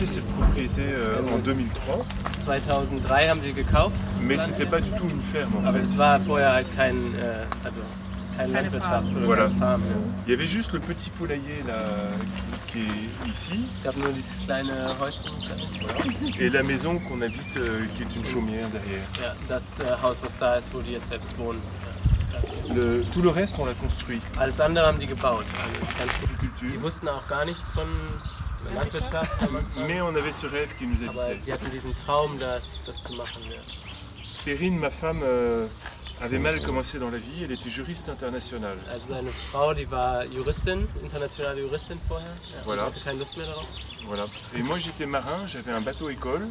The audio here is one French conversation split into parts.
acheté cette propriété en 2003. 2003 haben sie gekauft. Mais c'était pas du tout une ferme en Aber fait. es war vorher halt keine Landwirtschaft oder Voilà. keine Farm. Il y avait juste le petit poulailler là qui est ici Es gab nur dieses kleine Häuschen. et la maison qu'on habite qui est une chaumière derrière. Ja, das Haus, was da ist, wo die jetzt selbst wohnen. Ja, das gab's hier. Tout le reste on l'a construit. Alles andere haben die gebaut. Also ganz die Culture. wussten auch gar nichts von Landwirtschaft, Mais on avait ce rêve qui nous aber habitait. die hatten diesen Traum, das zu machen. Ja. Perrine, ma femme, avait mal commencé dans la vie, elle était juriste internationale. Also seine Frau, die war Juristin, internationale Juristin vorher. Ja, Voilà. hatte keine Lust mehr darauf. Voilà. Et moi j'étais marin, j'avais un bateau école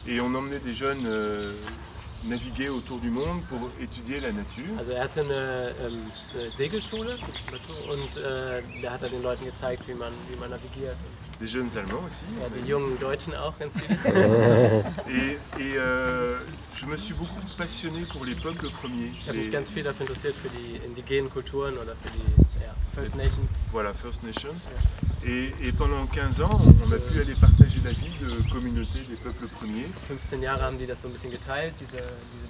et on emmenait des jeunes naviguer autour du monde pour étudier la nature. Also er hatte eine Segelschule und der hat den Leuten gezeigt, wie man navigiert. Des jeunes Allemands aussi. Ja, die jungen Deutschen auch ganz viele. Et je me suis beaucoup passionné pour les peuples premiers. Ich habe mich ganz viel dafür interessiert für die indigenen Kulturen oder für die First Nations. Voilà, First Nations. Et pendant 15 ans, on a pu aller partager la vie de communauté des peuples premiers. 15 Jahre haben die das so ein bisschen geteilt, diese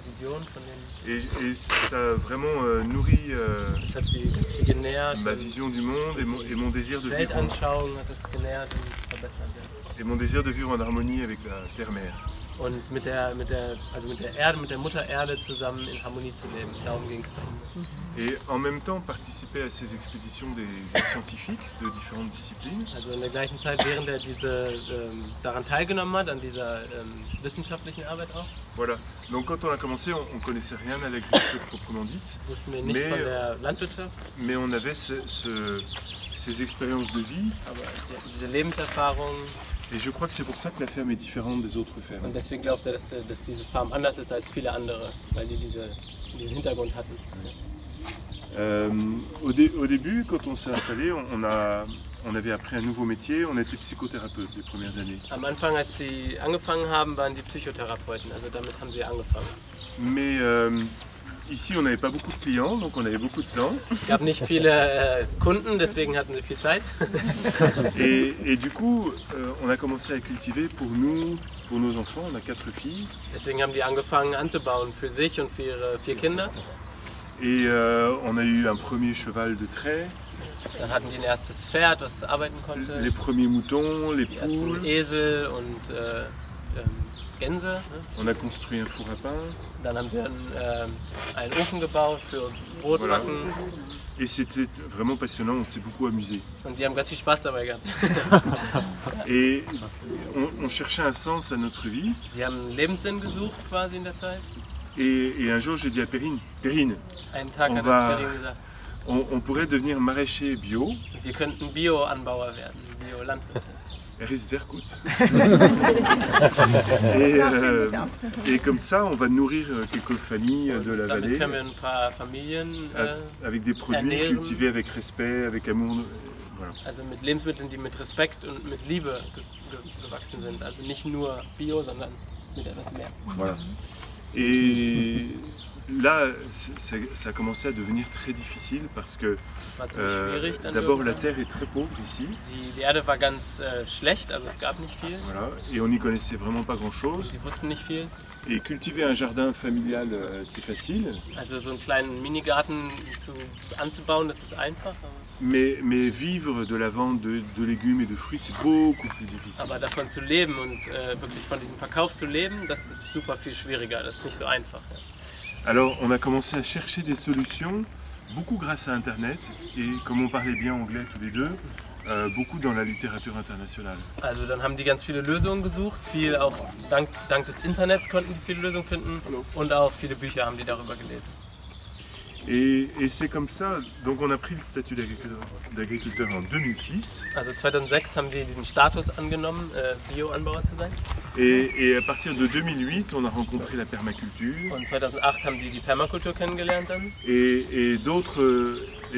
Vision von den. Et ça a vraiment nourri Das hat sie ganz viel genährt. ma vision du monde et mon désir de vivre Weltanschauung hat das genährt und verbessert. Ja. et mon désir de vivre en harmonie avec la terre-mère. Und mit der Erde, mit der Mutter Erde zusammen in Harmonie zu leben. Darum ging es bei ihm. Et en même temps participer à ces expéditions des scientifiques de différentes disciplines. Also in der gleichen Zeit, während er daran teilgenommen hat, an dieser wissenschaftlichen Arbeit auch, Voilà. Donc quand on a commencé, on connaissait rien à l'agriculture proprement dite, wussten wir nichts von der Landwirtschaft, mais on avait ces expériences de vie. aber diese Lebenserfahrung. Et je crois que c'est pour ça que la ferme est différente des autres fermes. Und deswegen glaubt er, dass diese Farm anders ist als viele andere, weil die diesen Hintergrund hatten. Au début, quand on s'est installé, on avait appris un nouveau métier, on était psychothérapeute les premières années. Am Anfang, als sie angefangen haben, waren die Psychotherapeuten, also damit haben sie angefangen. Mais ici, on n'avait pas beaucoup de clients, donc on avait beaucoup de temps. Es gab nicht viele Kunden, deswegen hatten sie viel Zeit. Et du coup, on a commencé à cultiver pour nous, pour nos enfants, on a 4 filles. Deswegen haben die angefangen anzubauen für sich und für ihre 4 Kinder. Et on a eu un premier cheval de trait, Dann hatten die ein erstes Pferd, das arbeiten konnte. les premiers moutons, les Die ersten poules. Esel und Gänse. Ne? On a construit un four à pain. Dann haben wir einen Ofen gebaut für Brotbacken. Et c'était vraiment passionnant, on s'est beaucoup amusé. Und die haben ganz viel Spaß dabei gehabt. Et on cherchait un sens à notre vie. Sie haben einen Lebenssinn gesucht quasi in der Zeit. Et un jour, j'ai dit à Perrine, Perrine, Einen Tag On hat va- uns Berlin gesagt, on pourrait devenir maraîcher bio. wir könnten Bio-Anbauer werden, Bio-Landwirte. Er ist sehr gut. Et comme ça, on va nourrir quelques familles de la Damit vallée können wir ein paar Familien, avec des produits ernähren. cultivés avec respect, avec amour. Voilà. also mit Lebensmitteln, die mit Respekt und mit Liebe gewachsen sind. Also nicht nur Bio, sondern mit etwas mehr. Voilà. Et là, ça a commencé à devenir très difficile parce que Das war ziemlich schwierig dann d'abord la irgendwann. terre est très pauvre ici. Die Erde war ganz schlecht, also es gab nicht viel. Voilà. Et on n'y connaissait vraiment pas grand-chose. Die wussten nicht viel. Et cultiver un jardin familial, c'est facile. Also so einen kleinen Minigarten anzubauen, das ist einfach. Mais vivre de la vente de légumes et de fruits, c'est beaucoup plus difficile. Aber davon zu leben und wirklich von diesem Verkauf zu leben, das ist super viel schwieriger. Das ist nicht so einfach. Ja. Alors, on a commencé à chercher des solutions, beaucoup grâce à Internet, et comme on parlait bien anglais tous les deux, beaucoup dans la littérature internationale. Also dann haben die ganz viele Lösungen gesucht, viel auch dank des Internets konnten die viele Lösungen finden und auch viele Bücher haben die darüber gelesen. Et c'est comme ça, donc on a pris le statut d'agriculteur en 2006, Also 2006 haben die diesen Status angenommen, Bio-Anbauer zu sein. et à partir de 2008, on a rencontré la permaculture, Und 2008 haben die Permakultur kennengelernt dann et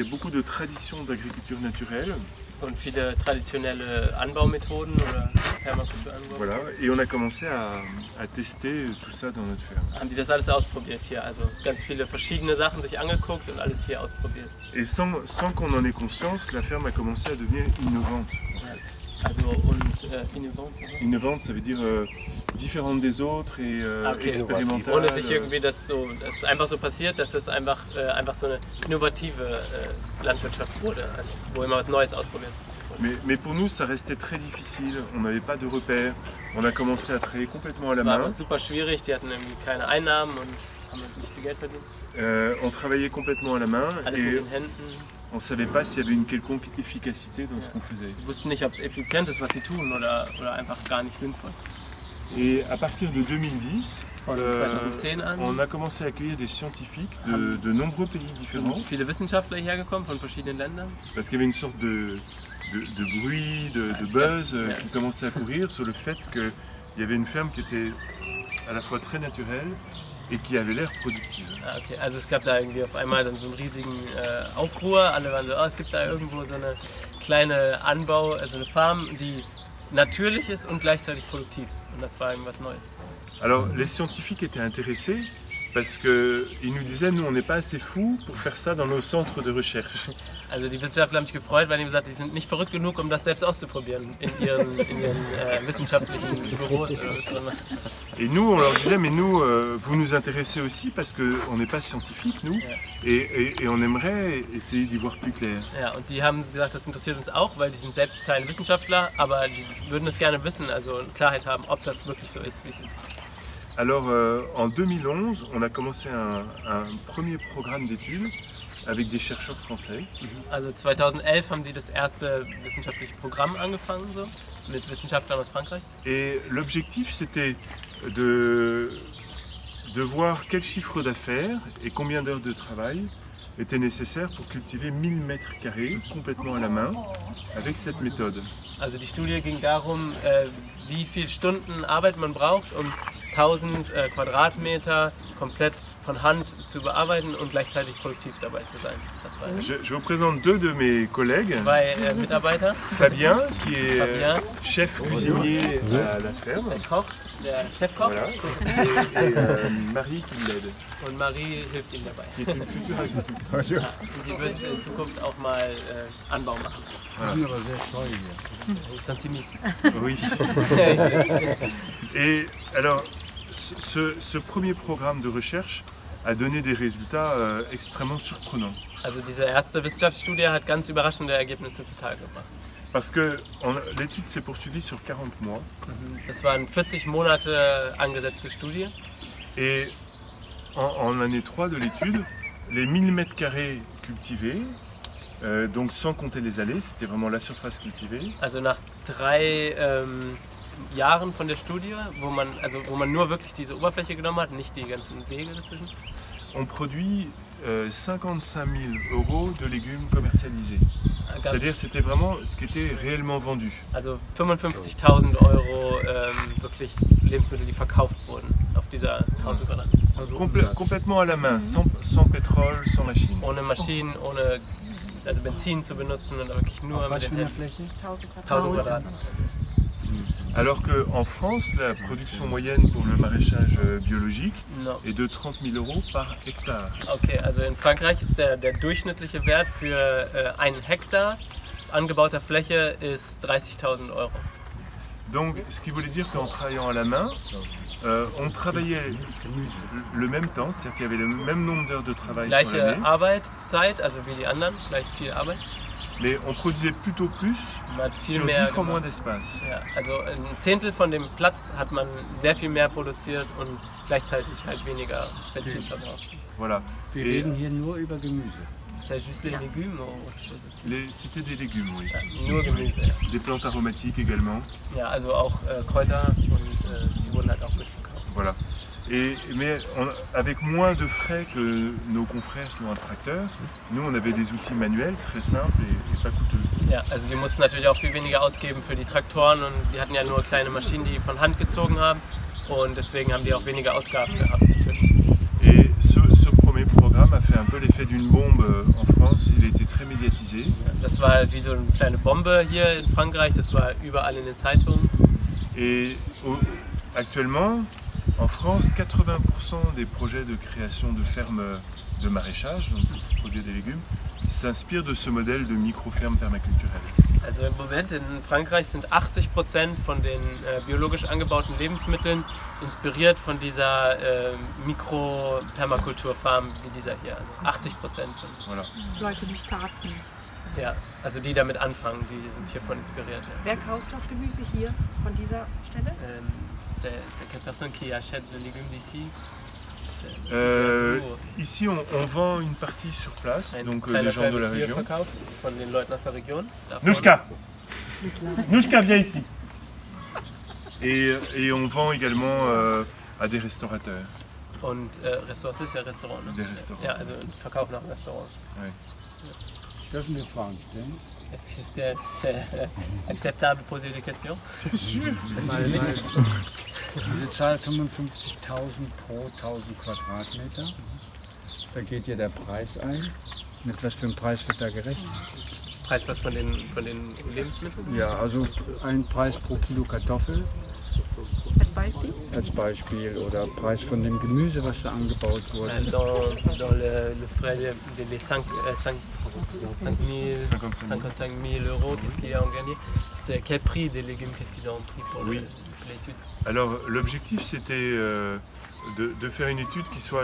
beaucoup de traditions d'agriculture naturelle. und viele traditionelle Anbaumethoden oder Permakulturanbau. Voilà, et on a commencé à tester tout ça dans notre ferme. Haben die das alles ausprobiert hier, also ganz viele verschiedene Sachen sich angeguckt und alles hier ausprobiert. Et sans qu'on en ait conscience, la ferme a commencé à devenir innovante. Also und innovant. Innovante, ça veut dire différente des autres et Okay. expérimentale. Ohne sich irgendwie das ist einfach so passiert, dass es einfach so eine innovative Landwirtschaft wurde, also, wo immer was Neues ausprobiert. Mais pour nous, ça restait très difficile. On n'avait pas de repères. On a commencé à travailler complètement à la Das war main. aber super schwierig, die hatten irgendwie keine Einnahmen und haben nicht viel Geld verdient. On travaillait complètement à la main Alles mit et den Händen. on ne savait pas s'il y avait une quelconque efficacité dans ce qu'on faisait. Die wussten nicht, ob es effizient ist, was sie tun oder einfach gar nicht sinnvoll. Et à partir de 2010, Von 2010 an on a commencé à accueillir des scientifiques de nombreux pays différents sind viele Wissenschaftler hergekommen von verschiedenen Ländern. parce qu'il y avait une sorte de bruit, de buzz qui commençait à courir sur le fait qu'il y avait une ferme qui était à la fois très naturelle et qui avait l'air productive. Ah, okay. Also es gab da irgendwie auf einmal dann so einen riesigen Aufruhr. Alle waren so, oh, es gibt da irgendwo so eine kleine Anbau, also eine Farm, die natürlich ist und gleichzeitig produktiv. Und das war irgendwas Neues. Alors les scientifiques étaient intéressés parce qu'ils nous disaient, nous on n'est pas assez fous pour faire ça dans nos centres de recherche. Also die Wissenschaftler haben sich gefreut, weil die gesagt haben, die sind nicht verrückt genug, um das selbst auszuprobieren in ihren wissenschaftlichen Büros oder was auch immer. Et nous on leur disait, mais nous, vous nous intéressez aussi parce qu'on n'est pas scientifiques nous et on aimerait essayer d'y voir plus clair. Ja, und die haben gesagt, das interessiert uns auch, weil die sind selbst keine Wissenschaftler, aber die würden es gerne wissen, also Klarheit haben, ob das wirklich so ist, wie es ist. Alors en 2011, on a commencé un premier programme d'études avec des chercheurs français. Also 2011 haben die das erste wissenschaftliche Programm angefangen, so, mit Wissenschaftlern aus Frankreich. Et l'objectif c'était de voir quel chiffre d'affaires et combien d'heures de travail étaient nécessaires pour cultiver 1000 mètres carrés complètement à la main avec cette méthode. Also die Studie ging darum, wie viele Stunden Arbeit man braucht, um 1000 Quadratmeter komplett von Hand zu bearbeiten und gleichzeitig produktiv dabei zu sein. Das war Je vous présente deux de mes collègues. zwei Mitarbeiter, Fabien, qui est Fabien. chef cuisinier à la ferme, der Koch, der Chefkoch, voilà. et Marie qui l'aide, und Marie hilft ihm dabei. qui est une future agricultrice. Ja, und sie wird in Zukunft auch mal Anbau machen. C'est un timide. Oui. Et alors, ce premier programme de recherche a donné des résultats extrêmement surprenants. Also diese erste Wissenschaftsstudie hat ganz überraschende Ergebnisse zutage gebracht. Parce que l'étude s'est poursuivie sur 40 mois. Das waren 40 Monate angesetzte Studie. Et en année 3 de l'étude, les 1000 mètres carrés cultivés, donc sans compter les allées, c'était vraiment la surface cultivée. Also nach 3 Jahren von der Studie, wo man nur wirklich diese Oberfläche genommen hat, nicht die ganzen Wege dazwischen. On produit 55 000 € de légumes commercialisés. C'est-à-dire que c'était vraiment ce qui était réellement vendu. Also 55.000 € wirklich Lebensmittel, die verkauft wurden auf dieser 1000 Quadratmeter. Complètement à la main, sans pétrole, sans machine. Ohne Maschinen, ohne also Benzin zu benutzen und wirklich nur mit den Händen. 1000 Quadratmeter. Alors qu'en France, la production moyenne pour le maraîchage biologique No. est de 30 000 € par hectare. Okay, also in Frankreich ist der durchschnittliche Wert für 1 Hektar angebauter Fläche ist 30.000 €. Donc, ce qui voulait dire qu'en travaillant à la main, on travaillait le même temps, c'est-à-dire qu'il y avait le même nombre d'heures de travail sur Gleiche l'année, Arbeitszeit, also wie die anderen, gleich viel Arbeit. mais on produisait plutôt plus Man hat viel sur 10 mehr fois moins gemacht. d'espace. Ja, also ein Zehntel von dem Platz hat man sehr viel mehr produziert und gleichzeitig halt weniger Benzin verbraucht. Voilà. Wir Et reden hier nur über Gemüse. C'est juste les légumes ou autre chose aussi? c'était des légumes, oui. Ja, nur Gemüse, ja. Des plantes aromatiques également. Ja, also auch Kräuter und die wurden halt auch mitverkauft. Voilà. Mais avec moins de frais que nos confrères qui ont un tracteur, nous on avait des outils manuels très simples et pas coûteux. Ja, also die mussten natürlich auch viel weniger ausgeben für die Traktoren und die hatten ja nur kleine Maschinen, die von Hand gezogen haben und deswegen haben die auch weniger Ausgaben gehabt natürlich. Et ce premier programme a fait un peu l'effet d'une bombe en France, il a été très médiatisé. Ja, das war halt wie so eine kleine Bombe hier in Frankreich, das war überall in den Zeitungen. Et actuellement, en France, 80% des projets de création de fermes de maraîchage, donc pour produire des légumes, s'inspirent de ce modèle de micro-ferme permaculturelle. Also im Moment in Frankreich sind 80% von den biologisch angebauten Lebensmitteln inspiriert von dieser Mikro-Permakulturfarm wie dieser hier. Also 80% von Voilà. Leute, die starten. ja, also die damit anfangen, die sind hiervon inspiriert. Ja. Wer kauft das Gemüse hier von dieser Stelle? C'est quelle personne qui achète le légume d'ici? Ici, on vend une partie sur place, Ein donc kleiner les gens Teil de la wird hier région. verkauft von den Leuten aus der Region. Davon- Nouchka Nouchka, viens ici. Et on vend également à des restaurateurs. Und Restaurant ist ja Restaurant, ne? Des restaurants. Ja, also Verkauf nach Restaurants. Dürfen wir Fragen stellen? Est-ce que c'est acceptable de poser des questions? Diese Zahl 55.000 pro 1000 Quadratmeter, da geht ja der Preis ein. Mit was für einem Preis wird da gerechnet? Preis was von den Lebensmitteln? Ja, also ein Preis pro Kilo Kartoffel Als Beispiel? als Beispiel oder Preis von dem Gemüse, was da angebaut wurde. Dans le frais des 55 000 euros, qu'est-ce qu'il y a en gagné? C'est quel prix des légumes, qu'est-ce qu'ils ont pris pour Oui. l'étude? Alors l'objectif c'était de faire une étude qui soit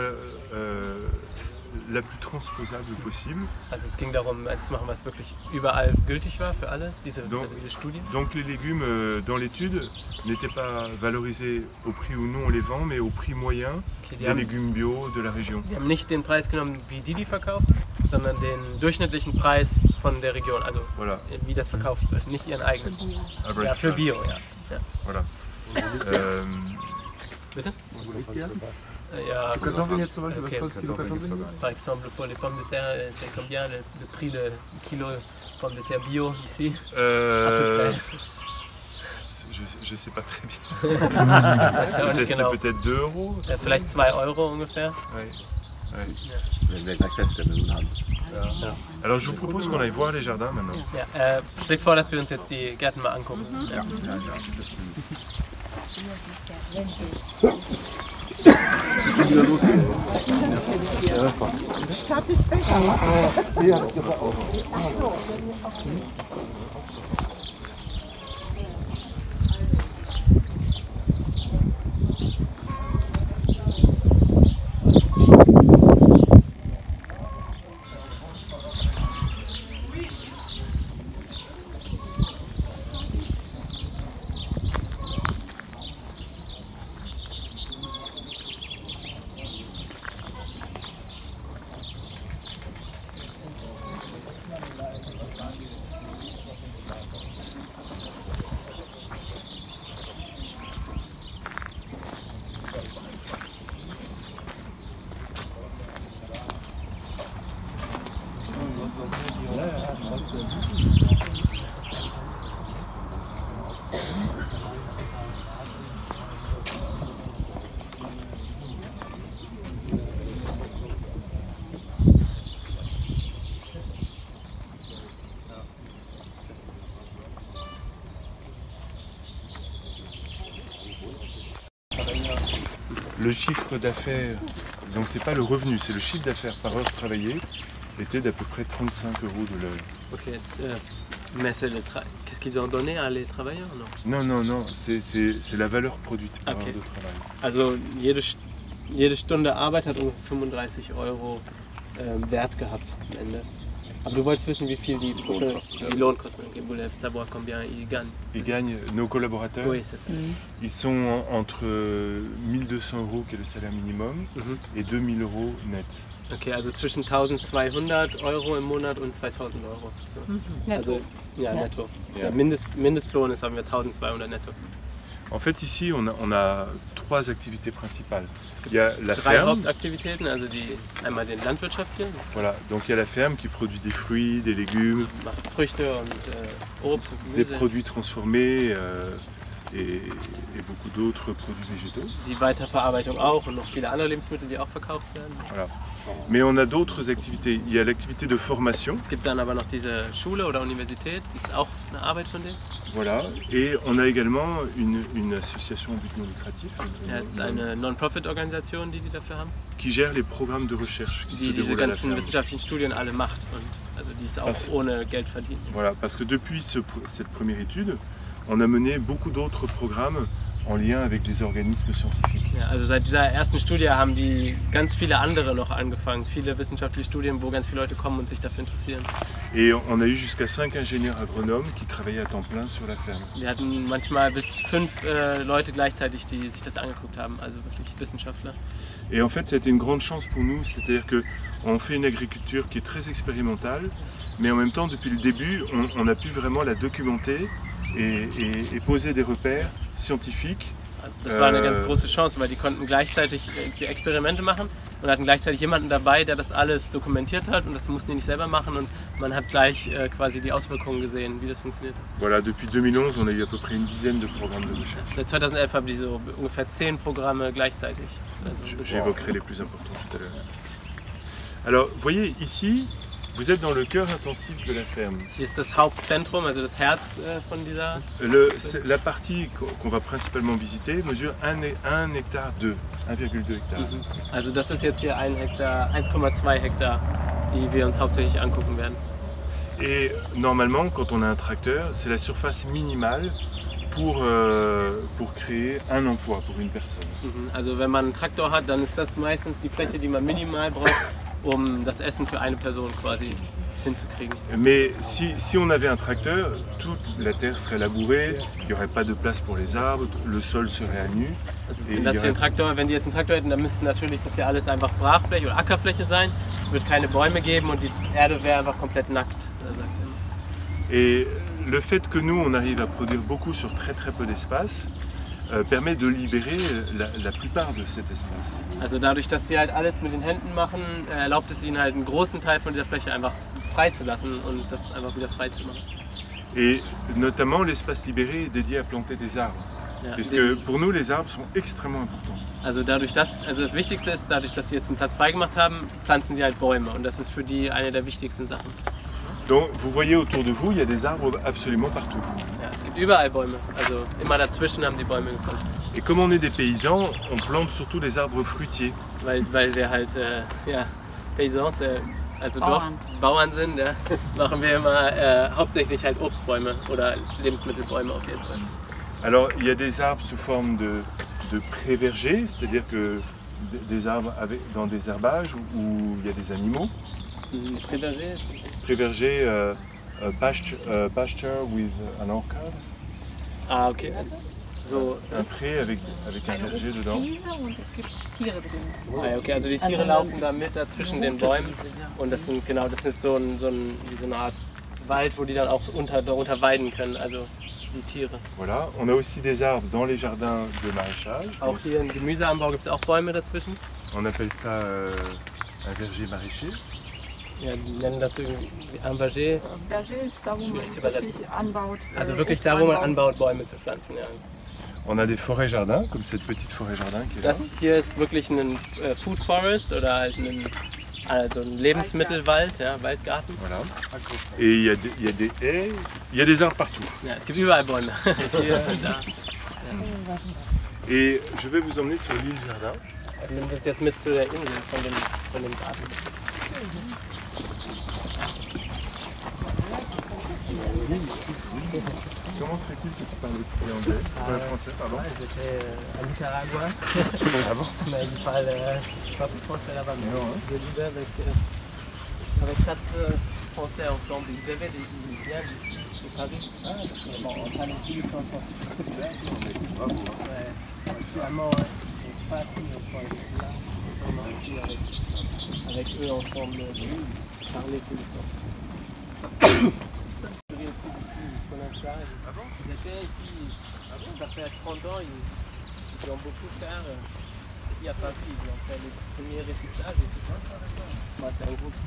la plus transposable possible. Also es ging darum, eins zu machen, was wirklich überall gültig war für alle, diese Studie. Donc les légumes dans l'étude n'étaient pas valorisés au prix où nous on les vend, mais au prix moyen Okay, des légumes bio de la région. Die haben nicht den Preis genommen, wie die verkauft, sondern den durchschnittlichen Preis von der Region, also Voilà. wie das verkauft wird, nicht ihren eigenen. Average Ja, für price. Bio, ja. Voilà. Bitte? Ja, Kartoffeln jetzt zum Beispiel, okay. was kostet Kilo Kartoffeln? Par exemple, pour les pommes de terre, c'est combien le prix de kilo de pommes de terre bio ici? À peu près. Je sais pas très bien. Das ist ja auch nicht C'est genau. peut-être 2 euros. Vielleicht 2 Euro ungefähr. Ouais. Werden wir gleich feststellen haben. Alors je vous propose qu'on aille voir les jardins maintenant. Ja, schlägt vor, dass wir uns jetzt die Gärten mal angucken. Ja. Stadt ist besser. Le chiffre d'affaires, donc c'est pas le revenu, c'est le chiffre d'affaires par heure travaillée, était d'à peu près 35 euros de l'heure. Ok, mais c'est qu'est-ce qu'ils ont donné à les travailleurs, non? Non, c'est la valeur produite par Okay. heure de travail. Also jede Stunde Arbeit hat ungefähr 35 Euro Wert gehabt am Ende. Aber du wolltest wissen, wie viel die Lohnkosten, okay, vous voulez savoir combien ils gagnent. Ils gagnent, nos collaborateurs, Oui, c'est ça. ils sont entre 1200 euros qui est le salaire minimum Mhm. et 2000 euros net. Okay, also zwischen 1200 Euro im Monat und 2000 Euro. Ja. Also, ja, netto. Ja. Ja, Mindestlohn ist, haben wir 1200 netto. En fait ici on a 3 activités principales. Es Il gibt y a la drei ferme, Hauptaktivitäten, also einmal die Landwirtschaft hier, voilà. Donc il y a la ferme qui produit des fruits, des légumes, macht Früchte und Obst und des Gemüse. produits transformés et beaucoup d'autres produits végétaux. Die Weiterverarbeitung auch und noch viele andere Lebensmittel, die auch verkauft werden. Voilà. Mais on a d'autres activités. Il y a l'activité de formation. Es gibt dann aber noch diese Schule oder Universität, die ist auch eine Arbeit von denen. Voilà. Et on a également une association à but non lucratif Ja, es ist eine Non-Profit-Organisation, die dafür haben, qui gère les programmes de recherche qui se die diese déroulent à la ganzen ferme. wissenschaftlichen Studien alle macht und also die ist auch ohne Geld verdient. Voilà, parce que depuis cette première étude, on a mené beaucoup d'autres programmes en lien avec les organismes scientifiques. Ja, also seit dieser ersten Studie haben die ganz viele andere noch angefangen, viele wissenschaftliche Studien, wo ganz viele Leute kommen und sich dafür interessieren. Et on a eu jusqu'à 5 ingénieurs agronomes qui travaillaient à temps plein sur la ferme. Wir hatten manchmal bis 5 Leute gleichzeitig, die sich das angeguckt haben, also wirklich Wissenschaftler. Et en fait, c'était une grande chance pour nous, c'est-à-dire qu'on fait une agriculture qui est très expérimentale, mais en même temps, depuis le début, on a pu vraiment la documenter et poser des repères scientifiques. Also das war eine ganz große Chance, weil die konnten gleichzeitig die Experimente machen und hatten gleichzeitig jemanden dabei, der das alles dokumentiert hat, und das mussten die nicht selber machen, und man hat gleich quasi die Auswirkungen gesehen, wie das funktioniert hat. Voilà, depuis 2011, on a eu à peu près une dizaine de programmes de recherche. Seit 2011 haben die so ungefähr 10 Programme gleichzeitig. Also J'évoquerai les plus importants tout à l'heure. Alors, vous voyez ici, vous êtes dans le cœur intensif de la ferme. hier ist das Hauptzentrum, also das Herz von dieser. La partie qu'on va principalement visiter mesure 1 hectare 2, 1,2 hectare. Also das ist jetzt hier 1 Hektar, 1,2 Hektar, die wir uns hauptsächlich angucken werden. Et normalement, quand on a un tracteur, c'est la surface minimale pour créer un emploi pour une personne. Also wenn man einen Traktor hat, dann ist das meistens die Fläche, die man minimal braucht, um das Essen für eine Person quasi hinzukriegen. Mais si on avait un tracteur, toute la terre serait labourée, il n'y aurait pas de place pour les arbres, le sol serait à nu. Also Et wenn die jetzt einen Traktor hätten, dann müssten natürlich das hier alles einfach Brachfläche oder Ackerfläche sein. Es wird keine Bäume geben und die Erde wäre einfach komplett nackt. Et le fait que nous, on arrive à produire beaucoup sur très peu d'espace, permet de libérer la plupart de cet espace. Also dadurch, dass sie halt alles mit den Händen machen, erlaubt es ihnen halt einen großen Teil von dieser Fläche einfach frei zu lassen und das einfach wieder frei zu machen. Et notamment l'espace libéré est dédié à planter des arbres. Ja, Puisque pour nous, les arbres sont extrêmement importants. also das Wichtigste ist, dadurch, dass sie jetzt einen Platz freigemacht haben, pflanzen die halt Bäume, und das ist für die eine der wichtigsten Sachen. Donc vous voyez autour de vous, il y a des arbres absolument partout. Ja, es gibt überall Bäume, also immer dazwischen haben die Bäume gepflanzt. Et comme on est des paysans, on plante surtout des arbres fruitiers. Weil wir halt Paysans, also Bauern. Bauern sind, ja, machen wir immer hauptsächlich halt Obstbäume oder Lebensmittelbäume auf jeden Fall. Alors il y a des arbres sous forme de pré-vergers, c'est-à-dire que des arbres dans des herbages où il y a des animaux. Pré-verger, Pré-verger, pasture with an orchard. ah okay. So, Un pré avec un verger dedans. Wiese und es gibt Tiere drin. ah, okay, also die Tiere laufen da mit dazwischen den Bäumen, und das sind genau, das ist wie so eine Art Wald, wo die dann auch darunter weiden können, also die Tiere. Voilà. On a aussi des arbres dans les jardins de maraîchage. Auch hier im Gemüseanbau gibt es auch Bäume dazwischen. On appelle ça un verger maraîcher. Ja, die nennen das irgendwie un verger. Berger ist da, wo man Schwierig zu übersetzen. wirklich anbaut. Also wirklich da, wo man anbaut, Bäume zu pflanzen. Ja. On a des forêts-jardins, comme cette petite forêt-jardin qui est là. Das hier ist wirklich ein Food Forest oder halt also ein Lebensmittelwald, ja, Waldgarten. Voilà. Et il y a des haies, il y a des arbres partout. Ja, es gibt überall Bäume. Hier und da. Et je vais vous emmener sur l'île Jardin. Wir nehmen uns jetzt mit zu der Insel von dem Garten. Comment se fait-il que tu parles aussi anglais? Français, pardon. J'étais à Nicaragua. Ah bon? Mais je parle pas plus français là-bas. Mais Non, hein. je vivais avec 4 Français ensemble. Ils avaient des Indiens d'ici, au Paris. Ah, bon, on parle aussi le français. Bravo. Ouais, finalement, j'ai pas appris le français là. On a appris avec eux ensemble, parler tout le temps. Ils étaient ici, ça fait 30 ans, ils ont beaucoup fait ici à Paris, ils ont fait les premiers réciclages et tout ça. Moi, c'est un groupe.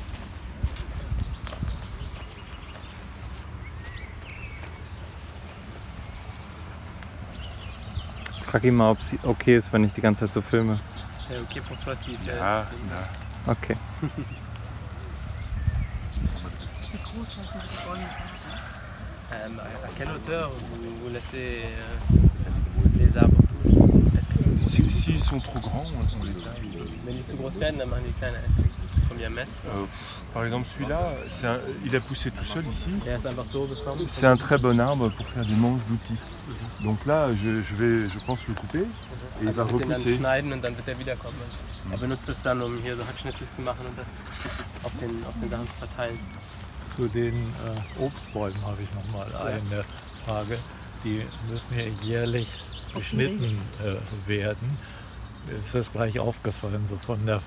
Frag ihn mal, ob es okay ist, wenn ich die ganze Zeit so filme. C'est ok pour toi si Ah, là. Okay. Wie groß lassen Sie die Bäume werden? À quelle hauteur vous laissez les arbres pousser? S'ils sont trop grands, on les taille. Wenn die zu groß werden, dann machen die kleine Äste. Combien mètres? Par exemple, celui-là, il a poussé tout seul ici. Der ist einfach so gekommen. C'est un très bon arbre pour faire des manches d'outils. Donc là, je pense le couper et il va Also den dann repousser. schneiden und dann wird er wiederkommen. Er benutzt es dann, um hier so Hackschnitzel zu machen und das auf den Sachen zu verteilen. Zu den Obstbäumen habe ich noch mal eine Frage. Die müssen ja jährlich beschnitten werden. Ist das gleich aufgefallen, so von der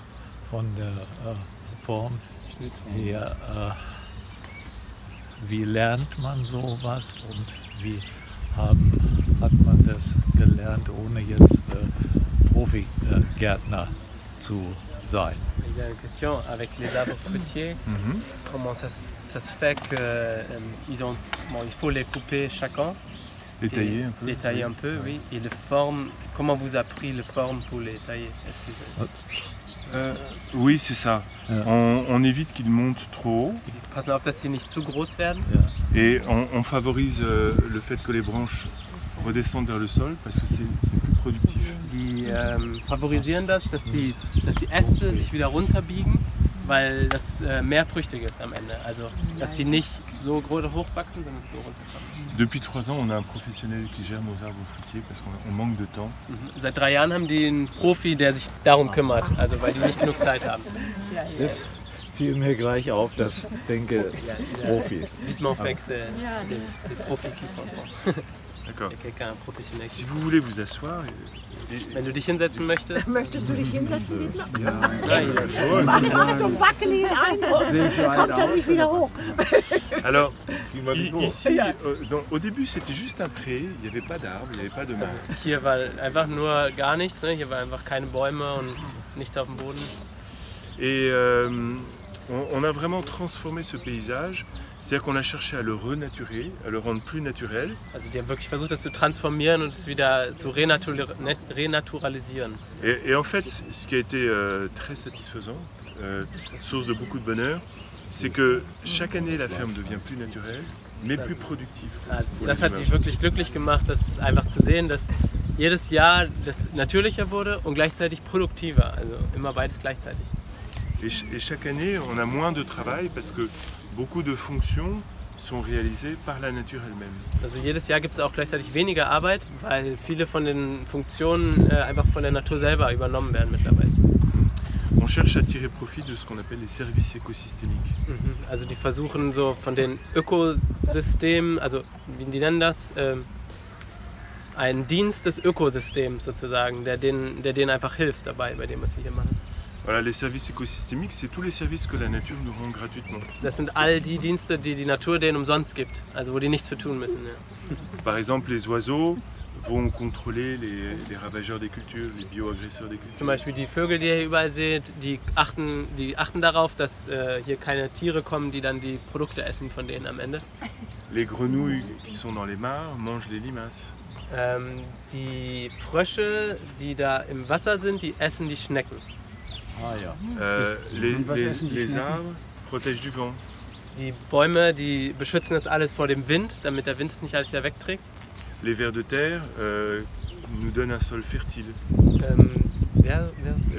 Form her? Wie lernt man sowas und wie hat man das gelernt, ohne jetzt Profi-Gärtner zu sein? Il y a une question avec les arbres fruitiers. Comment ça se fait que il faut les couper chaque an? Les tailler un peu. Les tailler un peu, oui. Et les formes, comment vous avez pris les formes pour les tailler? Oui, c'est ça. Ja. On évite qu'ils montent trop haut Passen auf, dass sie nicht zu groß werden. et on favorise le fait que les branches redescendent vers le sol parce que c'est plus productif. Die favorisieren das, dass die Äste sich wieder runterbiegen, weil das mehr Früchte gibt am Ende. Also, dass die nicht so hoch wachsen, sondern so runterkommen. Depuis 3 ans, on a un professionnel qui gère nos arbres fruitiers parce qu'on manque de temps. Seit 3 Jahren haben die einen Profi, der sich darum kümmert, also weil die nicht genug Zeit haben. Das fiel mir gleich auf, das denke Profis. Vite fait que c'est des profis qui font. D'accord. Quelqu'un professionnel. Si vous voulez vous asseoir, Wenn du dich hinsetzen möchtest. Möchtest du dich hinsetzen, Dietmar? Nein, Mach so einen wackeligen Eindruck. Kommt dann nicht wieder hoch. alors ici, au début c'était juste un pré, il n'y avait pas d'arbres, il n'y avait pas de mares. hier war einfach nur gar nichts, ne? Hier war einfach keine Bäume und nichts auf dem Boden. Et on a vraiment transformé ce paysage, c'est-à-dire qu'on a cherché à le renaturer, à le rendre plus naturel. Also die haben wirklich versucht, das zu transformieren und es wieder zu renaturalisieren. Et en fait, ce qui a été très satisfaisant, source de beaucoup de bonheur, c'est que chaque année la ferme devient plus naturelle, mais plus productive. Das hat dich wirklich glücklich gemacht, das einfach zu sehen, dass jedes Jahr das natürlicher wurde und gleichzeitig produktiver, also immer beides gleichzeitig. Et chaque année, on a moins de travail parce que beaucoup de fonctions sont réalisées par la nature elle-même. Also jedes Jahr gibt es auch gleichzeitig weniger Arbeit, weil viele von den Funktionen einfach von der Natur selber übernommen werden mittlerweile. On cherche à tirer profit de ce qu'on appelle les services écosystémiques. Also die versuchen so von den Ökosystemen, also wie die nennen das, einen Dienst des Ökosystems sozusagen, der denen einfach hilft dabei, bei dem, was sie hier machen. Voilà, les services écosystémiques, c'est tous les services que la nature nous rend gratuitement. Das sind all die Dienste, die die Natur denen umsonst gibt, also wo die nichts für tun müssen. Ja. Par exemple, les oiseaux vont contrôler les ravageurs des cultures, les bioagresseurs des cultures. Zum Beispiel die Vögel, die ihr hier überall seht, die achten darauf, dass hier keine Tiere kommen, die dann die Produkte essen von denen am Ende. Les grenouilles qui sont dans les mares mangent les limaces. Die Frösche, die da im Wasser sind, die essen die Schnecken. Ah ja. Les arbres protègent du vent. Die Bäume, die beschützen das alles vor dem Wind, damit der Wind es nicht alles wieder wegträgt. Les vers de terre nous donnent un sol fertile. Vers Vers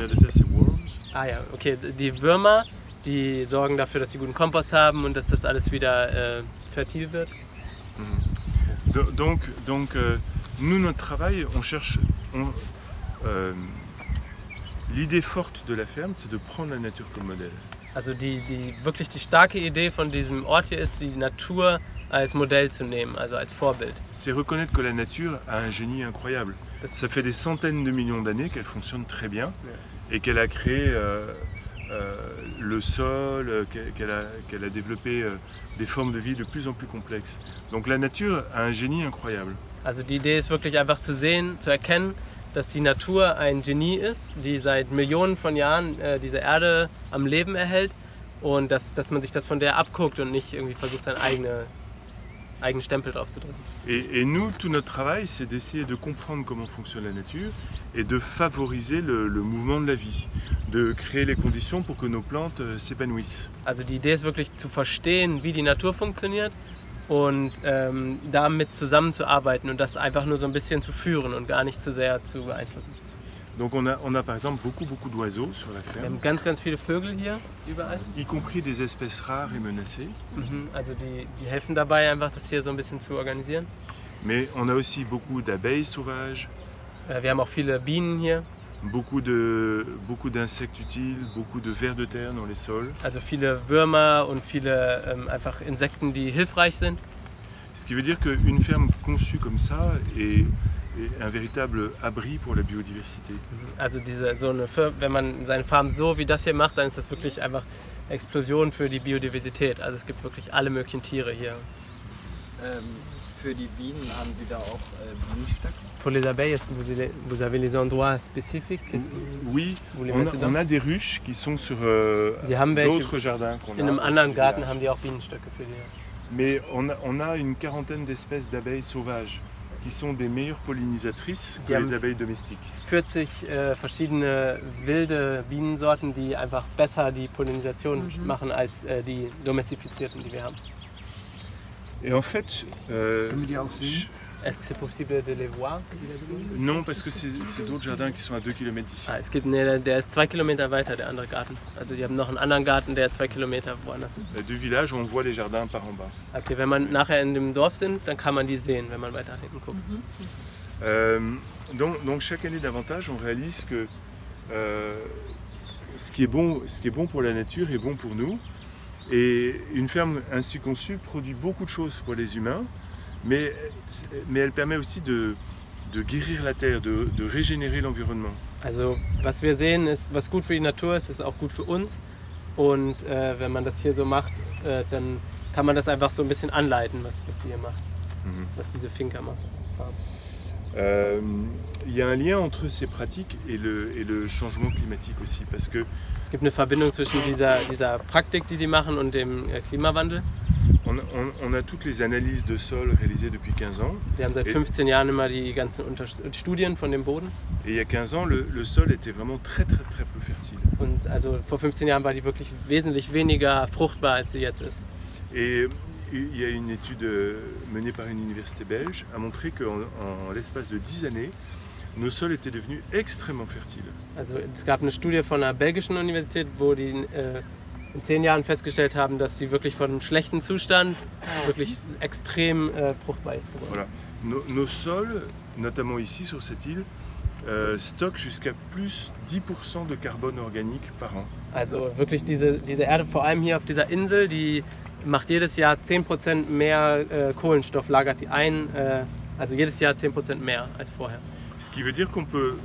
de terre, c'est worms. Ah ja, okay. Die Würmer, die sorgen dafür, dass sie guten Kompost haben und dass das alles wieder fertil wird. Donc nous, notre travail, on cherche... L'idée forte de la ferme, c'est de prendre la nature comme modèle. Also wirklich die starke Idee von diesem Ort hier ist, die Natur als Modell zu nehmen, also als Vorbild. C'est reconnaître que la nature a un génie incroyable. Ça fait des centaines de millions d'années qu'elle fonctionne très bien et qu'elle a créé le sol, qu'elle a développé des formes de vie de plus en plus complexes. Donc la nature a un génie incroyable. Also die Idee ist wirklich einfach zu sehen, zu erkennen, dass die Natur ein Genie ist, die seit Millionen von Jahren diese Erde am Leben erhält und dass man sich das von der abguckt und nicht irgendwie versucht, seine eigene eigenen Stempel drauf zu drücken. Et nous, tout notre travail, c'est d'essayer de comprendre comment fonctionne la nature et de favoriser le mouvement de la vie, de créer les conditions pour que nos plantes s'épanouissent. Also die Idee ist wirklich zu verstehen, wie die Natur funktioniert und damit zusammenzuarbeiten und das einfach nur so ein bisschen zu führen und gar nicht zu sehr zu beeinflussen. Donc on a par exemple beaucoup d'oiseaux sur la Wir ferme, haben ganz viele Vögel hier, überall. y compris des espèces rares et menacées. Also die helfen dabei, einfach das hier so ein bisschen zu organisieren. Mais on a aussi beaucoup d'abeilles sauvages, Wir haben auch viele Bienen hier, beaucoup d'insectes utiles, beaucoup de vers de terre dans les sols. also viele Würmer und viele einfach Insekten, die hilfreich sind. Ce qui veut dire qu'une ferme conçue comme ça est un véritable abri pour la biodiversité. Also wenn man seine Farm so wie das hier macht, dann ist das wirklich einfach Explosion für die Biodiversität. Also es gibt wirklich alle möglichen Tiere hier. Für die Bienen haben Sie da auch Bienenstöcke? Pour les abeilles, est-ce que vous avez les endroits spécifiques? Oui, Vous les mettez on a des ruches qui sont sur Die haben welche. d'autres jardins qu'on a. In einem dans anderen ce Garten village. haben die auch Bienenstöcke für die. Mais on a une quarantaine d'espèces d'abeilles sauvages qui sont des meilleures pollinisatrices que Die haben- les abeilles domestiques. 40 verschiedene wilde Bienensorten, die einfach besser die Pollinisation machen als die domestizierten, die wir haben. Et en fait, Können wir die auch sehen? Est-ce que c'est possible de les voir? non, parce que c'est d'autres jardins qui sont à 2 km d'ici. Der ist 2 Kilometer weiter, der andere Garten. Also die haben noch einen anderen Garten, der 2 Kilometer woanders ist. Du village, on voit les jardins par en bas. Okay, wenn man nachher in dem Dorf sind, dann kann man die sehen, wenn man weiter hinten guckt. Donc chaque année davantage, on réalise que ce qui est bon pour la nature est bon pour nous. Et une ferme ainsi conçue produit beaucoup de choses pour les humains, mais elle permet aussi de guérir la terre, de régénérer l'environnement. Also was wir sehen, ist, was gut für die Natur ist, ist auch gut für uns. Und wenn man das hier so macht, dann kann man das einfach so ein bisschen anleiten, was die hier macht, was diese Finca macht. Il y a un lien entre ces pratiques et le changement climatique aussi, parce que Es gibt eine Verbindung zwischen dieser Praktik, die machen, und dem Klimawandel. on a toutes les analyses de sol réalisées depuis 15 ans. Wir haben seit 15 Jahren immer die ganzen Studien von dem Boden. Et il y a 15 ans, le sol était vraiment très peu fertile. Und also vor 15 Jahren war die wirklich wesentlich weniger fruchtbar, als sie jetzt ist. Et il y a une étude menée par une université belge a montré qu'en l'espace de 10 années, nos sols étaient devenus extrêmement fertiles. Also es gab eine Studie von einer belgischen Universität, wo die in 10 Jahren festgestellt haben, dass sie wirklich von einem schlechten Zustand wirklich extrem fruchtbar ist geworden. Voilà. Nos sols, notamment ici sur cette île, stockent jusqu'à plus 10% de carbone organique par an. Also wirklich diese Erde, vor allem hier auf dieser Insel, die macht jedes Jahr 10% mehr Kohlenstoff, lagert die ein, also jedes Jahr 10% mehr als vorher. Ce qui veut dire qu'on peut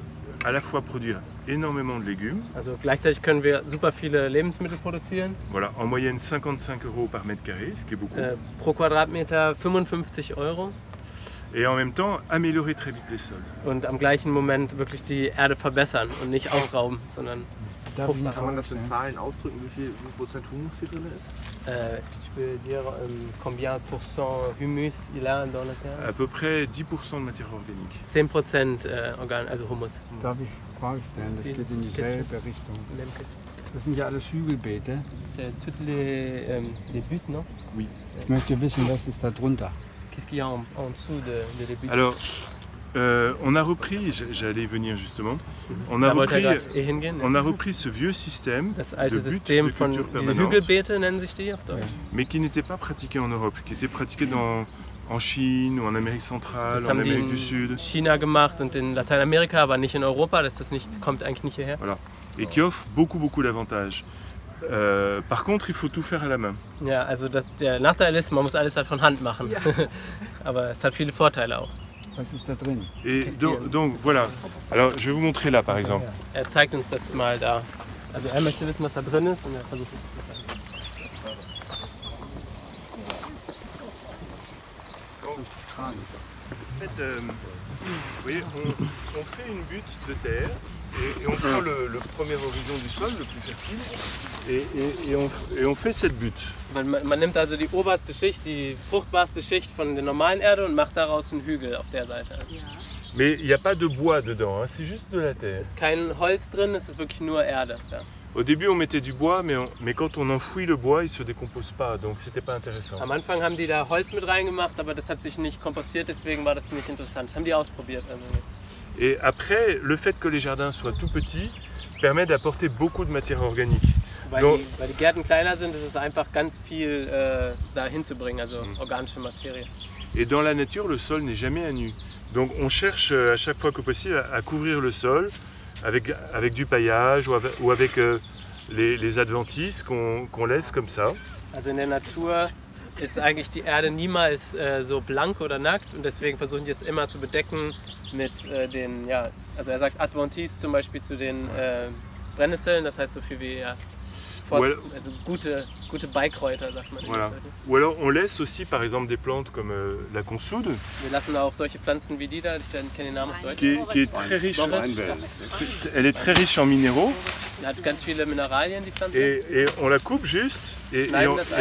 à la fois produire énormément de légumes, Also gleichzeitig können wir super viele Lebensmittel produzieren. voilà, en moyenne 55 € par mètre carré, ce qui est beaucoup, Pro Quadratmeter 55 €. et en même temps améliorer très vite les sols. Und am gleichen Moment wirklich die Erde verbessern und nicht ausrauben, sondern Darf ich eine Kann man Frage das in stellen? Zahlen ausdrücken, wie viel Prozent Humus hier drin ist? est-ce que tu peux dire combien % humus il a dans la À terre? peu près 10% de matière organique. 10% also Humus. Darf ich Frage stellen? Das Sie- geht in dieselbe Richtung. Das sind ja alles Hügelbeete. C'est toutes les buttes, non? Ich möchte wissen, was ist da drunter? Qu'est-ce qu'il y a en dessous des buttes? Alors, on a repris, j'allais y venir justement, on a Da wollte er repris, gerade hingehen. on a repris ce vieux système Das de alte butte System de von culture diese permanente, Hügelbeete nennen sich die auf Deutsch. mais qui n'était pas pratiqué en Europe, qui était pratiqué en Chine ou en Amérique centrale, Das en haben die Amérique du in Sud, China gemacht und in Lateinamerika, aber nicht in Europa. Kommt eigentlich nicht hierher. et qui offre beaucoup d'avantages. Par contre, il faut tout faire à la main. Ja, also der Nachteil ist, man muss alles halt von Hand machen. Aber es hat viele Vorteile auch. Was ist da drin? Et donc voilà, alors je vais vous montrer là par exemple. Er zeigt uns das mal da. Also er möchte wissen, was da drin ist, und er versucht es zu zeigen. fait, vous voyez, on fait une butte de terre et on prend le premier horizon du sol, le plus fertile, et on fait cette butte. Man nimmt also die oberste Schicht, die fruchtbarste Schicht von der normalen Erde und macht daraus einen Hügel auf der Seite. Mais il n'y a pas de bois dedans, hein, c'est juste de la terre. Es ist kein Holz drin, es ist wirklich nur Erde. Ja. Au début, on mettait du bois, mais quand on enfouit le bois, il ne se décompose pas, donc c'était pas intéressant. Am Anfang haben die da Holz mit reingemacht, aber das hat sich nicht kompostiert, deswegen war das nicht interessant. Das haben die ausprobiert. Et après, le fait que les jardins soient tout petits permet d'apporter beaucoup de matière organique. Weil die Gärten kleiner sind, ist es einfach ganz viel da hinzubringen, also organische Materie. Et dans la nature, le sol n'est jamais à nu. Donc on cherche à chaque fois que possible à couvrir le sol avec du paillage ou avec les adventices qu'on laisse comme ça. Also in der Natur ist eigentlich die Erde niemals so blank oder nackt und deswegen versuchen die es immer zu bedecken mit den, ja, also er sagt Adventices zum Beispiel zu den Brennnesseln, das heißt so viel wie also gute Beikräuter, sagt man. Voilà. Ou alors on laisse aussi par exemple des plantes comme la consoude. Wir lassen auch solche Pflanzen wie die da, ich kenne den Namen auf Deutsch. Qui est très riche. Elle est très riche en minéraux. Elle hat ganz viele Mineralien, die Pflanze. Et on la coupe juste et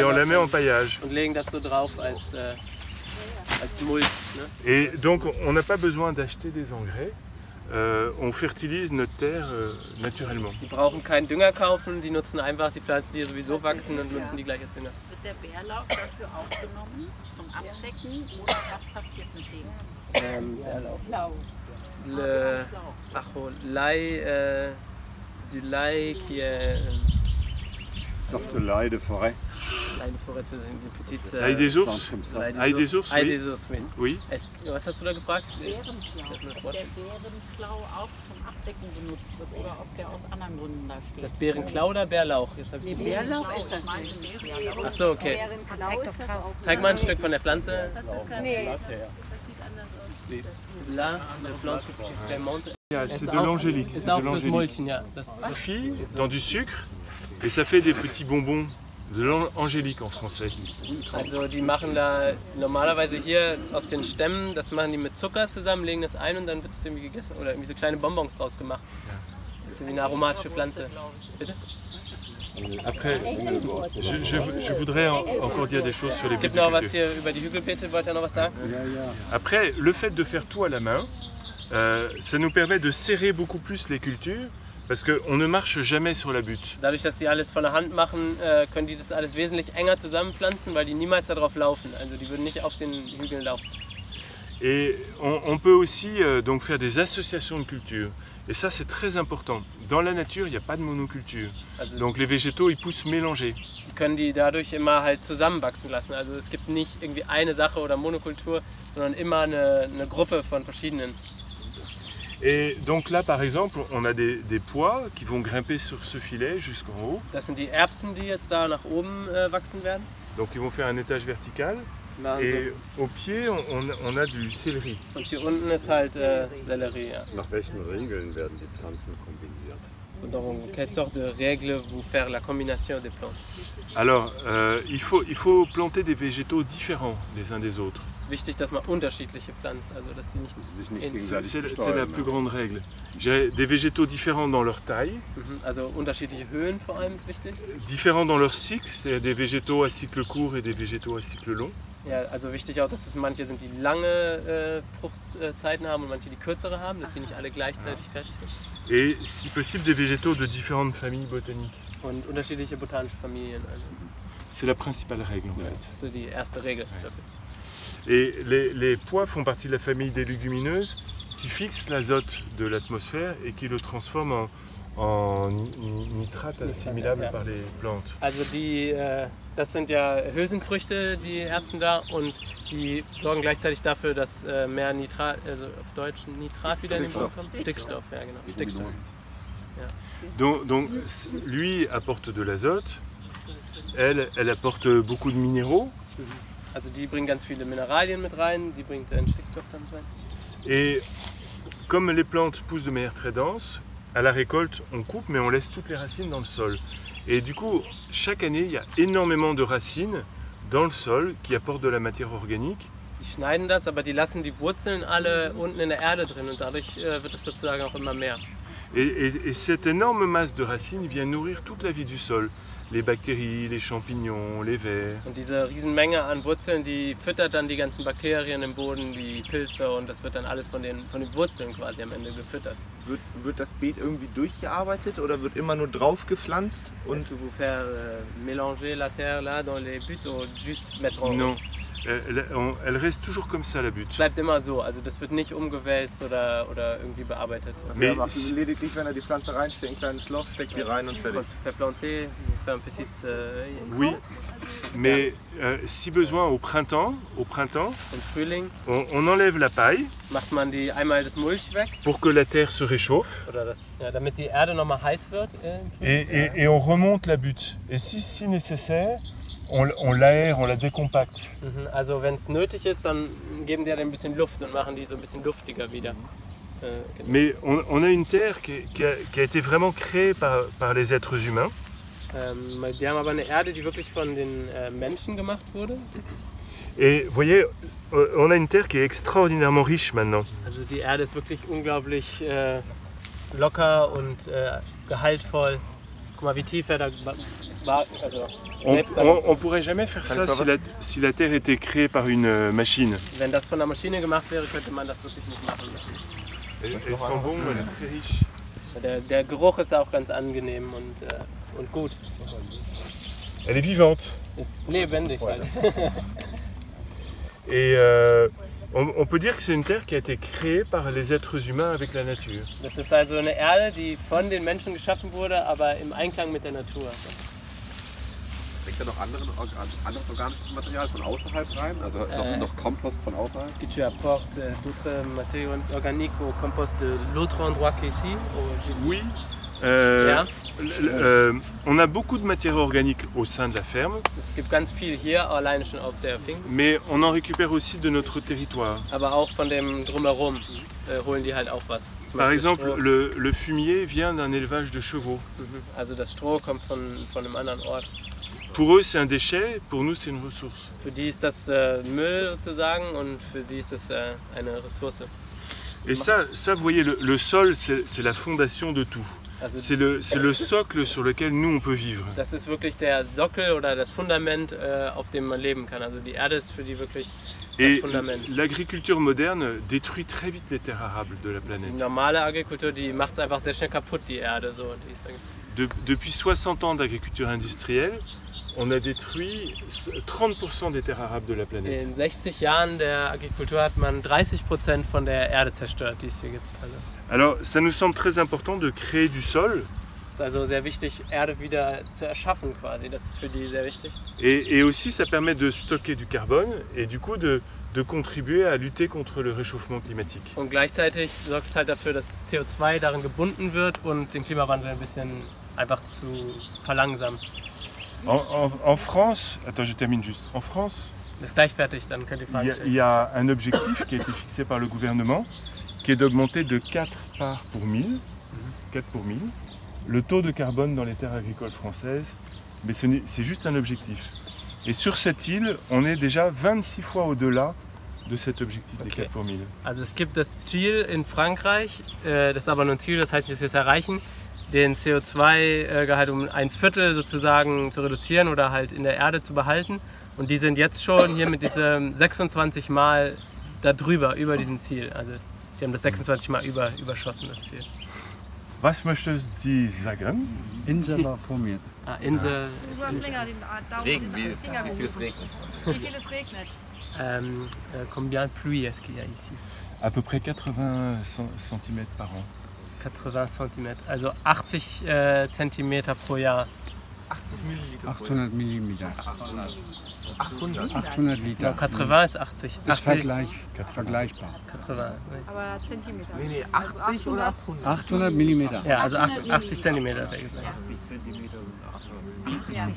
on la met en paillage. Und legen das so drauf als Mulch. Ne? Et donc on n'a pas besoin d'acheter des engrais. On fertilise notre terre naturellement. Die brauchen keinen Dünger kaufen, die nutzen einfach die Pflanzen, die sowieso wachsen und nutzen die gleich als Dünger. Wird der Bärlauch dafür aufgenommen, zum Abdecken oder was passiert mit dem? Bärlauch. Du lait qui est... Sorte de l'ail de forêt. L'ail de forêt, c'est une petite... L'ail des ours. L'ail des ours, L'ail des ours, oui. Oui. Was hast du da gefragt? Ob der Bärenklau auch zum Abdecken benutzt wird oder ob der aus anderen Gründen da steht. Das Bärenklau oder Bärlauch? Jetzt hab ich Bärlauch ist das nicht. Ach so, okay. Zeig mal ein Stück von der Pflanze. Nee. Là, le plante qui se monte. C'est de l'angélique. C'est auch fürs Mulchen, ja. Das suffit dans du sucre et ça fait des petits bonbons. De l'angélique en français. Also die machen da normalerweise hier aus den Stämmen, das machen die mit Zucker zusammen, legen das ein und dann wird das irgendwie gegessen oder irgendwie so kleine Bonbons draus gemacht. Das ist wie eine aromatische Pflanze. Bitte? Après, je voudrais encore dire des choses sur les Es gibt noch was hier über die Hügelbeete, wollt ihr noch was sagen? Après, le fait de faire tout à la main, ça nous permet de serrer beaucoup plus les cultures. Parce qu'on ne marche jamais sur la butte. Dadurch, dass sie alles von der Hand machen, können die das alles wesentlich enger zusammenpflanzen, weil die niemals darauf laufen. Also die würden nicht auf den Hügeln laufen. Et on peut aussi donc faire des associations de cultures. Et ça, c'est très important. Dans la nature, il n'y a pas de monoculture. Also, donc les végétaux, ils poussent mélangés. Die können die dadurch immer halt zusammenwachsen lassen. Also es gibt nicht irgendwie eine Sache oder Monokultur, sondern immer eine Gruppe von verschiedenen. Et donc là, par exemple, on a des pois qui vont grimper sur ce filet jusqu'en haut. Das sind die Erbsen, die jetzt da nach oben wachsen werden. Donc ils vont faire un étage vertical. Et au pied, on a du céleri. Und hier unten ist halt Sellerie. Ja. Nach welchen Regeln werden die Pflanzen kombiniert? Donc, quelle sorte de règles vous faire la combinaison des plantes? Alors, il faut planter des végétaux différents les uns des autres. Es ist wichtig, dass man unterschiedliche pflanzt, also dass sie nicht C'est la plus grande règle. J'ai des végétaux différents dans leur taille. Also unterschiedliche Höhen vor allem ist wichtig. Différents dans leur cycle, c'est-à-dire des végétaux à cycle court et des végétaux à cycle long. Ja, also wichtig auch, dass es manche sind, die lange Fruchtzeiten haben und manche, die kürzere haben, dass sie nicht alle gleichzeitig fertig sind. Et si possible des végétaux de différentes familles botaniques. Und unterschiedliche botanische Familien. Also. C'est la principale règle en fait. Das ist die erste Regel dafür. Et les pois font partie de la famille des légumineuses qui fixent l'azote de l'atmosphère et qui le transforment en nitrate assimilable par les plantes. Also das sind ja Hülsenfrüchte, die Erbsen da, und die sorgen gleichzeitig dafür, dass mehr Nitrat, also auf Deutsch Nitrat wieder in den Boden kommt. Stickstoff, ja genau. Stickstoff. Ja. Donc lui apporte de l'azote, elle apporte beaucoup de minéraux. Also die bringen ganz viele Mineralien mit rein, die bringt einen Stickstoff dann rein. Et comme les plantes poussent de manière très dense, à la récolte on coupe mais on laisse toutes les racines dans le sol. Et du coup, chaque année, il y a énormément de racines dans le sol qui apportent de la matière organique Die schneiden das, aber die lassen die Wurzeln alle unten in der Erde drin und dadurch wird es sozusagen auch immer mehr. Et cette énorme masse de racines vient nourrir toute la vie du sol. Les bactéries, les champignons, les vers. Und diese Riesenmenge an Wurzeln, die füttert dann die ganzen Bakterien im Boden, die Pilze und das wird dann alles von den Wurzeln quasi am Ende gefüttert. Wird das Beet irgendwie durchgearbeitet oder wird immer nur drauf gepflanzt? Und vous faire mélanger la terre là dans les buts ou juste mettre en Non, elle reste toujours comme ça la butte. Es bleibt immer so, also das wird nicht umgewälzt oder irgendwie bearbeitet. Wir machen lediglich, wenn er die Pflanze reinsteckt, ein kleines Loch, steckt die rein und fertig. Verplanter, vous faire un petit. Oui, mais si besoin au printemps, Im Frühling on enlève la paille macht man einmal das Mulch weg. pour que la terre se réchauffe. Oder damit die Erde nochmal heiß wird. Et on remonte la butte. Et si nécessaire, on l'aère, on la décompacte. Also wenn es nötig ist, dann geben die ein bisschen Luft und machen die so ein bisschen luftiger wieder. Genau. Mais on a une terre qui a été vraiment créée par les êtres humains. Die haben aber eine Erde, die wirklich von den Menschen gemacht wurde. Et vous voyez, on a une terre qui est extraordinairement riche maintenant. Also die Erde ist wirklich unglaublich locker und gehaltvoll. Guck mal, wie tief er da war. Also On pourrait jamais faire ça si la terre était créée par une machine. Wenn das von einer Maschine gemacht wäre, könnte man das wirklich nicht machen. Elles sont bonnes, elle est très riche. Der Geruch ist auch ganz angenehm und gut. Elle est vivante. Es ist lebendig halt. Et on peut dire que c'est une terre qui a été créée par les êtres humains avec la nature. Das ist also eine Erde, die von den Menschen geschaffen wurde, aber im Einklang mit der Natur. Bringt da noch anderes organisches Material von außerhalb rein? Also noch Kompost von außerhalb? Est-ce que tu apportes d'autres matériaux organiques au compost de l'autre endroit qu'ici? Oui. On a beaucoup de matière organique au sein de la ferme. Es gibt ganz viel hier, alleine schon auf der Fink. Mais on en récupère aussi de notre territoire. Aber auch von dem Drumherum holen die halt auch was. Par exemple, le fumier vient d'un élevage de chevaux. Also das Stroh kommt von einem anderen Ort. Pour eux, c'est un déchet, pour nous, c'est une ressource. Für die ist das Müll sozusagen und für die ist es eine Ressource. Et ça vous voyez, le sol, c'est la fondation de tout. Also c'est le socle sur lequel nous, on peut vivre. Das ist wirklich der Sockel oder das Fundament, auf dem man leben kann. Also die Erde ist für die wirklich das Fundament. Et l'agriculture moderne détruit très vite les terres arables de la planète. Die normale Agrikultur, die macht es einfach sehr schnell kaputt, die Erde. So. Depuis 60 ans d'agriculture industrielle, on a détruit 30% des terres arables de la planète. In 60 Jahren der Agrikultur hat man 30% von der Erde zerstört, die es hier gibt. Alors, ça nous semble très important de créer du sol. Es ist also sehr wichtig, Erde wieder zu erschaffen quasi. Das ist für die sehr wichtig. Et aussi, ça permet de stocker du carbone et du coup de contribuer à lutter contre le réchauffement climatique. Und gleichzeitig sorgt es halt dafür, dass das CO2 darin gebunden wird und den Klimawandel ein bisschen einfach zu verlangsamen. En France, attends, je termine juste. En France, das ist gleich fertig, dann könnt ihr Fragen stellen. Il y a un objectif qui a été fixé par le gouvernement, qui est d'augmenter de 4 parts pour 1000, 4 pour 1000, le taux de carbone dans les terres agricoles françaises. Mais c'est juste un objectif. Et sur cette île, on est déjà 26 fois au-delà de cet objectif des 4 pour 1000. Also es gibt das Ziel in Frankreich, das ist aber nur ein Ziel, das heißt nicht, dass wir es erreichen, den CO2-Gehalt um 1/4 sozusagen zu reduzieren oder halt in der Erde zu behalten. Und die sind jetzt schon hier mit diesem 26 Mal da drüber, über diesem Ziel. Also die haben das 26 Mal überschossen, das Ziel. Was möchten Sie sagen? Inse war vor mir. Inse. Regen, wie viel es regnet. Wie viel es regnet? Combien de pluie est-ce qu'il y a ici? À peu près 80 cm par an. 80 cm, also 80 cm pro Jahr. 800 Millimeter. 800 Liter. No, 80 ist 80. Ist vergleichbar. 80. Aber Zentimeter. Nee, 80 oder 800? 800 Millimeter. Ja, also 80 cm hat er gesagt. 80 Zentimeter und 800.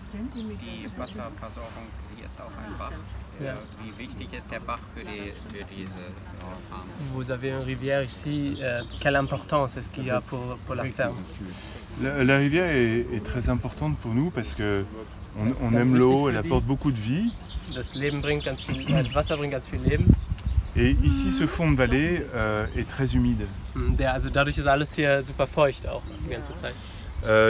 Die Wasserversorgung, hier ist auch ein Bach. Ja. Wie wichtig ist der Bach für diese Farm? Vous avez une rivière ici, quelle importance est-ce qu'il y a pour la ferme? La rivière est très importante pour nous parce que On aime l'eau, elle apporte beaucoup de vie. Das Leben bringt ganz viel, das Wasser bringt ganz viel Leben. Et ici, ce fond de vallée est très humide. Also dadurch ist alles hier super feucht auch die ganze Zeit.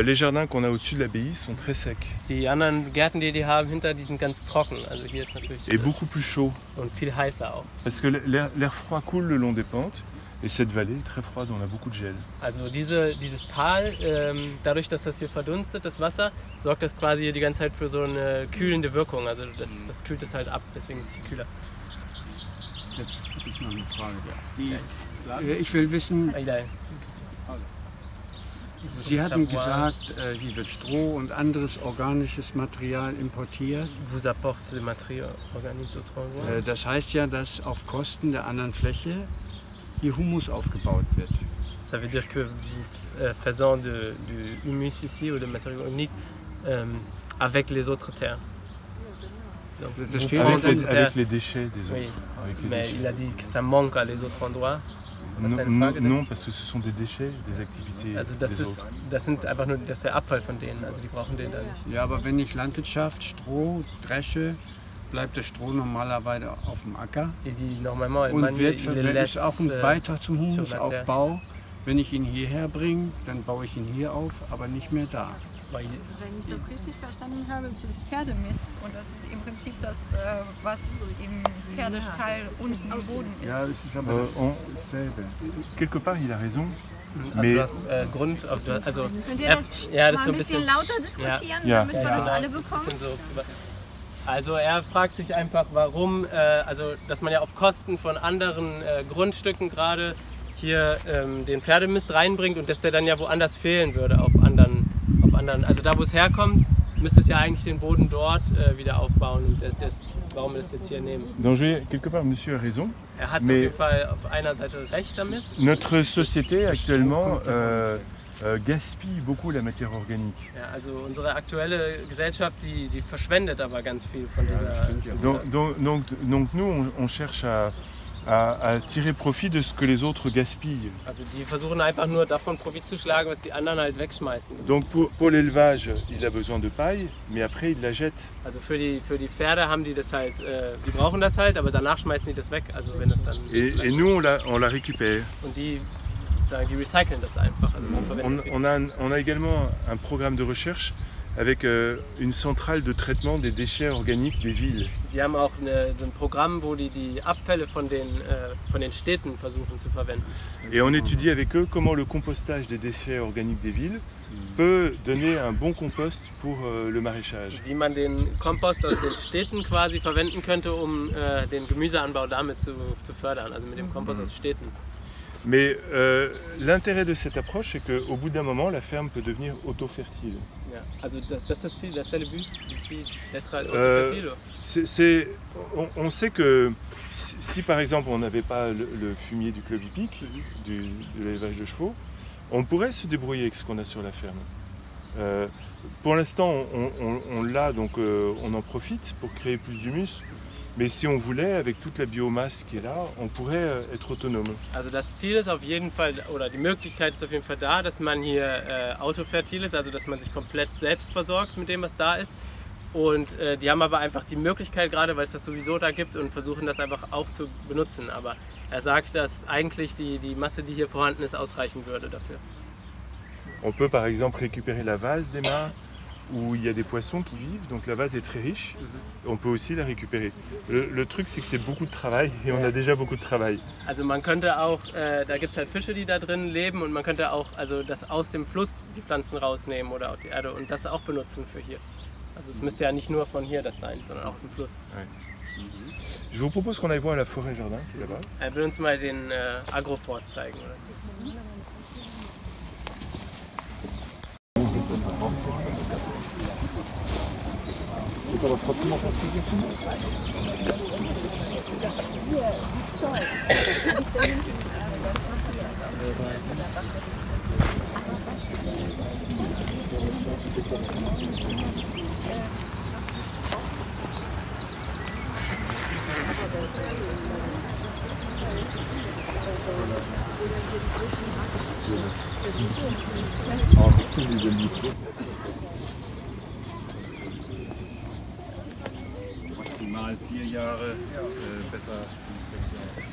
Les jardins qu'on a au-dessus de l'abbaye sont très secs. Die anderen Gärten, die haben hinter, die sind ganz trocken. Also hier ist natürlich et beaucoup plus chaud. Und viel heißer auch. Parce que l'air froid coule le long des pentes. Et cette vallée est très froide, on a beaucoup de gel. Also dieses Tal, dadurch, dass das hier verdunstet, das Wasser, sorgt das quasi hier die ganze Zeit für so eine kühlende Wirkung. Also das kühlt es halt ab, deswegen ist es kühler. Jetzt habe ich noch eine Frage. Ich will wissen, Sie hatten gesagt, hier wird Stroh und anderes organisches Material importiert. Vous apportez des matériaux organiques d'autres endroits. Das heißt ja, dass auf Kosten der anderen Fläche hier Humus aufgebaut wird. Ça veut dire que vous faisant du humus ici ou de matériaux organiques avec les autres terres. Donc, avec les déchets des autres. Oui, avec les mais déchets. il a dit que ça manque à les autres endroits. Non, parce que ce sont des déchets des activités also des autres. Das sind einfach nur das ist der Abfall von denen, also die brauchen den da nicht. Ja, aber wenn ich Landwirtschaft, Stroh, dresche, bleibt das Stroh normalerweise auf dem Acker und ist auch ein Beitrag zum Humusaufbau. Wenn ich ihn hierher bringe, dann baue ich ihn hier auf, aber nicht mehr da. Wenn ich das richtig verstanden habe, ist es Pferdemist und das ist im Prinzip das, was im Pferdestall unten am Boden ist. Ja, das ist aber dasselbe. Quelque part, il a raison. Also du hast Grund, also könnt ihr das ja, mal ein bisschen lauter diskutieren, damit wir das alle bekommen? Also er fragt sich einfach, warum, also dass man ja auf Kosten von anderen Grundstücken gerade hier den Pferdemist reinbringt und dass der dann ja woanders fehlen würde auf anderen, also da wo es herkommt, müsste es ja eigentlich den Boden dort wieder aufbauen und warum wir das jetzt hier nehmen. Donc quelque part, Monsieur a raison. Er hat auf jeden Fall auf einer Seite recht damit. Notre société actuellement gaspille beaucoup la matière organique. Ja, also unsere aktuelle Gesellschaft, die verschwendet aber ganz viel von dieser. Donc nous, on cherche à tirer profit de ce que les autres gaspillent. Also die versuchen einfach nur davon Profit zu schlagen, was die anderen halt wegschmeißen. Donc pour l'élevage, il a besoin de paille, mais après il la jette. Also für die Pferde haben die das halt, die brauchen das halt, aber danach schmeißen die das weg. Also wenn das dann. Et nous on la récupère. Und die sozusagen, die recyceln das einfach. Also on a également un programme de recherche avec une centrale de traitement des déchets organiques des villes. Die haben auch so ein Programm, wo die Abfälle von den Städten versuchen zu verwenden. Et on étudie avec eux comment le compostage des déchets organiques des villes peut donner un bon compost pour le maraîchage. Wie man den Kompost aus den Städten quasi verwenden könnte, um den Gemüseanbau damit zu fördern, also mit dem Kompost aus Städten. Mais l'intérêt de cette approche, c'est qu'au bout d'un moment, la ferme peut devenir auto-fertile. Ja, also das ist le but ici, d'être auto-fertile. On sait que si par exemple on n'avait pas le fumier du club hippique, de l'élevage de chevaux, on pourrait se débrouiller avec ce qu'on a sur la ferme. Pour l'instant, on l'a, donc on en profite pour créer plus d'humus. Mais si on voulait, avec toute la biomasse qui est là, on pourrait être autonome. Also das Ziel ist auf jeden Fall, oder die Möglichkeit ist auf jeden Fall da, dass man hier autofertil ist, also dass man sich komplett selbst versorgt mit dem, was da ist. Und die haben aber einfach die Möglichkeit, gerade weil es das sowieso da gibt, und versuchen das einfach auch zu benutzen. Aber er sagt, dass eigentlich die Masse, die hier vorhanden ist, ausreichen würde dafür. On peut par exemple récupérer la vase des mares, où il y a des poissons qui vivent, donc la vase est très riche, on peut aussi la récupérer. Le truc, c'est que c'est beaucoup de travail et on a déjà beaucoup de travail. Also man könnte auch, da gibt es halt Fische, die da drin leben, und man könnte auch das aus dem Fluss die Pflanzen rausnehmen oder auch die Erde und das auch benutzen für hier. Also es müsste ja nicht nur von hier das sein, sondern auch aus dem Fluss. Ouais. Je vous propose qu'on aille voir la forêt jardin qui est là-bas. Er will uns mal den Agroforst zeigen, oder? C'est pas forcément parce que je suis. mal 4 Jahre, besser 5, 6 Jahre.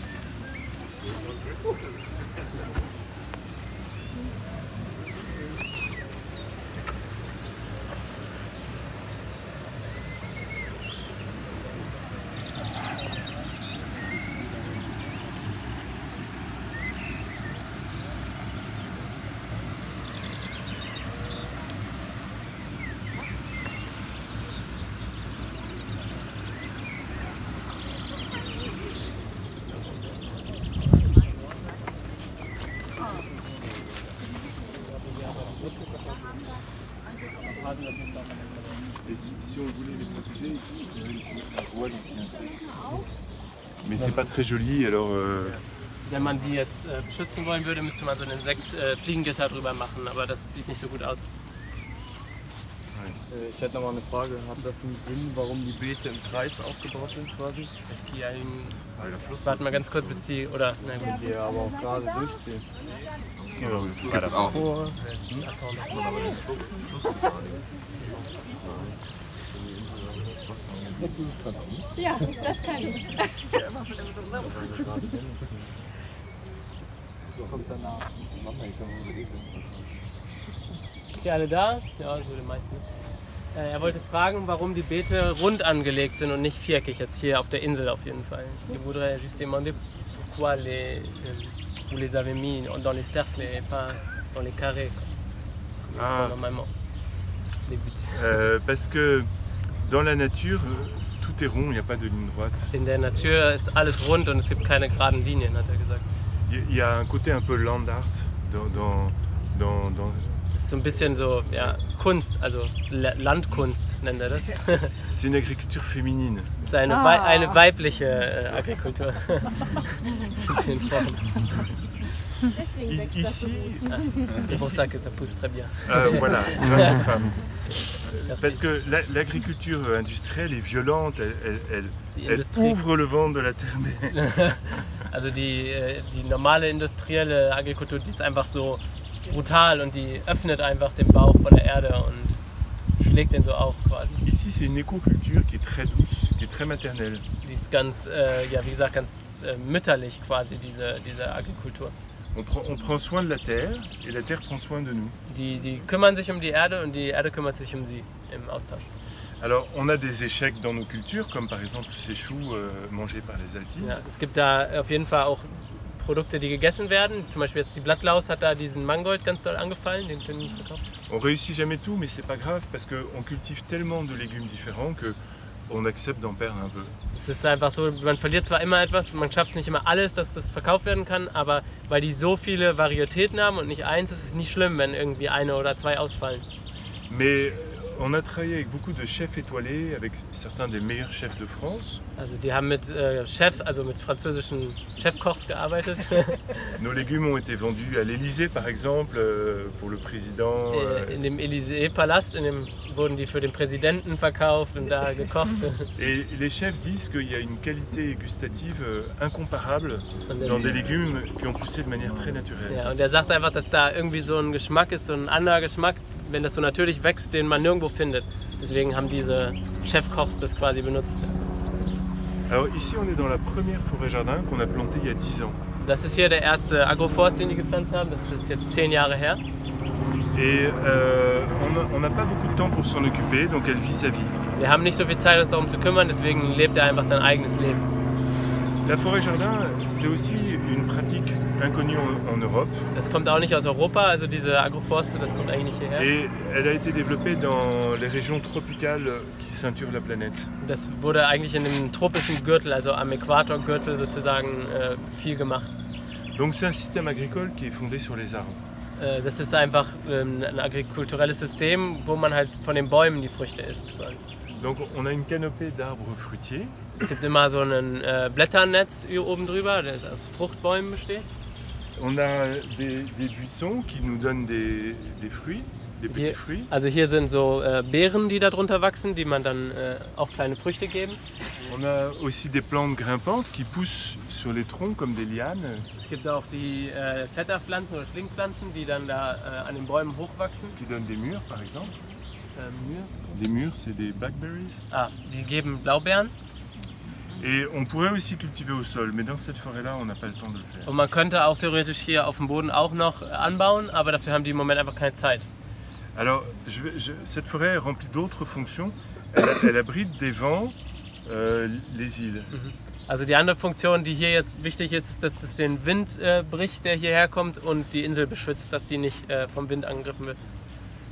Si on voulait les protéger, il faudrait la voile anti-insectes. Mais c'est pas très joli, alors... Wenn man die jetzt beschützen wollen würde, müsste man so ein Fliegengitter drüber machen, aber das sieht nicht so gut aus. Ich hätte noch mal eine Frage. Hat das einen Sinn, warum die Beete im Kreis aufgebaut sind quasi? Warten wir ganz kurz, bis die, oder? Nein, gut. Die aber auch gerade durchziehen. Gibt's auch. Ja, das kann ich. Kommt danach. Okay, alle da? Ja, so die meisten. Er wollte fragen, warum die Beete rund angelegt sind und nicht viereckig, jetzt hier auf der Insel auf jeden Fall. Ich voudrais juste demander pourquoi vous les avez mis dans les cercles et pas dans les carrés, normalement. Parce que dans la nature, tout est rond, il n'y a pas de ligne droite. In der Natur ist alles rund und es gibt keine geraden Linien, hat er gesagt. Il y a un côté un peu land art dans so ein bisschen so, ja, Kunst, also Landkunst nennt er das. C'est une agriculture féminine. Das ist eine weibliche Agrikultur. Ici, c'est pour ça que ça pousse très bien. Voilà, grâce aux femmes. Parce que l'agriculture industrielle est violente, elle ouvre le ventre de la terre. Also die normale industrielle Agrikultur, die ist einfach so brutal und die öffnet einfach den Bauch von der Erde und schlägt den so auf quasi. Ici c'est une écoculture qui est très douce, qui est très maternelle. Die ist ganz, ja wie gesagt, ganz mütterlich quasi, diese Agrikultur. On prend soin de la terre et la terre prend soin de nous. Die kümmern sich um die Erde und die Erde kümmert sich um sie im Austausch. Alors on a des échecs dans nos cultures, comme par exemple ces choux mangés par les Altises. Ja, es gibt da auf jeden Fall auch Produkte, die gegessen werden. Zum Beispiel jetzt die Blattlaus hat da diesen Mangold ganz doll angefallen, den können wir nicht verkaufen. On réussit jamais tout, mais c'est pas grave parce qu'on cultive tellement de légumes différents que on accepte d'en perdre un peu. Es ist einfach so, man verliert zwar immer etwas, man schafft es nicht immer alles, dass das verkauft werden kann, aber weil die so viele Varietäten haben und nicht eins, ist es nicht schlimm, wenn irgendwie eine oder zwei ausfallen. Mais on a travaillé avec beaucoup de chefs étoilés, avec certains des meilleurs chefs de France. Also die haben mit mit französischen Chefkochs gearbeitet. Nos légumes ont été vendus à l'Élysée par exemple, pour le président. In dem Élysée-Palast, wurden die für den Präsidenten verkauft und da gekocht. Et les chefs disent qu'il y a une qualité gustative incomparable dans des légumes qui ont poussé de manière très naturelle. Ja, und er sagt einfach, dass da irgendwie so ein Geschmack ist, so ein anderer Geschmack, wenn das so natürlich wächst, den man nirgendwo findet. Deswegen haben diese Chefkochs das quasi benutzt. Alors ici on est dans la première forêt jardin qu'on a plantée il y a 10 ans. Das ist hier der erste Agroforst, den die gepflanzt haben. Das ist jetzt 10 Jahre her. Et on n'a pas beaucoup de temps pour s'en occuper, donc elle vit sa vie. Wir haben nicht so viel Zeit, uns darum zu kümmern, deswegen lebt er einfach sein eigenes Leben. La forêt jardin, c'est aussi une pratique inconnue en Europe. Das kommt auch nicht aus Europa, also diese Agroforste, das kommt eigentlich nicht hierher. Et elle a été développée dans les régions tropicales qui ceinturent la planète. Das wurde eigentlich in dem tropischen Gürtel, also am Äquatorgürtel sozusagen, viel gemacht. Donc c'est un système agricole qui est fondé sur les arbres. Das ist einfach ein agrikulturelles System, wo man halt von den Bäumen die Früchte isst. Donc on a une canopée d'arbres fruitiers. Es gibt immer so ein Blätternetz oben drüber, das aus Fruchtbäumen besteht. On a des buissons qui nous donnent des fruits, des petits fruits. Also hier sind so Beeren, die da drunter wachsen, die man dann auch kleine Früchte geben. On a aussi des plantes grimpantes qui poussent sur les troncs comme des lianes. Es gibt auch die Kletterpflanzen oder Schlingpflanzen, die dann da an den Bäumen hochwachsen. Qui donnent des mûres par exemple. Des mûres, c'est des blackberries. Ah, die geben Blaubeeren. Et on pourrait aussi cultiver au sol, mais dans cette forêt-là, on n'a pas le temps de le faire. Und man könnte auch theoretisch hier auf dem Boden auch noch anbauen, aber dafür haben die im Moment einfach keine Zeit. Alors, cette forêt est remplie d'autres fonctions. Elle abrite des vents, les îles. Also die andere Funktion, die hier jetzt wichtig ist, ist, dass es den Wind bricht, der hierher kommt und die Insel beschützt, dass die nicht vom Wind angegriffen wird.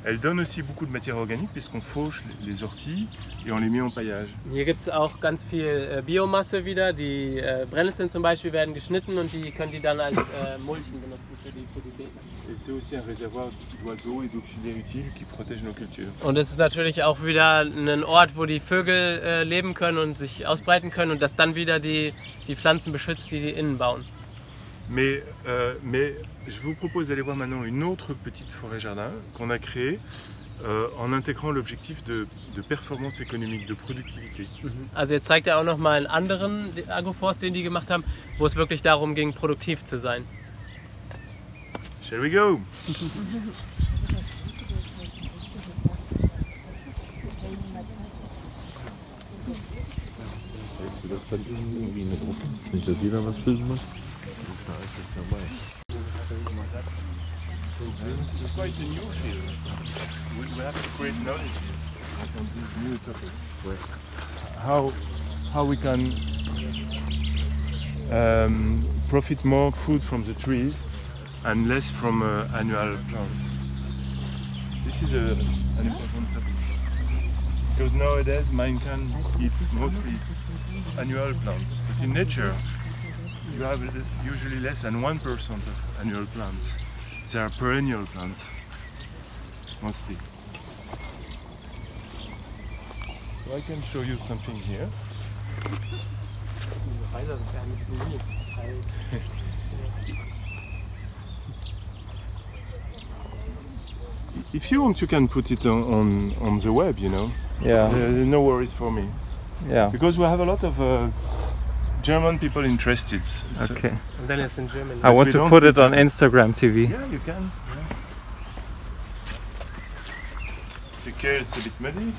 Elle donne aussi beaucoup de matière organique puisqu'on fauche les orties et on les met en paillage. Hier gibt es auch ganz viel Biomasse wieder. Die Brennnesseln zum Beispiel werden geschnitten und die können die dann als Mulchen benutzen für die Beete. Et c'est aussi un réservoir d'oiseaux et d'auxiliaires utiles qui protègent nos cultures. Und es ist natürlich auch wieder ein Ort, wo die Vögel leben können und sich ausbreiten können und das dann wieder die Pflanzen beschützt, die innen bauen. Mais je vous propose d'aller voir maintenant une autre petite forêt-jardin qu'on a créée en intégrant l'objectif de performance économique, de productivité. Also jetzt zeigt er auch noch mal einen anderen Agroforst, den die gemacht haben, wo es wirklich darum ging, produktiv zu sein. Shall we go? Hältst du das dann irgendwie in der Gruppe? Nicht, dass jeder was filmen muss? Das ist da eigentlich dabei. It's quite a new field. We have to create knowledge on these new topics. How we can profit more food from the trees and less from annual plants. This is an important topic because nowadays mankind eats mostly annual plants, but in nature you have usually less than 1% of annual plants. They are perennial plants, mostly. So I can show you something here. If you want, you can put it on the web, you know. Yeah. No worries for me. Yeah. Because we have a lot of German people interested. So Okay. And then it's in German. I want to put it on Instagram TV. Yeah, you can. Yeah. Take care, it's a bit muddy.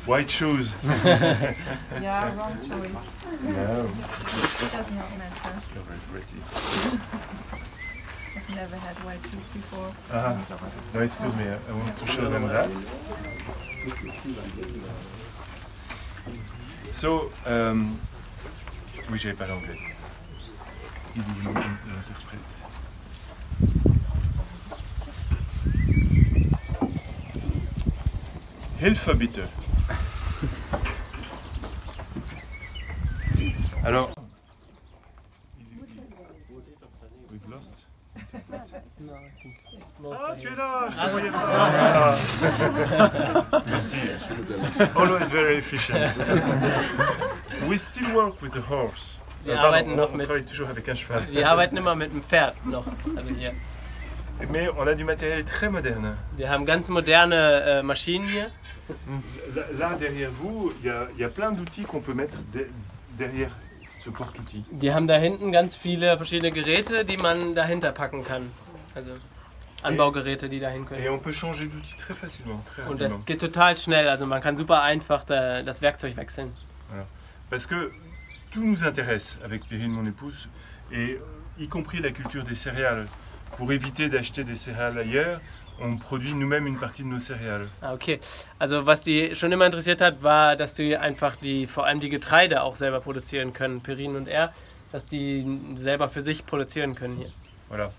White shoes. Yeah, wrong choice. No. It does not matter. You're very pretty. I've never had white shoes before. No, excuse me, I want to show them that. So, oui, j'avais pas l'anglais. Il est l'interprète. Hilfe bitte. Alors, we've lost. Ah, tu es là, je te voyais pas. Merci. Always very efficient. We still work with the horse. Wir arbeiten noch on mit. travaille toujours avec un cheval. Wir arbeiten immer mit dem Pferd noch. Also hier. Mais on a du matériel très moderne. Wir haben ganz moderne Maschinen hier. Là, derrière vous, il y a plein d'outils qu'on peut mettre derrière ce porte-outils. Die haben da hinten ganz viele verschiedene Geräte, die man dahinter packen kann. Also Anbaugeräte, die dahin können. Et on peut changer d'outil très facilement, très Und rapidement. das geht total schnell, also man kann super einfach das Werkzeug wechseln. Voilà. Parce que tout nous intéresse avec Perrine, mon épouse, et y compris la culture des céréales. Pour éviter d'acheter des céréales ailleurs, on produit nous-mêmes une partie de nos céréales. Ah, okay. Also was die schon immer interessiert hat, war, dass die einfach vor allem die Getreide auch selber produzieren können, Perrine und er, dass die selber für sich produzieren können hier. Voilà.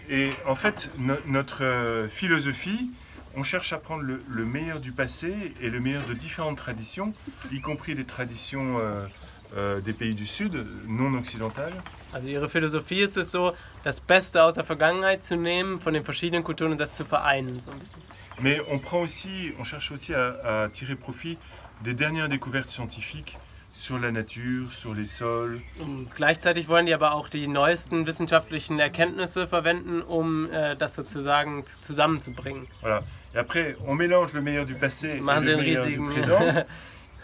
Et en fait, notre philosophie, on cherche à prendre le meilleur du passé et le meilleur de différentes traditions, y compris des traditions des pays du Sud, non occidentales. Also ihre Philosophie ist es so, das Beste aus der Vergangenheit zu nehmen, von den verschiedenen Kulturen und das zu vereinen. So ein bisschen. Mais on cherche aussi à tirer profit des dernières découvertes scientifiques sur la nature, sur les sols. Und gleichzeitig wollen die aber auch die neuesten wissenschaftlichen Erkenntnisse verwenden, um das sozusagen zusammenzubringen. Voilà. Et après, on mélange le meilleur du passé et Machen sie le einen meilleur du riesigen présent.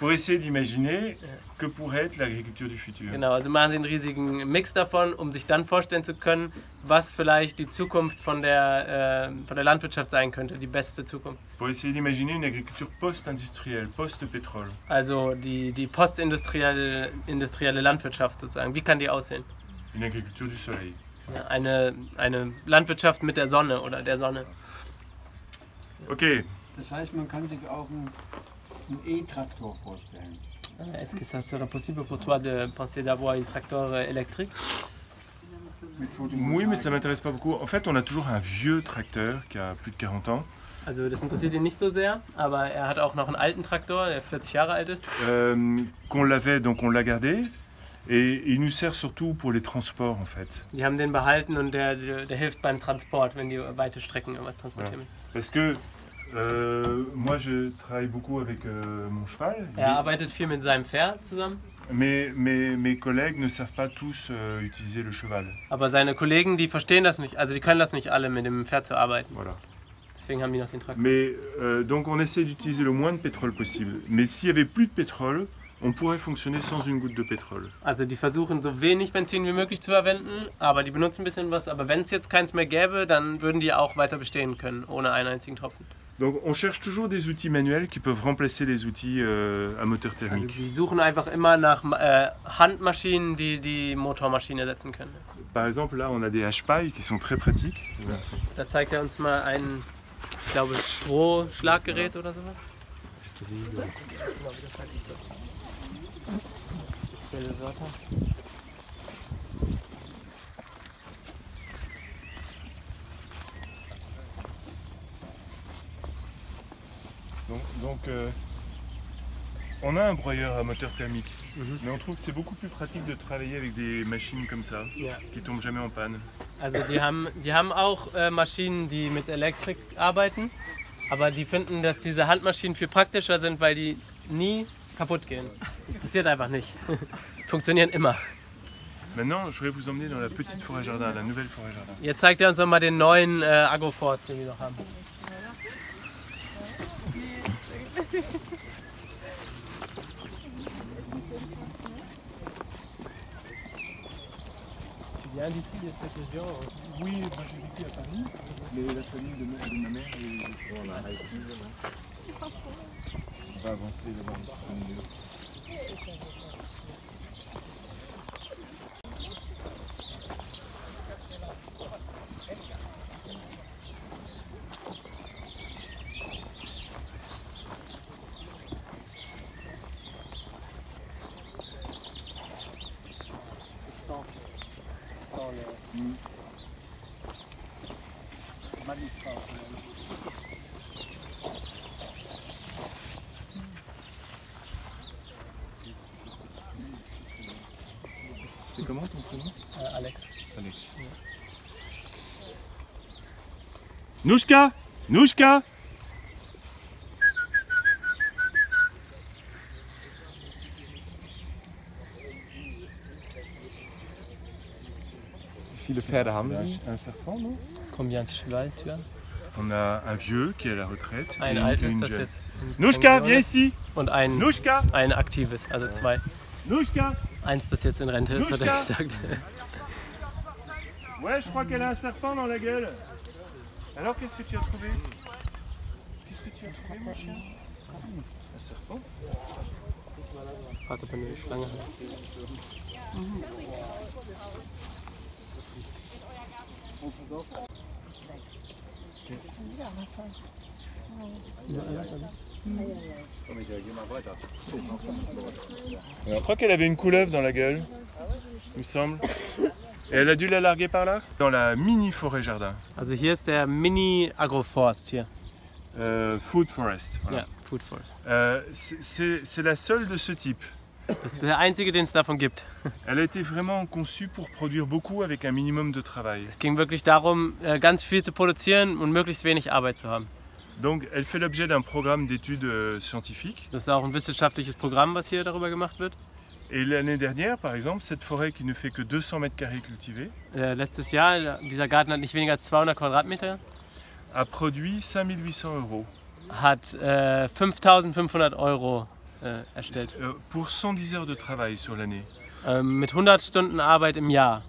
Pour essayer d'imaginer que pourrait être l'agriculture du futur. Genau, also machen sie einen riesigen Mix davon, um sich dann vorstellen zu können, was vielleicht die Zukunft von der Landwirtschaft sein könnte, die beste Zukunft. Pour essayer d'imaginer une agriculture post-industrielle, post-pétrole. Also die postindustrielle Landwirtschaft sozusagen, wie kann die aussehen? Une agriculture du soleil. Ja, eine Landwirtschaft mit der Sonne oder der Sonne. Okay. Das heißt, man kann sich auch einen E-Traktor vorstellen. Est-ce que ça serait possible pour toi de penser d'avoir un tracteur électrique? Oui, mais ça ne m'intéresse pas beaucoup. En fait, on a toujours un vieux tracteur qui a plus de 40 ans. Also das interessiert ihn nicht so sehr, aber er hat auch noch einen alten Traktor, der 40 Jahre alt ist. Qu'on l'avait, donc on l'a gardé. Et il nous sert surtout pour les transports en fait. Die haben den behalten und der hilft beim Transport, wenn die weite Strecken irgendwas transportieren. Voilà. Parce que moi je travaille beaucoup avec mon cheval. Er arbeitet viel mit seinem Pferd zusammen. Mais mes collègues ne savent pas tous utiliser le cheval. Aber seine Kollegen, die verstehen das nicht, also die können das nicht alle mit dem Pferd zu arbeiten. Voilà. Deswegen haben die noch den Traktor. Mais donc on essaie d'utiliser le moins de pétrole possible. Mais s'il y avait plus de pétrole, on pourrait fonctionner sans une goutte de pétrole. Also die versuchen so wenig Benzin wie möglich zu verwenden, aber die benutzen ein bisschen was. Aber wenn es jetzt keins mehr gäbe, dann würden die auch weiter bestehen können, ohne einen einzigen Tropfen. Donc on cherche toujours des outils manuels qui peuvent remplacer les outils à moteur thermique. Also die suchen einfach immer nach Handmaschinen, die die Motormaschine ersetzen können. Par exemple, là on a des hache-pailles qui sont très pratiques. Da zeigt er uns mal ein, ich glaube, Strohschlaggerät oder sowas. Spezielle Wörter. Donc on a un broyeur à moteur thermique, mais on trouve que c'est beaucoup plus pratique de travailler avec des machines comme ça, qui tombent jamais en panne. Also die haben auch Maschinen, die mit Elektrik arbeiten, aber die finden, dass diese Handmaschinen viel praktischer sind, weil die nie kaputt gehen. Passiert einfach nicht. Funktionieren immer. Maintenant, je voudrais vous emmener dans la petite forêt jardin, la nouvelle forêt jardin. Jetzt zeigt er uns nochmal den neuen Agroforst, den wir noch haben. Tu viens d'ici, de cette région? Oui, moi j'ai vécu à Paris, mais la famille de ma mère est sur la Haïti. On va avancer devant le milieu. C'est comment ton prénom? Alex. Alex. Nouchka! Nouchka! Wie viele Pferde haben Sie? Un serpent, non? Combien de cheval tu as? On a un vieux qui est à la retraite. Ein altes, das jetzt. Nouchka, viens ici! Und ein aktives, also zwei. Nouchka! Eins, das jetzt in Rente ist, hat er gesagt. Ouais, je crois qu'elle a un serpent dans la gueule. Alors, qu'est-ce que tu as trouvé? Qu'est-ce que tu as trouvé, mon chien? Un serpent? Frag, ob er eine Schlange hat. Je crois qu'elle avait une couleuvre dans la gueule, il me semble. Et elle a dû la larguer par là? Dans la mini forêt jardin. Also hier ist der Mini Agroforst hier. Food forest. Voilà. Ja, Food Forest. C'est la seule de ce type. Das ist der einzige, den es davon gibt. Elle a été vraiment conçue pour produire beaucoup avec un minimum de travail. Es ging wirklich darum, ganz viel zu produzieren und möglichst wenig Arbeit zu haben. Donc, elle fait l'objet d'un programme d'études scientifiques. Das ist auch ein wissenschaftliches Programm, was hier darüber gemacht wird. Et l'année dernière, par exemple, cette forêt qui ne fait que 200 mètres carrés cultivés, letztes Jahr, dieser Garten hat nicht weniger als 200 Quadratmeter, a produit 5 800 €. Hat 5.500 € erstellt. Pour 110 heures de travail sur l'année. Mit 100 Stunden Arbeit im Jahr.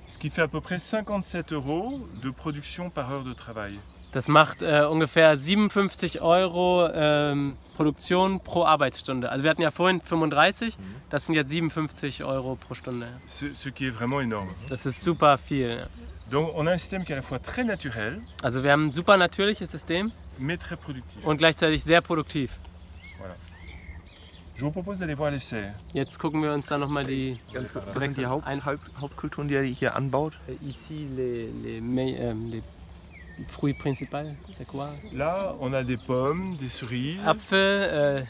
Ce qui fait à peu près 57 € de production par heure de travail. Das macht ungefähr 57 € Produktion pro Arbeitsstunde. Also wir hatten ja vorhin 35, das sind jetzt 57 € pro Stunde. Ce qui est vraiment énorme. Das ist super viel. Ja. Donc on a un système qui est à la fois très naturel, also wir haben ein super natürliches System, mais très productif. Und gleichzeitig sehr produktiv. Voilà. Je vous propose d'aller voir les serres. Jetzt gucken wir uns da nochmal die... Was sind die Hauptkulturen, die ihr hier anbaut? Ici les fruits principaux, c'est quoi? Là, on a des pommes, des cerises. Apfel,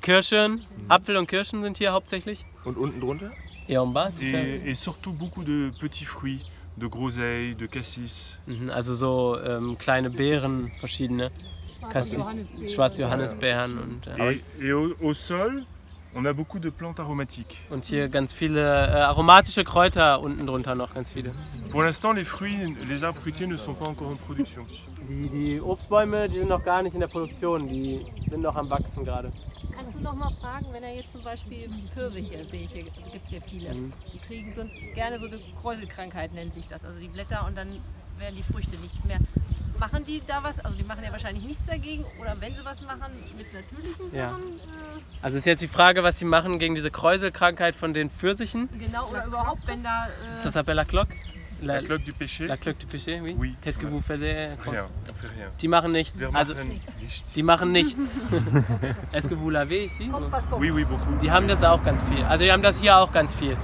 Kirschen. Apfel und Kirschen sind hier hauptsächlich. Und unten drunter? Et surtout beaucoup de petits fruits, de groseilles, de cassis. Also so kleine Beeren, verschiedene. Cassis, Schwarzjohannisbeeren und... Et au sol, on a beaucoup de plantes aromatiques. Und hier ganz viele aromatische Kräuter unten drunter noch, ganz viele. Pour l'instant, les arbres fruitiers ne sont pas encore en production. Die Obstbäume, die sind noch gar nicht in der Produktion, die sind noch am Wachsen gerade. Kannst du noch mal fragen, wenn er jetzt zum Beispiel Pfirsiche, sehe ich hier, also gibt es hier viele, die kriegen sonst gerne so eine Kräuselkrankheit, nennt sich das, also die Blätter und dann werden die Früchte nichts mehr. Machen die da was? Also die machen ja wahrscheinlich nichts dagegen oder wenn sie was machen, mit natürlichen Sachen? Ja. Also ist jetzt die Frage, was sie machen gegen diese Kräuselkrankheit von den Pfirsichen? Genau, oder überhaupt, wenn da... Ça s'appelle la cloque? La cloque du péché. La cloque du péché, oui. Oui. Qu'est-ce que vous faites? Rien, on fait rien. Die machen nichts. Also, die machen nichts. Est-ce que vous l'avez ici? Oui, oui, beaucoup. Die haben das auch ganz viel. Also die haben das hier auch ganz viel.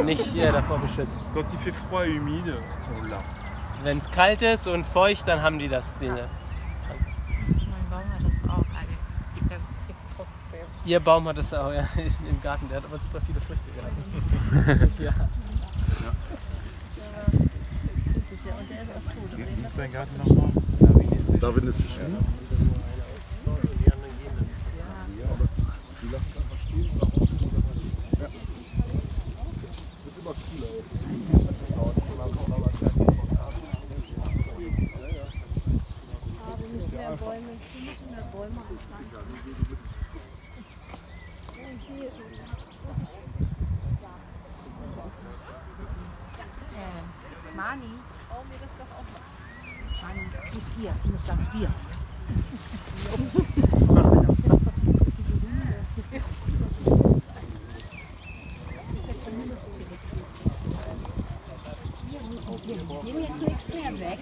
Nicht davor beschützt. Quand il fait froid et humide, on l'a. Wenn es kalt ist und feucht, dann haben die das. Mein Baum hat das auch. Ihr Baum hat das auch, ja, im Garten. Der hat aber super viele Früchte gehabt. Ja. Wie ist dein Garten nochmal? Darwin ist verschwunden. Es wird immer cooler. Wir müssen mehr Bäume anpflanzen. Mani, bauen wir das doch auch mal. Mani, nicht wir, ich muss sagen wir. Wir nehmen jetzt nichts mehr weg.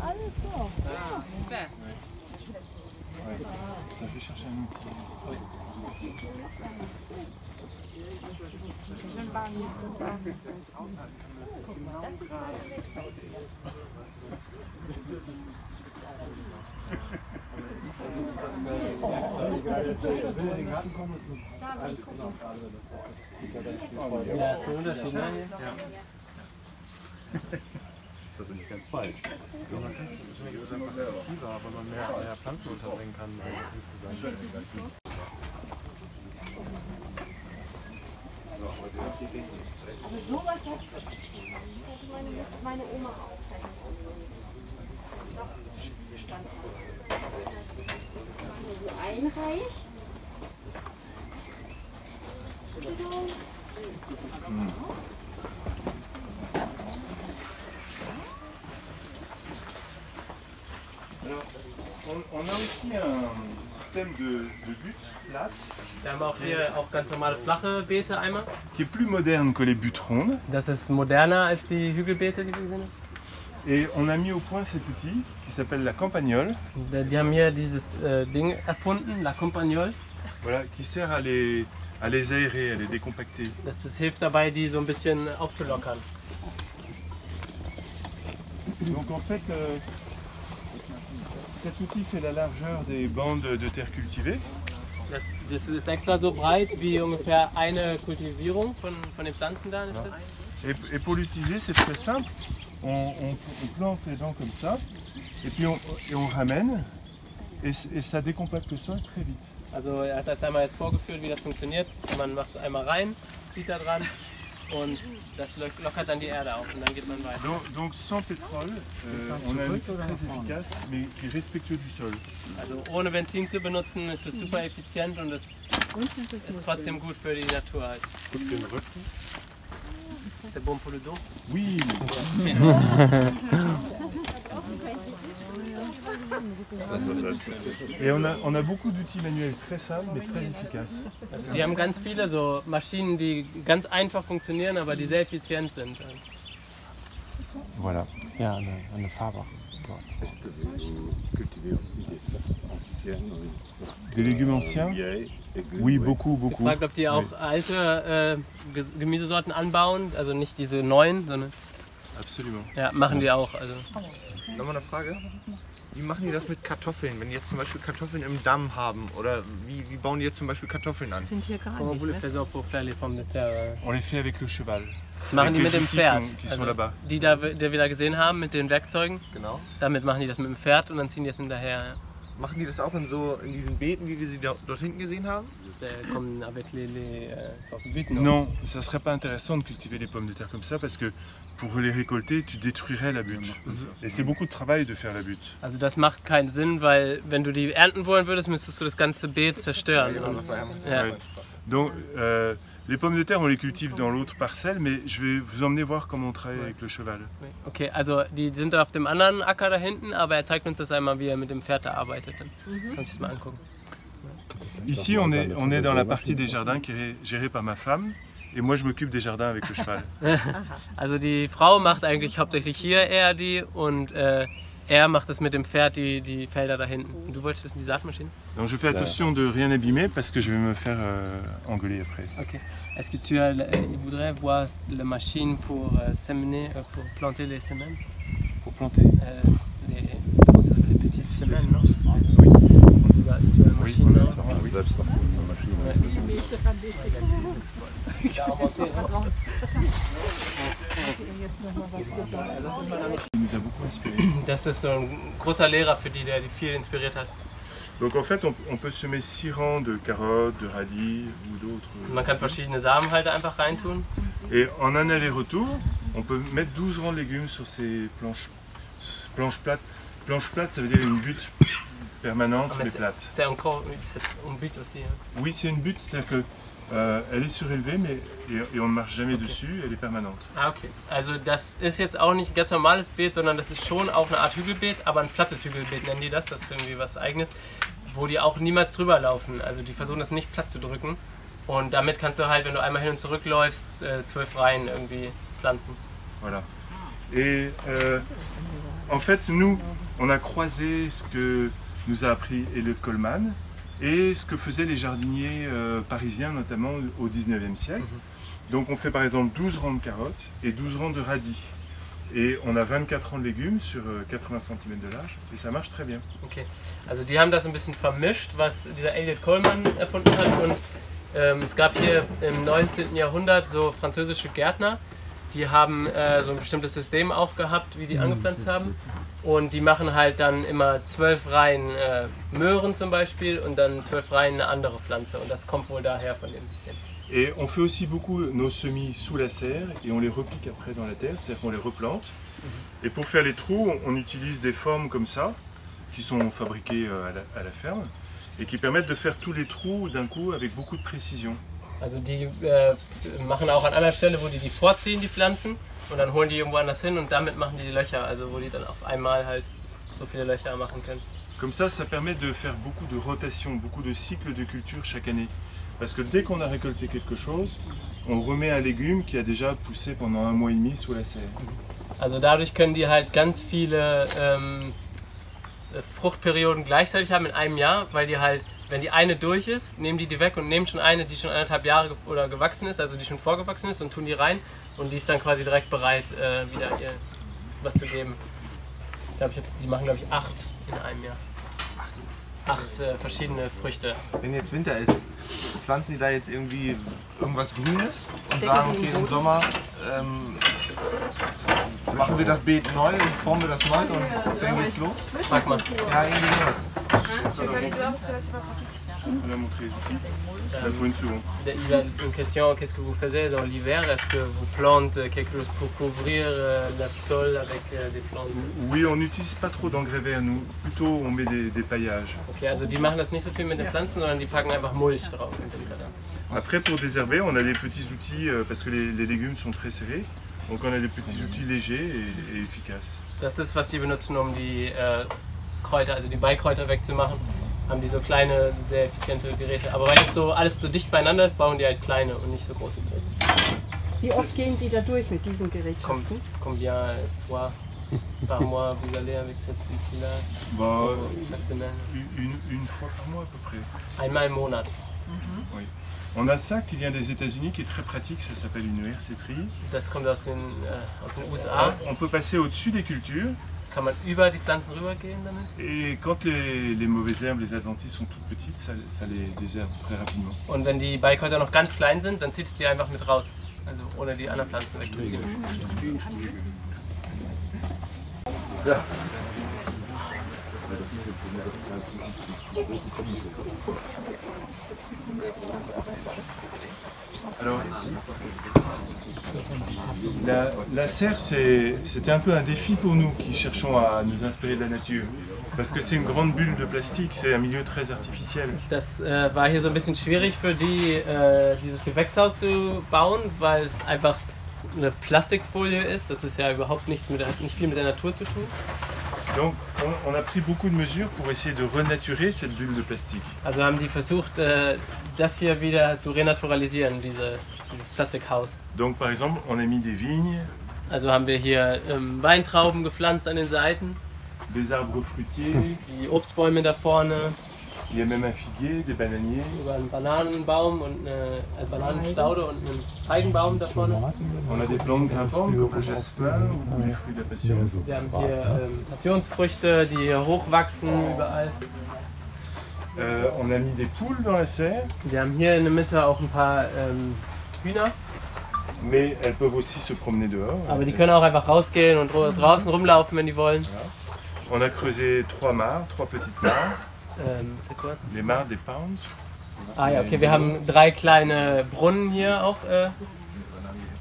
Alles so. Ja, super. Je vais chercher un outil. Ja, ist ein Unterschied, ne? Ja. Das ist nicht ganz falsch. Ja, man kann es natürlich einfach aktiver, weil man mehr Pflanzen unterbringen kann insgesamt. Aber sowas hat meine Oma auch. So einreicht. Alors, on a aussi un système de buttes plates. Wir haben auch hier auch ganz normale flache Beete einmal. Qui est plus moderne que les buttes rondes. Das ist moderner als die Hügelbeete, die wir gesehen haben. Et on a mis au point cet outil qui s'appelle la campagnole. Die haben hier dieses Ding erfunden, la campagnole. Voilà, qui sert à les aérer, à les décompacter. Das hilft dabei, die so ein bisschen aufzulockern. Donc en fait, cet outil fait la largeur des bandes de terre cultivée. Das ist extra so breit wie ungefähr eine Kultivierung von den Pflanzen da. Et pour l'utiliser, c'est très simple. On plante les dents comme ça, et puis on ramène, et ça décompacte le sol très vite. Also er hat das einmal jetzt vorgeführt, wie das funktioniert. Man macht es einmal rein, zieht da dran und das lockert dann die Erde auf und dann geht man weiter. Donc sans pétrole, on a un outil très efficace, mais qui est respectueux du sol. Also ohne Benzin zu benutzen ist es super effizient und es ist trotzdem gut für die Natur halt. Gut für den Rücken. C'est bon pour le dos? Oui. Et on a beaucoup d'outils manuels très simples mais très efficaces. Also die haben ganz viele so Maschinen, die ganz einfach funktionieren, aber die sehr effizient sind. Voilà. Ja, eine Farbe. Est-ce que vous cultivez aussi des sortes anciennes? Des légumes anciens? Oui, beaucoup, beaucoup. Ich frage, ob die auch alte Gemüsesorten anbauen, also nicht diese neuen, sondern... Absolument. Ja, machen die auch. Also. Nochmal eine Frage. Wie machen die das mit Kartoffeln, wenn die jetzt zum Beispiel Kartoffeln im Damm haben? Oder wie bauen die jetzt zum Beispiel Kartoffeln an? Sind hier gar Comment nicht, vous les faites pour faire les pommes de terre? On les fait avec le cheval. Das machen die mit dem Pferd. Qui sont là-bas. Die wir da gesehen haben mit den Werkzeugen. Genau. Damit machen die das mit dem Pferd und dann ziehen die es hinterher. Ja. Machen die das auch in diesen Beeten, wie wir sie dort hinten gesehen haben? Comme avec les sortes de buts, non, ça serait pas intéressant de cultiver les pommes de terre comme ça parce que pour les récolter, tu détruirais la butte. Et c'est beaucoup de travail de faire la butte. Also das macht keinen Sinn, weil wenn du die ernten wollen würdest, müsstest du das ganze Beet zerstören. Ja. Donc les pommes de terre, on les cultive dans l'autre parcelle, mais je vais vous emmener voir comment on travaille avec le cheval. Okay, also die sind auf dem anderen Acker da hinten, aber er zeigt uns das einmal, wie er mit dem Pferd da arbeitet. Kannst du das mal angucken. Ici, on est dans la partie des jardins qui est gérée par ma femme. Et moi, je m'occupe des jardins avec le cheval. Also die Frau macht eigentlich hauptsächlich hier eher die und er macht das mit dem Pferd, die Felder da hinten. Und du wolltest wissen, die Saatmaschine? Donc je fais attention de rien abîmer parce que je vais me faire engueuler après. Ok. Est-ce que il voudrait voir la machine pour séminer, pour planter les semaines? Pour planter comment ça s'appelle, les petites semaines, non? Oui. Tu as la machine, non? Oui, ça, la machine. Il nous a beaucoup inspiré. Das ist so ein großer Lehrer für die, der die viel inspiriert hat. Donc en fait, on peut semer 6 rangs de carottes, de radis ou d'autres. Man kann verschiedene Samenhalter einfach reintun. Et en un aller-retour, on peut mettre 12 rangs de légumes sur ces planches plates. Planche plate, ça veut dire une butte permanente mais plate. C'est encore une butte aussi. Hein. Oui, c'est une butte, c'est-à-dire que elle est surélevée, et on ne marche jamais dessus, elle est permanente. Ah, okay. Also das ist jetzt auch nicht ein ganz normales Beet, sondern das ist schon auch eine Art Hügelbeet, aber ein plattes Hügelbeet nennen die das. Das ist irgendwie was Eigenes, wo die auch niemals drüber laufen. Also die versuchen das nicht platt zu drücken. Und damit kannst du halt, wenn du einmal hin und zurück läufst, 12 Reihen irgendwie pflanzen. Voilà. Et en fait, nous, on a croisé ce que nous a appris Eliot Coleman et ce que faisaient les jardiniers parisiens, notamment au 19e siècle. Donc on fait par exemple 12 rangs de carottes et 12 rangs de radis. Et on a 24 rangs de légumes sur 80 cm de large et ça marche très bien. Okay, also die haben das ein bisschen vermischt, was dieser Eliot Coleman erfunden hat. Und es gab hier im 19. Jahrhundert so französische Gärtner, die haben so ein bestimmtes System auch gehabt, wie die angepflanzt haben. Und die machen halt dann immer 12 Reihen Möhren zum Beispiel und dann 12 Reihen eine andere Pflanze. Und das kommt wohl daher von dem System. Et on fait aussi beaucoup nos semis sous la serre et on les repique après dans la terre, c'est-à-dire qu'on les replante. Et pour faire les trous, on utilise des formes comme ça, qui sont fabriquées à la ferme, et qui permettent de faire tous les trous d'un coup avec beaucoup de précision. Also die machen auch an einer Stelle, wo die vorziehen, die Pflanzen, und dann holen die irgendwo anders hin und damit machen die Löcher, also wo die dann auf einmal halt so viele Löcher machen können. Comme ça permet de faire beaucoup de rotation, beaucoup de cycles de culture chaque année. Parce que dès qu'on a récolté quelque chose, on remet un légume qui a déjà poussé pendant 1 mois et demi sous la serre. Also dadurch können die halt ganz viele Fruchtperioden gleichzeitig haben in einem Jahr, weil die halt, wenn die eine durch ist, nehmen die weg und nehmen schon eine, die schon 1,5 Jahre oder gewachsen ist, also die schon vorgewachsen ist, und tun die rein, und die ist dann quasi direkt bereit, wieder ihr was zu geben. Die machen, glaube ich, 8 in einem Jahr. 8 verschiedene Früchte. Wenn jetzt Winter ist, pflanzen die da jetzt irgendwie irgendwas Grünes und sagen, okay, im Sommer machen wir das Beet neu und formen wir das neu und dann geht's los? Frag mal. Ja, irgendwie sowas. On a montré les outils. Pour une seconde. Il a une question, qu'est-ce que vous faites dans l'hiver? Est-ce que vous plantez quelque chose pour couvrir la sol avec des plantes? Oui, on n'utilise pas trop d'engrais verts, nous. Plutôt, on met des paillages. Okay, also die machen das nicht so viel mit den Pflanzen, sondern die packen einfach Mulch drauf. Après, pour désherber, on a des petits outils, parce que les légumes sont très serrés. Donc on a des petits outils légers et efficaces. Das ist, was die benutzen, um die Kräuter, also die Beikräuter wegzumachen. Haben die so kleine, sehr effiziente Geräte. Aber weil das so alles so dicht beieinander ist, bauen die halt kleine und nicht so große Geräte. Wie oft gehen Sie da durch mit diesen Gerätschaften? Combien fois par mois vous allez avec cette outil-là? Bah, chaque semaine? Une fois par mois à peu près. Einmal im Monat. Oui. On a ça qui vient des États-Unis qui est très pratique, ça s'appelle une RC-Tree. Das kommt aus den USA. On peut passer au-dessus des cultures. Kann man über die Pflanzen rübergehen damit? Et quand les mauvaises herbes, les adventices sont toutes petites, ça les désherbe très rapidement. Und wenn die Beikräuter noch ganz klein sind, dann zieht es die einfach mit raus. Also ohne die anderen Pflanzen wegzuziehen. Ja. Alors, la serre, c'était un peu un défi pour nous qui cherchons à nous inspirer de la nature. Parce que c'est une grande bulle de plastique, c'est un milieu très artificiel. Das war hier so ein bisschen schwierig für die, dieses Gewächshaus zu bauen, weil es einfach eine Plastikfolie ist. Das ist ja überhaupt nicht viel mit der Natur zu tun. Donc on a pris beaucoup de mesures pour essayer de renaturer cette bulle de plastique. Also haben die versucht, das hier wieder zu renaturalisieren, dieses Plastikhaus. Donc par exemple, on a mis des vignes. Also haben wir hier Weintrauben gepflanzt an den Seiten. Des arbres fruitiers. Die Obstbäume da vorne. Il y a même un figuier, des bananiers. Über einen Bananenbaum und eine Bananenstaude und einen Feigenbaum da vorne. On a des plantes grimpantes comme le jasmin ou les fruits de la passion. Wir haben hier Passionsfrüchte, die hier hochwachsen überall. On a mis des poules dans la serre. Wir haben hier in der Mitte auch ein paar Hühner. Mais elles peuvent aussi se promener dehors. Aber die können auch einfach rausgehen und draußen rumlaufen, wenn die wollen. Voilà. On a creusé 3 mares, 3 petites mares. C'est quoi? Les mares des pounds. Ah ja, okay, wir haben 3 kleine Brunnen hier auch.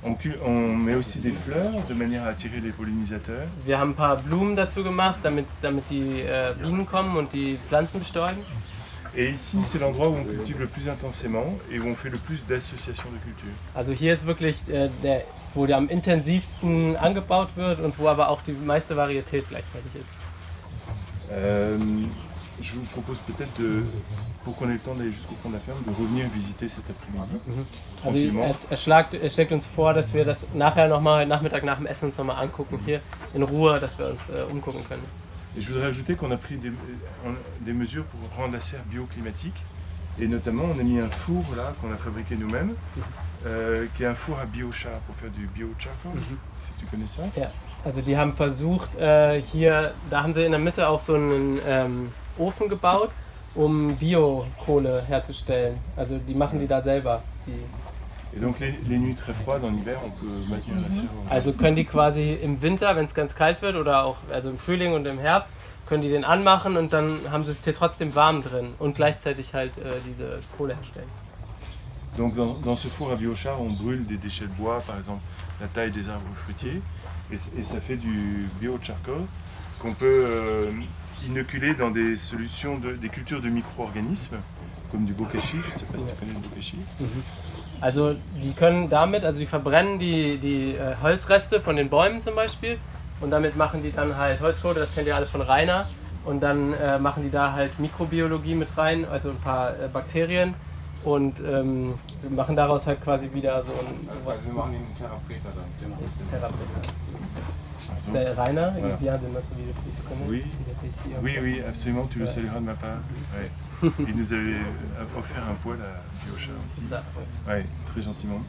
On met aussi des fleurs de manière à attirer les pollinisateurs. Wir haben ein paar Blumen dazu gemacht, damit die Bienen kommen und die Pflanzen bestäuben. Et ici, c'est l'endroit où on cultive le plus intensément et où on fait le plus d'associations de cultures. Also hier ist wirklich wo der am intensivsten angebaut wird und wo aber auch die meiste Varietät gleichzeitig ist. Je vous propose peut-être, pour qu'on ait le temps d'aller jusqu'au fond de la ferme, de revenir visiter cet après-midi. Also er schlägt uns vor, dass wir das nachher nochmal, Nachmittag nach dem Essen uns nochmal angucken, hier in Ruhe, dass wir uns umgucken können. Et je voudrais ajouter qu'on a pris des mesures pour rendre la serre bioclimatique. Et notamment, on a mis un four là qu'on a fabriqué nous-mêmes, qui est un four à biochar pour faire du biochar, si tu connais ça. Ja, also die haben versucht, hier, da haben sie in der Mitte auch so einen Ofen gebaut, um Biokohle herzustellen. Also die machen die da selber. Et donc les nuits très froides en hiver, on peut maintenir la serre. Also können die quasi im Winter, wenn es ganz kalt wird, oder auch also im Frühling und im Herbst, können die den anmachen und dann haben sie es hier trotzdem warm drin und gleichzeitig halt diese Kohle herstellen. Donc dans ce four à biochar, on brûle des déchets de bois, par exemple la taille des arbres fruitiers, et ça fait du biocharcoal qu'on peut inoculer dans des solutions, des cultures de micro-organismes, comme du bokashi, je ne sais pas si tu connais le bokashi. Also die können damit, also die verbrennen die Holzreste von den Bäumen zum Beispiel und damit machen die dann halt Holzkohle, das kennt ihr alle von Rainer, und dann machen die da halt Mikrobiologie mit rein, also ein paar Bakterien und machen daraus halt quasi wieder so ein... Also wir machen den Therapeuter dann. Genau. Ist ein Therapeuter. C'est Rainer, il vient de notre ville aussi, tu connais? Oui, oui, absolument, tu le salueras de ma part. Ouais. Il nous avait offert un poêle à biochar aussi. C'est ça, ouais, très gentiment.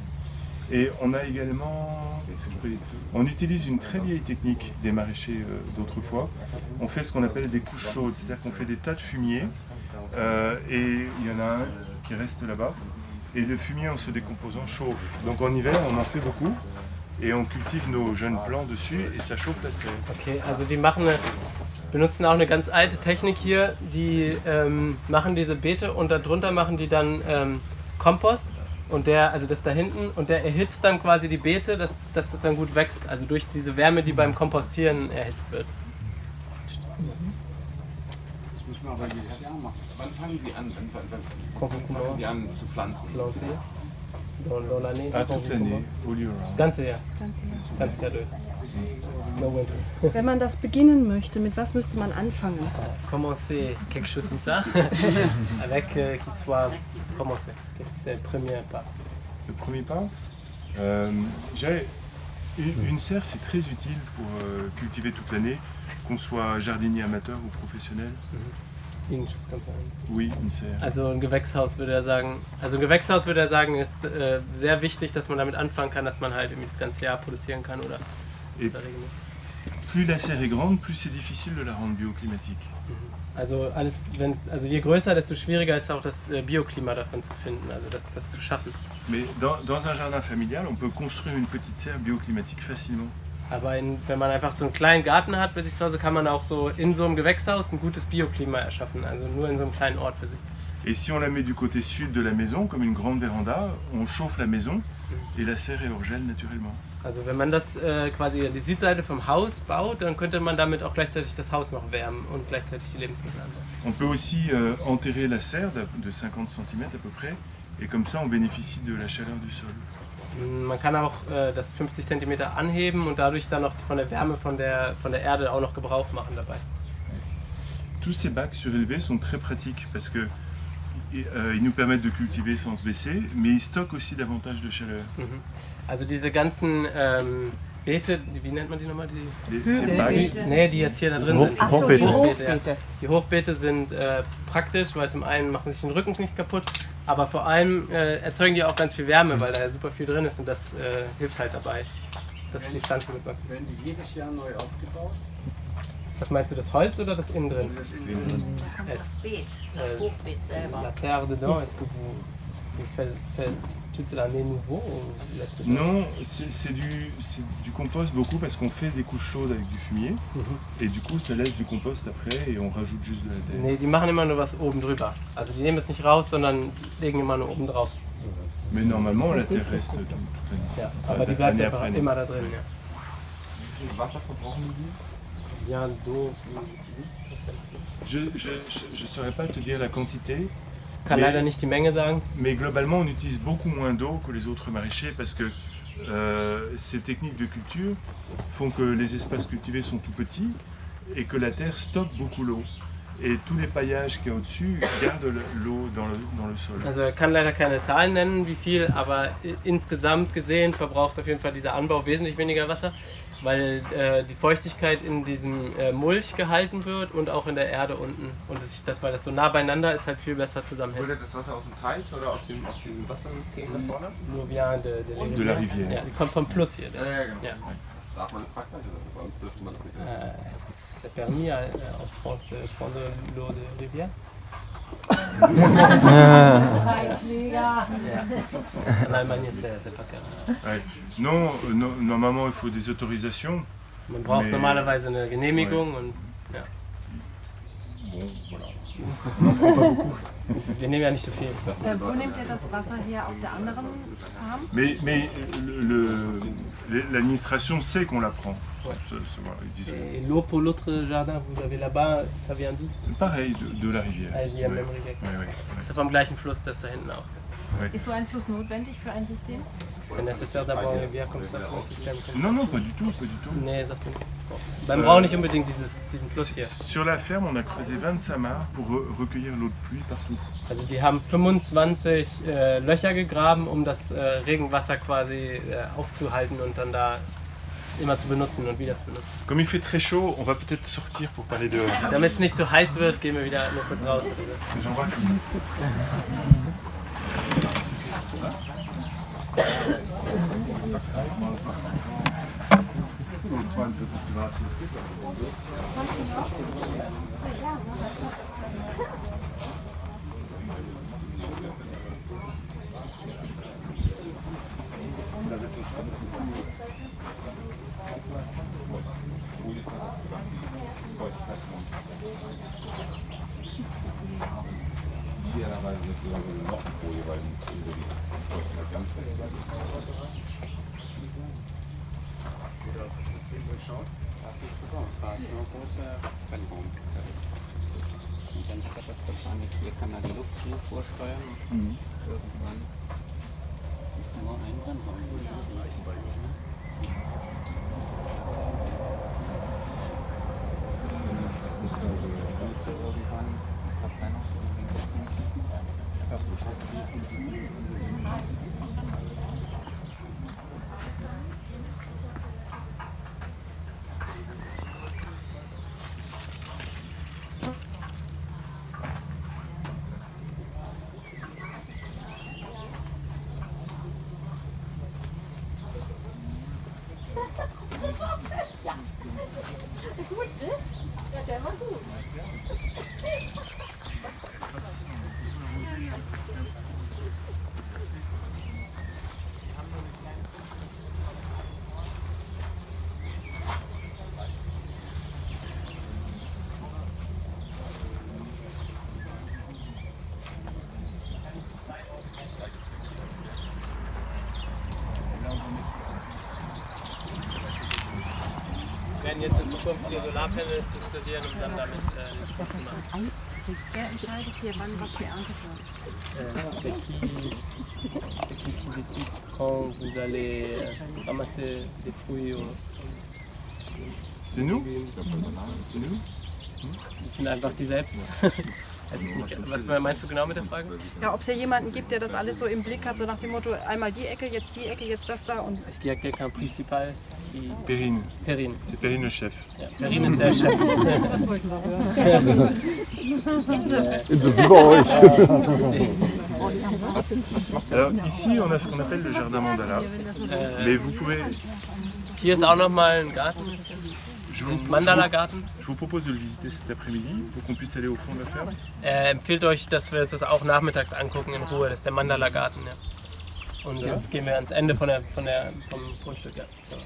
Et on a également, on utilise une très vieille technique des maraîchers d'autrefois. On fait ce qu'on appelle des couches chaudes, c'est-à-dire qu'on fait des tas de fumier et il y en a un qui reste là-bas. Et le fumier, en se décomposant, chauffe. Donc en hiver, on en fait beaucoup. Et on cultive nos jeunes plants dessus et ça chauffe la serre. Okay, also die machen benutzen auch eine ganz alte Technik hier, die machen diese Beete und darunter machen die dann Kompost und also das da hinten, und der erhitzt dann quasi die Beete, dass das dann gut wächst, also durch diese Wärme, die beim Kompostieren erhitzt wird. Das müssen wir aber jedes Jahr machen. Wann fangen Sie an? Wann fangen Sie an zu pflanzen? Das ganze Jahr. Ganze Jahr durch. No winter. Wenn man das beginnen möchte, mit was müsste man anfangen? Commencer quelque chose comme ça, avec qu'il soit commencé. Qu'est-ce que c'est le premier pas? Le premier pas, une serre, c'est très utile pour cultiver toute l'année, qu'on soit jardinier amateur ou professionnel. Oui, une serre. Also ein Gewächshaus würde er sagen, ist sehr wichtig, dass man damit anfangen kann, dass man halt das ganze Jahr produzieren kann oder plus la serre est grande, plus c'est difficile de la rendre bioclimatique. Also je größer, desto schwieriger ist auch das Bioklima davon zu finden, also das zu schaffen. Mais dans un jardin familial, on peut construire une petite serre bioclimatique facilement. Aber wenn man einfach so einen kleinen Garten hat bei sich zu Hause, kann man auch so in so einem Gewächshaus ein gutes Bioklima erschaffen, also nur in so einem kleinen Ort für sich. Et si on la met du côté sud de la maison, comme une grande véranda, on chauffe la maison et la serre est hors gel naturellement. Also wenn man das quasi an die Südseite vom Haus baut, dann könnte man damit auch gleichzeitig das Haus noch wärmen und gleichzeitig die Lebensmittel anbauen. On peut aussi enterrer la serre de 50 cm à peu près, et comme ça on bénéficie de la chaleur du sol. Man kann auch das 50 cm anheben und dadurch dann noch von der Wärme von der Erde auch noch Gebrauch machen dabei. Tous ces bacs surélevés sont très pratiques parce que ils nous permettent de cultiver sans se baisser, mais ils stockent aussi davantage de chaleur. Also diese ganzen Beete, wie nennt man die nochmal? Hochbeete. Nee, die jetzt hier da drin sind. Hochbeete. Ja. Die Hochbeete sind praktisch, weil zum einen machen sich den Rücken nicht kaputt, aber vor allem erzeugen die auch ganz viel Wärme, weil da super viel drin ist und das hilft halt dabei, dass die Pflanzen mitwachsen. Werden die jedes Jahr neu aufgebaut? Was meinst du, das Holz oder das innen drin? Das Beet, das Hochbeet selber. La terre dedans, est-ce que vous faites toute l'année nouveau? Non, c'est du compost beaucoup parce qu'on fait des couches chaudes avec du fumier et du coup ça laisse du compost après et on rajoute juste de la terre. Nee, die machen immer nur was oben drüber. Also die nehmen es nicht raus, sondern legen immer nur oben drauf. Mais normalement la terre reste toute l'année. Ja, aber die bleibt einfach immer da drin. Ja. Wie viel Wasser verbrauchen die? Je ne saurais pas te dire la quantité, Kann leider nicht die Menge sagen. Mais globalement, on utilise beaucoup moins d'eau que les autres maraîchers parce que ces techniques de culture font que les espaces cultivés sont tout petits et que la terre stocke beaucoup l'eau. Et tous les paillages qui est au-dessus gardent l'eau dans le sol. Also er kann leider keine Zahlen nennen, wie viel, aber insgesamt gesehen verbraucht auf jeden Fall dieser Anbau wesentlich weniger Wasser, weil die Feuchtigkeit in diesem Mulch gehalten wird und auch in der Erde unten. Und weil das so nah beieinander ist, halt viel besser zusammenhält. Oder das Wasser aus dem Teich oder aus diesem Wassersystem da vorne? Nur vient de la rivière. Ja, die kommt vom Fluss hier. Ja, genau. Ja. Das darf man in Frankreich, bei uns dürfte man das nicht. Est-ce que c'est permis en France de prendre l'eau de rivière? En Allemagne, c'est pas carré. Non, normalement il faut des autorisations. Man braucht normalerweise eine Genehmigung und ja. Bon, voilà. Wir nehmen ja nicht so viel. Wo nehmt ihr das Wasser her auf der anderen Farm? Mais l'administration sait qu'on la prend. Ouais. Et l'eau pour l'autre jardin, vous avez là-bas, ça vient d'où? Pareil, de la rivière. Ah, die même rivière. Ouais. C'est vom gleichen Fluss, das da hinten auch. Ouais. Ist so ein Fluss notwendig für ein System? C'est nécessaire d'avoir une rivière comme ça pour un système comme ça? Non, pas du tout, pas du tout. Nee, sagt er nicht. Man braucht nicht unbedingt diesen Fluss hier. Sur la ferme, on a creusé 25 mares pour recueillir l'eau de pluie partout. Also die haben 25 Löcher gegraben, um das Regenwasser quasi aufzuhalten und dann da immer zu benutzen und wieder zu benutzen. Comme il fait très chaud, on va peut-être sortir pour parler dehors. Damit es nicht so heiß wird, gehen wir wieder nur kurz raus. J'en vois. 42 Grad, das geht doch. Da wird so Und dann wird das wahrscheinlich, hier kann er die Luft zu vorsteuern. Irgendwann ist es nur ein Brennraum. Ja. Gut, ne? Ja, der war gut. Wir werden jetzt in Zukunft hier Solarpanels installieren, um dann damit den Strom zu machen. Wer entscheidet hier, wann was geerntet wird? C'est qui décide quand vous allez ramasser les fruits? C'est nous? Das sind einfach die selbst. Was meinst du genau mit der Frage? Ja, ob es hier jemanden gibt, der das alles so im Blick hat, so nach dem Motto, einmal die Ecke, jetzt das da und... Est-ce qu'il y a quelqu'un principal? Perrine. Perrine. C'est Perrine le chef. Ja, Perrine ist der Chef. Das wollten wir hören. So wie bei euch. Alors ici on a ce qu'on appelle le jardin mandala. Mais vous pouvez... Hier ist auch nochmal ein Garten. Mandala-Garten. Je vous propose de le visiter cet après-midi pour qu'on puisse aller au fond de la ferme. Empfiehlt euch, dass wir uns das auch nachmittags angucken in Ruhe. Das ist der Mandala-Garten. Ja. Und jetzt gehen wir ans Ende vom Grundstück. Ja. So.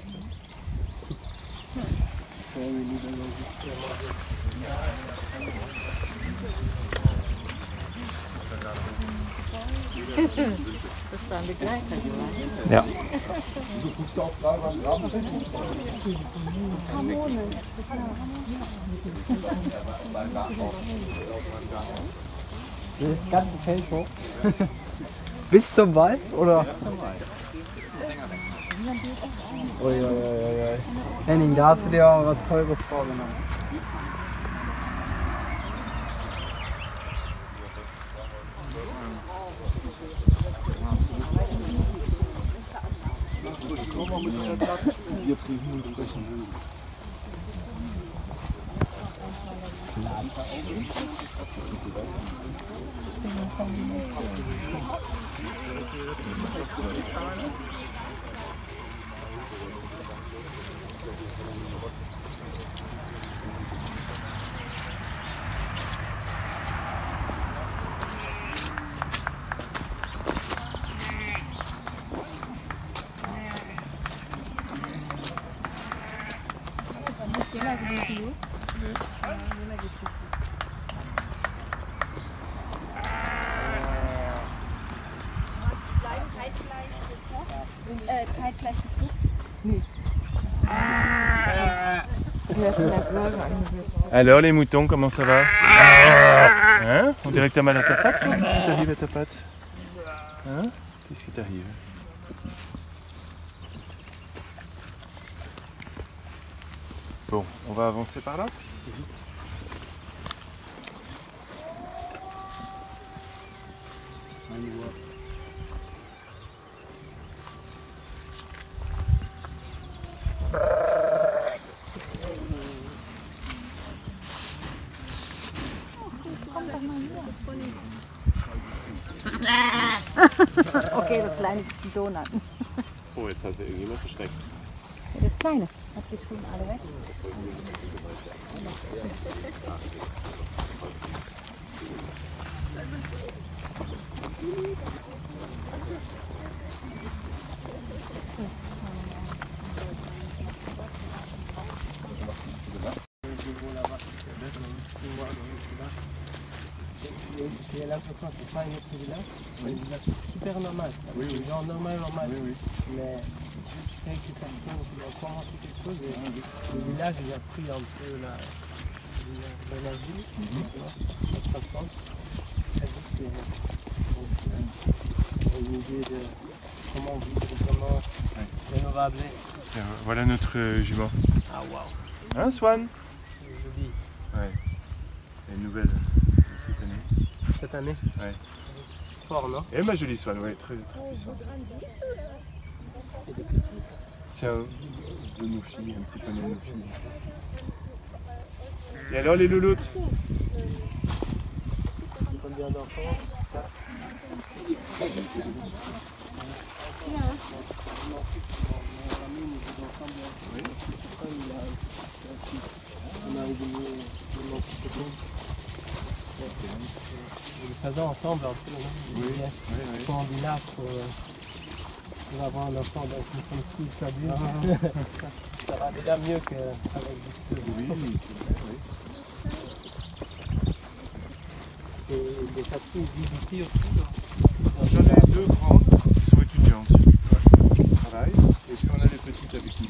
Das ist dein Begleiter, Ja. Du guckst auch gerade beim Graben. Das ganze Feld hoch. Bis zum Wald, oder? Bis zum Wald. Uiuiuiui. Henning, da hast du dir auch was Teures vorgenommen. Komm mal mit einem Blatt, Bier trinken und sprechen. Jena geht's nicht los? Nee. Jena geht's nicht. Zeitgleich das Luft? Nee. Alors les moutons, comment ça va? Hein? On dirait que t'as mal à ta patte? Qu'est-ce qui t'arrive à ta patte? Hein? Qu'est-ce qui t'arrive? Bon, on va avancer par là? Okay, das kleine Donut. Oh, jetzt hat sie irgendjemand verschreckt. Ja, das kleine. Hat die schon alle weg? l'impression que c'est pas un autre village, c'est un village super normal, avec des gens normal. Mais quelques personnes qui ont commencé quelque chose et le village il a pris un peu la vie, une idée de comment vivre, comment rénovable. Voilà notre jument. Ah waouh. Hein Swan? Joli. Ouais. Elle est nouvelle cette année. Cette année? Ouais. Fort, non? Et ma jolie Swan, ouais, très puissant. C'est un de nos filles, un petit poney de nos filles. Et alors les louloutes? Combien d'enfants? Les faisons ensemble un peu, ils sont en village pour avoir un enfant, donc nous sommes 6 adultes. Ça va déjà mieux qu'avec du feu. Oui, et les châteaux vivent ici aussi. J'en ai 2 grandes qui sont étudiantes, qui travaillent, et puis on a les petites avec nous.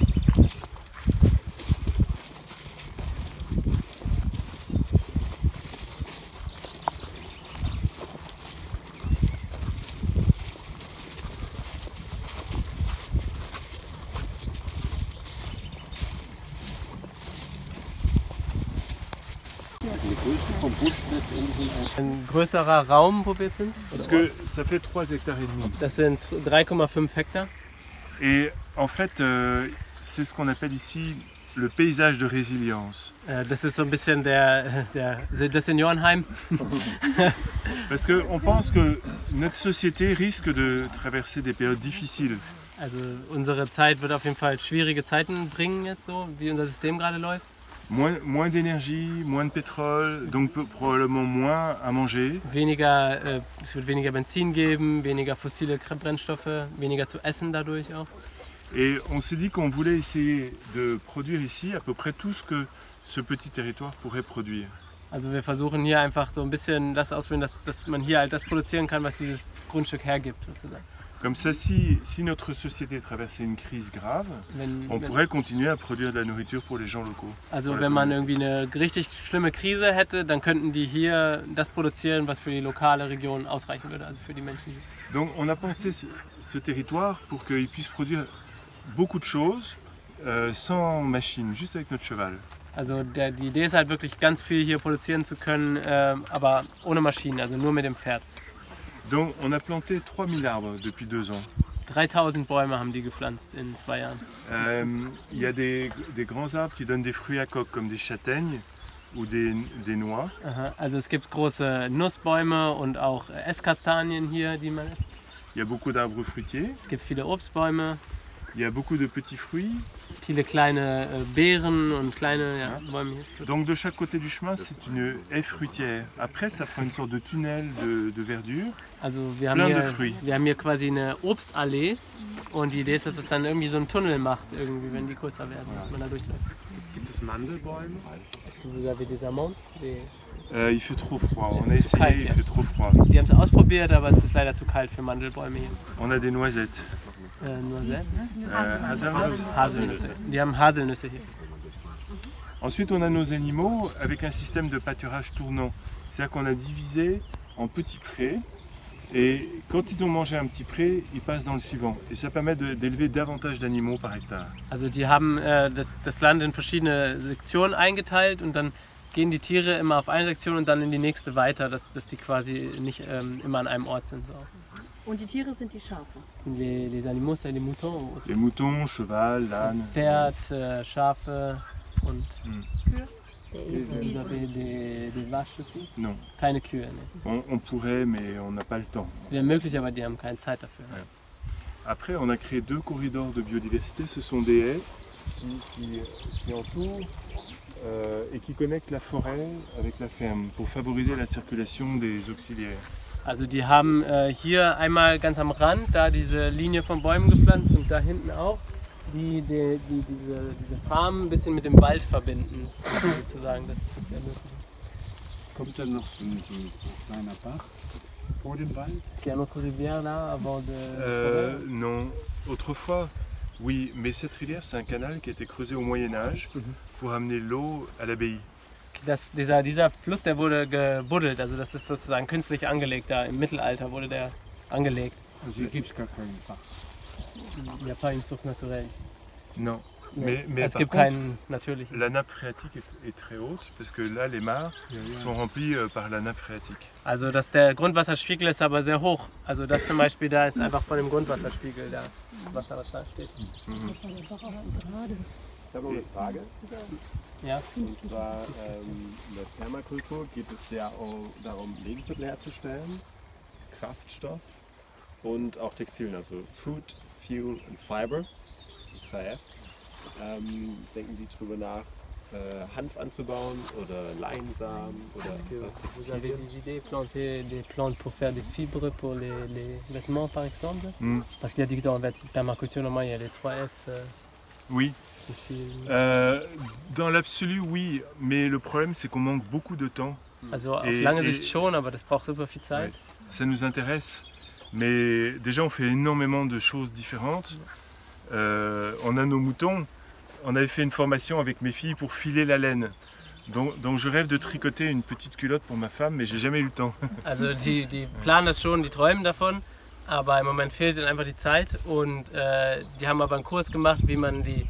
Ein größerer Raum, wo wir sind. Parce que ça fait 3,5 hectares. Das sind 3,5 Hektar. Et en fait, c'est ce qu'on appelle ici le paysage de résilience. Das ist so ein bisschen das Seniorenheim. Parce qu'on pense que notre société risque de traverser des périodes difficiles. Also unsere Zeit wird auf jeden Fall schwierige Zeiten bringen jetzt so, wie unser System gerade läuft. Moins d'énergie, moins de pétrole, donc probablement moins à manger. Es wird weniger Benzin geben, weniger fossile Brennstoffe, weniger zu essen dadurch auch. Et on s'est dit qu'on voulait essayer de produire ici à peu près tout ce que ce petit territoire pourrait produire. Also wir versuchen hier einfach so ein bisschen das auszuprobieren, dass man hier halt das produzieren kann, was dieses Grundstück hergibt sozusagen. Comme ça, si notre société traversait une crise grave, on pourrait continuer à produire de la nourriture pour les gens locaux. Also wenn man irgendwie eine richtig schlimme Krise hätte, dann könnten die hier das produzieren, was für die lokale Region ausreichen würde, also für die Menschen hier. Donc on a pensé ce territoire pour qu'il puisse produire beaucoup de choses sans machine, juste avec notre cheval. Also die Idee ist halt wirklich ganz viel hier produzieren zu können, aber ohne Maschinen, also nur mit dem Pferd. Donc on a planté 3000 arbres depuis 2 ans. 3000 Bäume haben die gepflanzt in 2 Jahren. Il y a des grands arbres qui donnent des fruits à coque comme des châtaignes ou des noix. Aha, also es gibt große Nussbäume und auch Esskastanien hier, die man isst. Il y a beaucoup d'arbres fruitiers. Es gibt viele Obstbäume. Il y a beaucoup de petits fruits. Viele kleine Beeren und kleine Bäume hier. Donc de chaque côté du chemin, c'est une haie fruitière. Après, ça fera une sorte de tunnel de verdure. Also wir haben hier quasi eine Obstallee und die Idee ist, dass es dann irgendwie so einen Tunnel macht, irgendwie, wenn die größer werden, dass man da durchläuft. Gibt es Mandelbäume? Est-ce que vous avez des amandes? Il fait trop froid, on a essayé, il fait trop froid. Die haben es ausprobiert, aber es ist leider zu kalt für Mandelbäume hier. On a des noisettes. Haselnüsse. Die haben Haselnüsse hier. Ensuite, on a nos animaux avec un système de pâturage tournant. C'est-à-dire qu'on a divisé en petits prés et quand ils ont mangé un petit pré, ils passent dans le suivant. Et ça permet d'élever davantage d'animaux par hectare. Also die haben das Land in verschiedene Sektionen eingeteilt und dann gehen die Tiere immer auf eine Sektion und dann in die nächste weiter, dass die quasi nicht immer an einem Ort sind. So. Und die Tiere sind die Schafe? Les animaux, c'est les moutons. Les moutons, cheval, l'âne. Pferd, Schafe und Kühe? Vous avez des vaches aussi? Non. Keine Kühe, ne. On pourrait, mais on n'a pas le temps. Es wäre möglich, aber die haben keine Zeit dafür. Ouais. Après, on a créé 2 corridors de biodiversité. Ce sont des haies qui entourent et qui connectent la forêt avec la ferme pour favoriser la circulation des auxiliaires. Also die haben hier einmal ganz am Rand da diese Linie von Bäumen gepflanzt und da hinten auch, die diese Farm ein bisschen mit dem Wald verbinden, sozusagen. Das wäre möglich. Kommt dann noch so ein kleiner Bach vor dem Wald? Est-ce qu'il y a une autre rivière là avant de... Non, autrefois, oui, mais cette rivière c'est un canal qui a été creusé au Moyen-Âge pour amener l'eau à l'abbaye. Dieser Fluss, der wurde gebuddelt, also das ist sozusagen künstlich angelegt, da im Mittelalter wurde der angelegt. Also hier gibt es gar keinen Bach. Il n'y a pas une source naturelle. Non. Mais par contre, la nappe phréatique est très haute, parce que là, les mares sont remplies par la nappe phréatique. Also der Grundwasserspiegel ist aber sehr hoch. Also das zum Beispiel da ist einfach von dem Grundwasserspiegel das Wasser, was da steht. Ich habe noch eine Frage. Ja. Und zwar in der Permakultur geht es ja auch darum, Lebensmittel herzustellen, Kraftstoff und auch Textilien, also Food, Fuel und Fiber, die 3F. Denken Sie darüber nach, Hanf anzubauen oder Leinsamen oder Vous avez des idées, planter des plantes pour faire des fibres pour les vêtements par exemple? Parce qu'il y a dit que dans la permaculture, normalement, il y a les 3F. Oui. Dans l'absolu, oui, mais le problème c'est qu'on manque beaucoup de temps. Also auf lange Sicht schon, aber das braucht super viel Zeit. Ça nous intéresse, mais déjà on fait énormément de choses différentes. On a nos moutons. On avait fait une formation avec mes filles pour filer la laine. Donc je rêve de tricoter une petite culotte pour ma femme, mais j'ai jamais eu le temps. Also die planen das schon, die träumen davon, aber im Moment fehlt ihnen einfach die Zeit. Und die haben aber einen Kurs gemacht, wie man die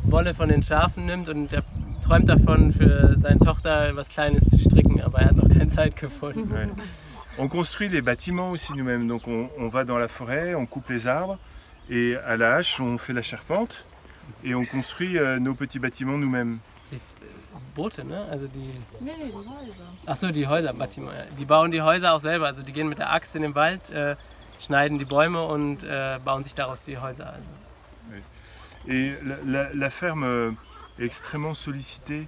Wolle von den Schafen nimmt, und er träumt davon, für seine Tochter was Kleines zu stricken, aber er hat noch keine Zeit gefunden. Ouais. On construit les bâtiments aussi nous-mêmes, donc on va dans la forêt, on coupe les arbres et à la hache on fait la charpente et on construit nos petits bâtiments nous-mêmes. Die Boote, ne? Also die... Nee, die Häuser. Achso, die Häuser, Bâtiments. Ja. Die bauen die Häuser auch selber, also die gehen mit der Axt in den Wald, schneiden die Bäume und bauen sich daraus die Häuser. Also. Et la ferme est extrêmement sollicitée.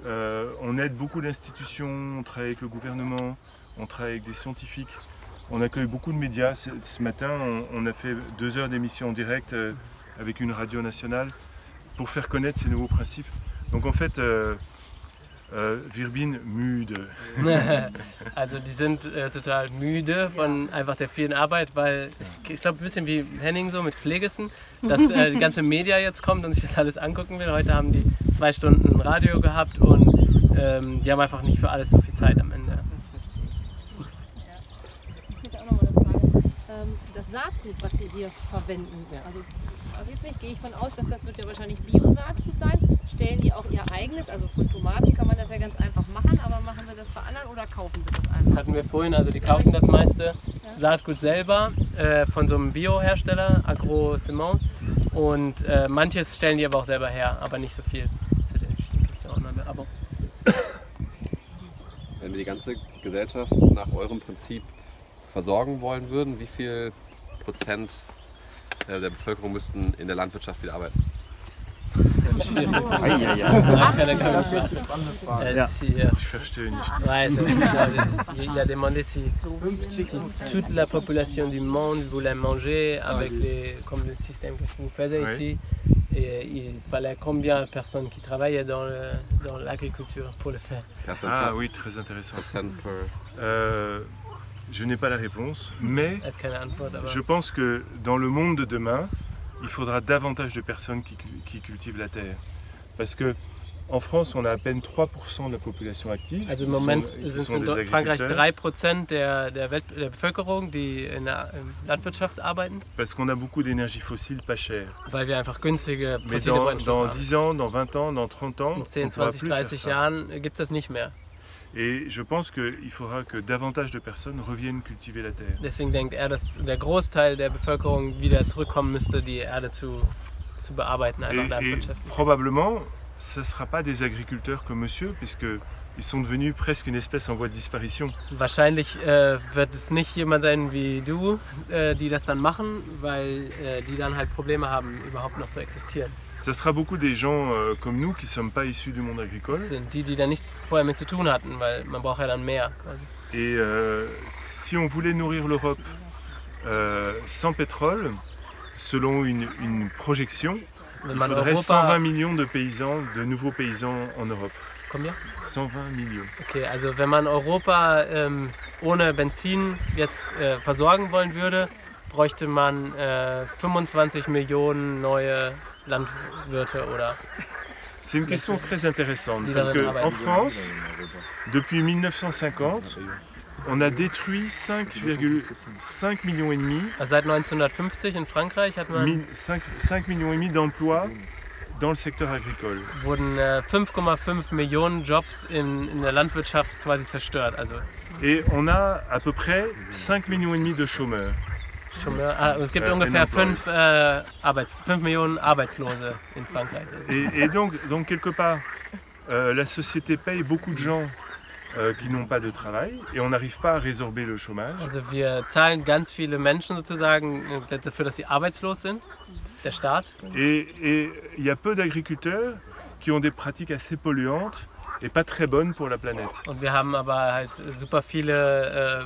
On aide beaucoup d'institutions, on travaille avec le gouvernement, on travaille avec des scientifiques. On accueille beaucoup de médias. Ce matin, on a fait 2 heures d'émission en direct avec une radio nationale pour faire connaître ces nouveaux principes. Donc en fait, wir bin müde. Also die sind total müde von einfach der vielen Arbeit, weil ich glaube ein bisschen wie Henning so mit Pflegessen, dass die ganze Media jetzt kommt und sich das alles angucken will. Heute haben die 2 Stunden Radio gehabt und die haben einfach nicht für alles so viel Zeit am Ende. Das Saatgut, was Sie hier verwenden, also jetzt nicht, gehe ich von aus, dass das wird ja wahrscheinlich Bio-Saatgut sein. Stellen die auch ihr eigenes, also von Tomaten kann man das ja ganz einfach machen, aber machen Sie das bei anderen oder kaufen Sie das einfach? Das hatten wir vorhin, also die kaufen das meiste Saatgut selber von so einem Bio-Hersteller, Agro Semence, und manches stellen die aber auch selber her, aber nicht so viel. Wenn wir die ganze Gesellschaft nach eurem Prinzip versorgen wollen würden, wie viel Prozent der Bevölkerung müssten in der Landwirtschaft wieder arbeiten? Ich verstehe nichts. Il a demandé si toute la population du monde voulait manger avec comme le système que vous faites ici. Et il fallait combien de personnes qui travaillaient dans l'agriculture pour le faire? Ah oui, très intéressant. Je n'ai pas la réponse, mais je pense que dans le monde de demain, il faudra davantage de personnes qui cultivent la terre. Parce que en France, on a à peine 3% de la population active. Also im Moment sind es in Frankreich 3% der Bevölkerung, die in der Landwirtschaft arbeiten. Parce qu'on a beaucoup d'énergie fossile pas chère. Weil wir einfach günstige Mais fossile Brennstoffe dans 10 ans, dans 20 ans, dans 30 ans, in 10, 20, 30 Jahren gibt es das nicht mehr. Et je pense qu'il faudra que davantage de personnes reviennent cultiver la terre. Deswegen denkt er, dass der Großteil der Bevölkerung wieder zurückkommen müsste, die Erde zu bearbeiten, einfach landwirtschaftlich. Probablement, ce ne sera pas des agriculteurs comme monsieur, puisqu'ils sont devenus presque une espèce en voie de disparition. Wahrscheinlich wird es nicht jemand sein wie du, die das dann machen, weil die dann halt Probleme haben, überhaupt noch zu existieren. Ça sera beaucoup des gens comme nous qui ne sommes pas issus du monde agricole. Das sind die dann nichts vorher mit zu tun hatten, weil man braucht ja dann mehr. Et si on voulait nourrir l'Europe sans pétrole, selon une projection, il faudrait 120 millions de paysans, de nouveaux paysans en Europe. Combien? 120 millions. Okay, also wenn man Europa ohne Benzin jetzt versorgen wollen würde, bräuchte man 25 Millionen neue Landwirte oder... C'est une question très intéressante parce qu'en France, depuis 1950, on a détruit 5,5 millions et demi. Also seit 1950 in Frankreich hat man 5 millions et demi d'emplois dans le secteur agricole. Wurden 5,5 Millionen Jobs in der Landwirtschaft quasi zerstört. Also et on a à peu près 5 millions et demi de chômeurs. Es gibt ungefähr 5 Millionen Arbeitslose in Frankreich. Et donc quelque part, la société paye beaucoup de gens qui n'ont pas de travail et on n'arrive pas à résorber le chômage. Also wir zahlen ganz viele Menschen sozusagen dafür, dass sie arbeitslos sind, der Staat. Et il y a peu d'agriculteurs qui ont des pratiques assez polluantes et pas très bonnes pour la planète. Und wir haben aber halt super viele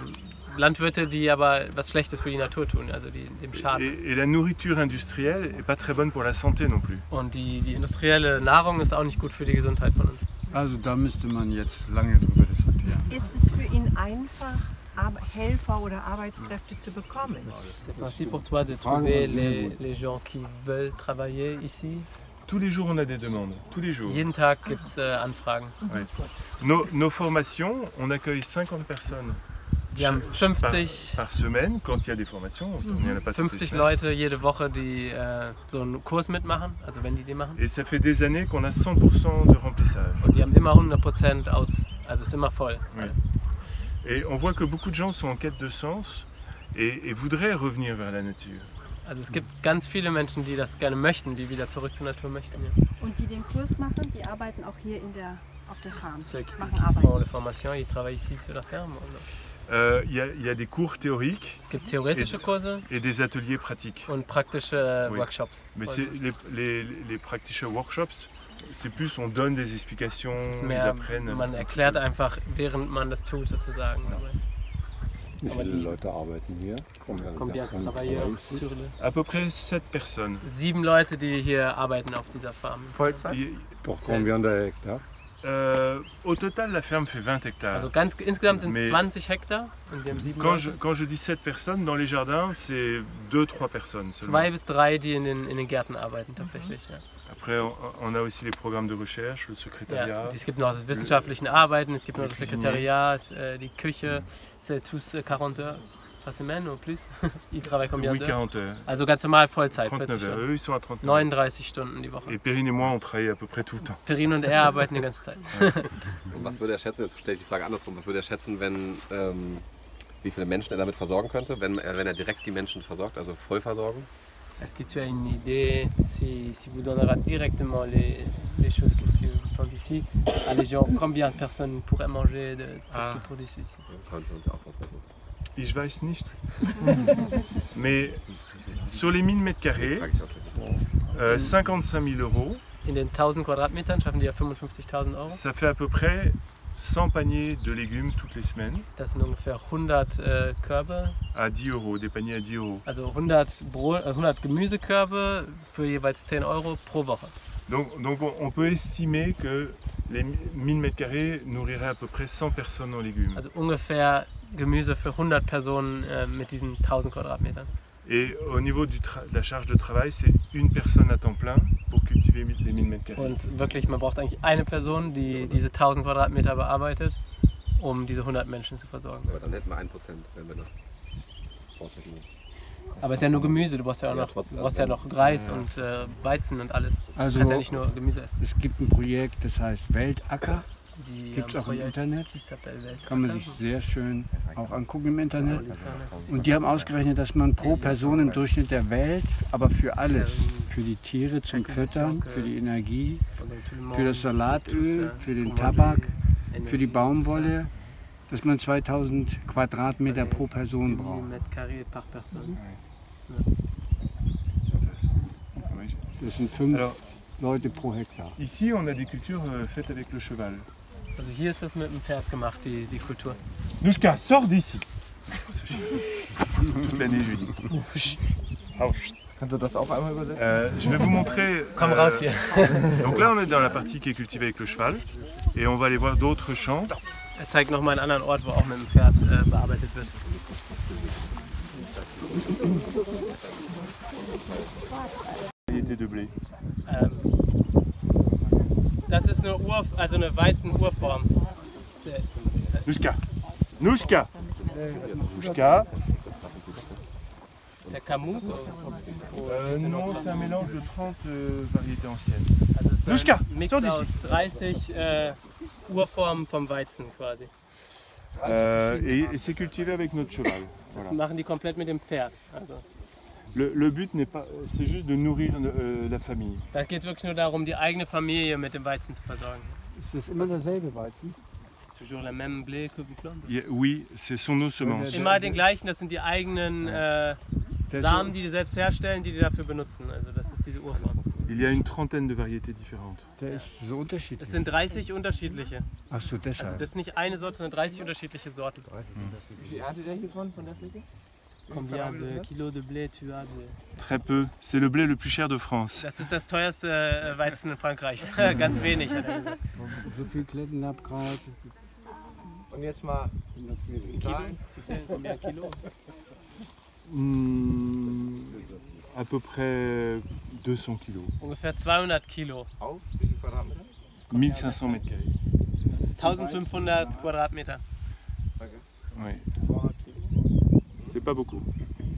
Landwirte, die aber was Schlechtes für die Natur tun, also dem schaden. Et la nourriture industrielle est pas très bonne pour la santé non plus. Und die industrielle Nahrung ist auch nicht gut für die Gesundheit von uns. Also da müsste man jetzt lange drüber diskutieren. Ist es für ihn einfach, Helfer oder Arbeitskräfte zu bekommen? C'est facile pour toi de trouver les gens qui veulent travailler ici? Tous les jours, on a des demandes. Tous les jours. Jeden Tag gibt es Anfragen. Ouais. Nos formations, on accueille 50 personnes. Die haben 50 par semaine, quand il y a des formations. On y en a pas 50 Leute jede Woche, die so einen Kurs mitmachen, also wenn die den machen. Et ça fait des années qu'on a 100% de remplissage. Und die haben immer 100% also ist immer voll. Ouais. Et on voit que beaucoup de gens sont en quête de sens et voudraient revenir vers la nature. Also es gibt ganz viele Menschen, die das gerne möchten, die wieder zurück zur Natur möchten. Ja. Und die den Kurs machen, die arbeiten auch hier auf der Farm. Ceux qui font la formation, ils travaillent ici sur la ferme. Il y a des cours théoriques es gibt theoretische Kurse et des ateliers pratiques. Und praktische Workshops. Mais les praktische Workshops, c'est plus on donne des explications, ils apprennent. Man erklärt einfach, während man das tut sozusagen. Wie viele Leute arbeiten hier? À peu près 7 personnes. 7 Leute, die hier arbeiten auf dieser Farm. Vollzeit? Pour combien de hectares? Au total, la ferme fait 20 hectares. Also insgesamt sind es 20 Hektar. Und wir haben 7 quand je dis 7 personnes, dans les jardins, c'est 2-3 personnes seulement. 2 bis 3, die in den Gärten arbeiten tatsächlich. Ja. Après, on a aussi les programmes de recherche, le secrétariat. Ja, es gibt noch das wissenschaftliche Arbeiten, es gibt noch das Sekretariat, die Küche. C'est tous 40 heures par semaine ou plus. Ils travaillent combien d'heures? 40 heures. Also ganz normal Vollzeit. 39 heures. Eux, ils sont à 39 39 Stunden die Woche. Et Perrine et moi, on travaille à peu près tout le temps. Perrine und er arbeiten die ganze Zeit. Und was würde er schätzen, jetzt stelle ich die Frage andersrum, was würde er schätzen, wenn, wie viele Menschen er damit versorgen könnte, wenn er direkt die Menschen versorgt, also Vollversorgung? Est-ce que tu as une idée si vous donnera directement les choses que vous plantez ici à les gens, combien de personnes pourraient manger de ce qui est produit ici? Ich weiß nicht. Mais sur les 1000 mètres carrés, 55 000 euros. In den 1000 Quadratmetern schaffen die ja 55.000 Euro. Ça fait à peu près 100 paniers de légumes toutes les semaines. Das sind ungefähr 100 Körbe. À 10 euros, des paniers à 10 euros. Also 100 Gemüsekörbe für jeweils 10 Euro pro Woche. Donc on peut estimer que les 1000 mètres carrés nourriraient à peu près 100 personnes en légumes. Also ungefähr Gemüse für 100 Personen mit diesen 1000 Quadratmetern. Et au niveau de la charge de travail, c'est une personne à temps plein pour cultiver les 1000 mètres carrés. Und wirklich, man braucht eigentlich eine Person, die diese 1000 Quadratmeter bearbeitet, um diese 100 Menschen zu versorgen. Aber dann hätten wir 1%, wenn wir das ausrechnen. Aber es ist ja nur Gemüse, du brauchst ja auch noch Reis und Weizen und alles. Also, du kannst ja nicht nur Gemüse essen. Es gibt ein Projekt, das heißt Weltacker. Gibt es auch im Internet. Kann man sich sehr schön auch angucken im Internet. Und die haben ausgerechnet, dass man pro Person im Durchschnitt der Welt, aber für alles, für die Tiere zum Füttern, für die Energie, für das Salatöl, für den Tabak, für die Baumwolle, dass man 2000 Quadratmeter pro Person braucht. Das sind 5 Leute pro Hektar. Ici, on a des cultures faites avec le cheval. Also hier ist das mit dem Pferd gemacht, die Kultur. Nouchka, sors d'ici. Toute l'année, je dis. Kannst du das auch einmal übersetzen? Je vais vous montrer. Komm raus hier. Donc là, on est dans la partie qui est cultivée avec le cheval et on va aller voir d'autres champs. Er zeigt nochmal einen anderen Ort, wo auch mit dem Pferd bearbeitet wird. Variété de blé. Das ist eine Weizen-Urform. Nushka. Nushka. Nushka. Der Kamut? Non, c'est un mélange de 30 variétés anciennes. Also es ist Nushka, ein Mix aus 30 Urformen vom Weizen quasi. Et c'est cultivé avec notre cheval. Das Voilà. machen die komplett mit dem Pferd. Also, Le but n'est pas, c'est juste de nourrir la famille. da geht wirklich nur darum, die eigene Familie mit dem Weizen zu versorgen. Ist das immer derselbe Weizen? Toujours le même blé que vous plantez. Oui, ce sont nos semences. Immer den gleichen, das sind die eigenen Samen, die selbst herstellen, die dafür benutzen. Also das ist diese Urform. Il y a une trentaine de variétés différentes. Der ist so unterschiedlich. Es sind 30 unterschiedliche. Ach so, deshalb. Also das ist nicht eine Sorte, sondern 30 unterschiedliche Sorten. Wie viel erntet ihr hiervon von der Fläche? Combien de kilos de blé tu as? Très peu. C'est le blé le plus cher de France. Das ist das teuerste Weizen in Frankreich. Ganz wenig, hat er gesagt. So viel Klettenabgrad. Und jetzt mal Zahlen. Combien Kilo? À peu près 200 kilos. Ungefähr 200 Kilo. Auf wie viel Quadratmeter? 1500 mètres carrés. 1500 Quadratmeter. Oui. C'est pas beaucoup.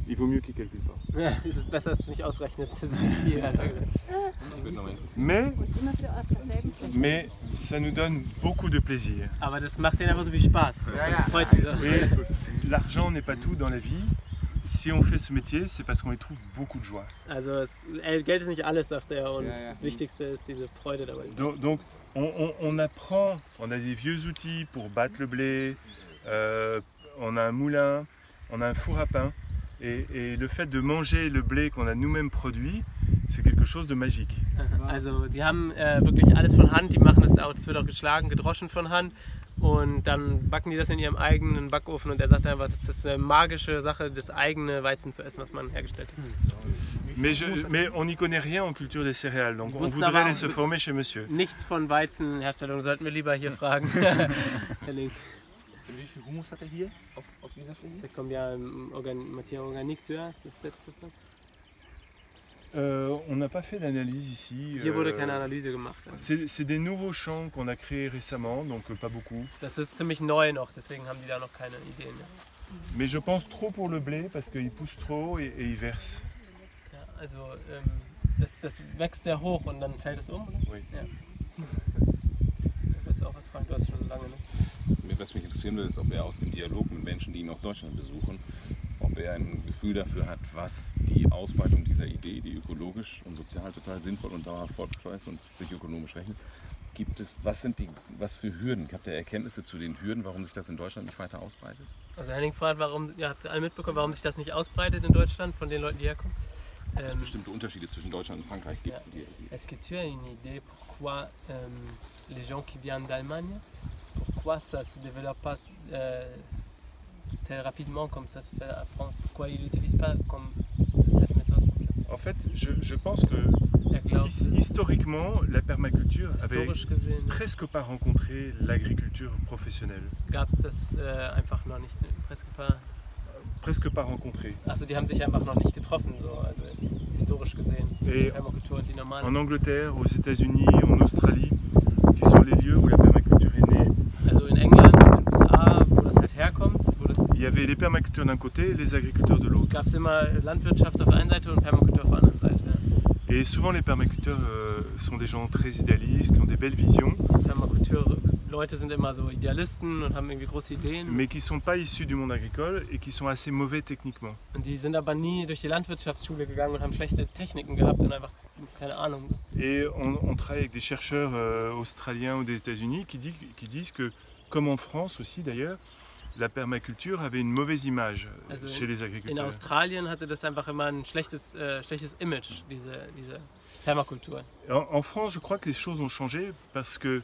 Il vaut mieux qu'il ne calcule pas. Ja, es ist besser, dass du es nicht ausrechnest. Das ist viel. Mais ça nous donne beaucoup de plaisir. Aber das macht denen einfach so viel Spaß. Freut sich. L'argent n'est pas tout dans la vie. Si on fait ce métier, c'est parce qu'on y trouve beaucoup de joie. Also Geld ist nicht alles, sagt er, und das Wichtigste ist diese Freude dabei. Donc on apprend, on a des vieux outils pour battre le blé, on a un moulin, on a un four à pain, et le fait de manger le blé qu'on a nous-mêmes produit, c'est quelque chose de magique. Also die haben wirklich alles von Hand, die machen das auch, das wird auch geschlagen, gedroschen von Hand. Und dann backen die das in ihrem eigenen Backofen und er sagt einfach, das ist eine magische Sache, das eigene Weizen zu essen, was man hergestellt hat. Mais on n'y connaît rien en culture des céréales, donc on voudrait aller se former chez monsieur. Nichts von Weizenherstellung, sollten wir lieber hier fragen. Herr Link. Wie viel Humus hat er hier auf dieser Fläche? C'est combien matière organique tu as sur cette surface? On n'a pas fait d'analyse ici. Hier wurde keine Analyse gemacht. C'est des nouveaux champs qu'on a créés récemment, donc pas beaucoup. Das ist ziemlich neu noch, deswegen haben die da noch keine Ideen. Mais je pense trop pour le blé parce qu'il pousse trop et il verse. Ja, also das wächst sehr hoch und dann fällt es um, oder? Oui. Ja. Das ist auch was Frank, du hast schon lange, ne? Was mich interessieren würde, ist, ob er aus dem Dialog mit Menschen, die ihn aus Deutschland besuchen, ob er ein Gefühl dafür hat, was die Ausbreitung dieser Idee, die ökologisch und sozial total sinnvoll und dauerhaft fortschreitet und sich ökonomisch rechnet, gibt es, was für Hürden? Habt ihr Erkenntnisse zu den Hürden, warum sich das in Deutschland nicht weiter ausbreitet? Also Henning fragt, habt ihr alle mitbekommen, warum sich das nicht ausbreitet in Deutschland von den Leuten, die herkommen? Ob es bestimmte Unterschiede zwischen Deutschland und Frankreich gibt? Ja. Est-ce que tu as une idée pourquoi les gens qui viennent d'Allemagne, pourquoi ça se développe pas très rapidement comme ça se fait à France? Pourquoi ils n'utilisent pas comme cette méthode? En fait, je pense que historiquement, la permaculture avait presque pas rencontré l'agriculture professionnelle. Gab es das einfach noch nicht, presque pas rencontré. Also die haben sich einfach noch nicht getroffen, so, also historisch gesehen. Et Permakultur und die normale. En Angleterre, aux États-Unis, en Australie, qui sont les lieux où la permaculture est née. Also in England, in den USA, wo das halt herkommt, il y avait les permaculteurs d'un côté et les agriculteurs de l'autre. Gab es immer Landwirtschaft auf der einen Seite und Permakultur auf der anderen Seite. Et souvent les permaculteurs sont des gens très idéalistes, qui ont des belles visions. Leute sind immer so Idealisten und haben irgendwie große Ideen. Mais qui sont pas issus du monde agricole et qui sont assez mauvais techniquement. Und die sind aber nie durch die Landwirtschaftsschule gegangen und haben schlechte Techniken gehabt und einfach keine Ahnung. Et on travaille avec des chercheurs australiens ou des États-Unis qui disent que, comme en France aussi d'ailleurs, la permaculture avait une mauvaise image chez les agriculteurs. In Australien hatte das einfach immer ein schlechtes Image, diese Permakultur. En France, je crois que les choses ont changé parce que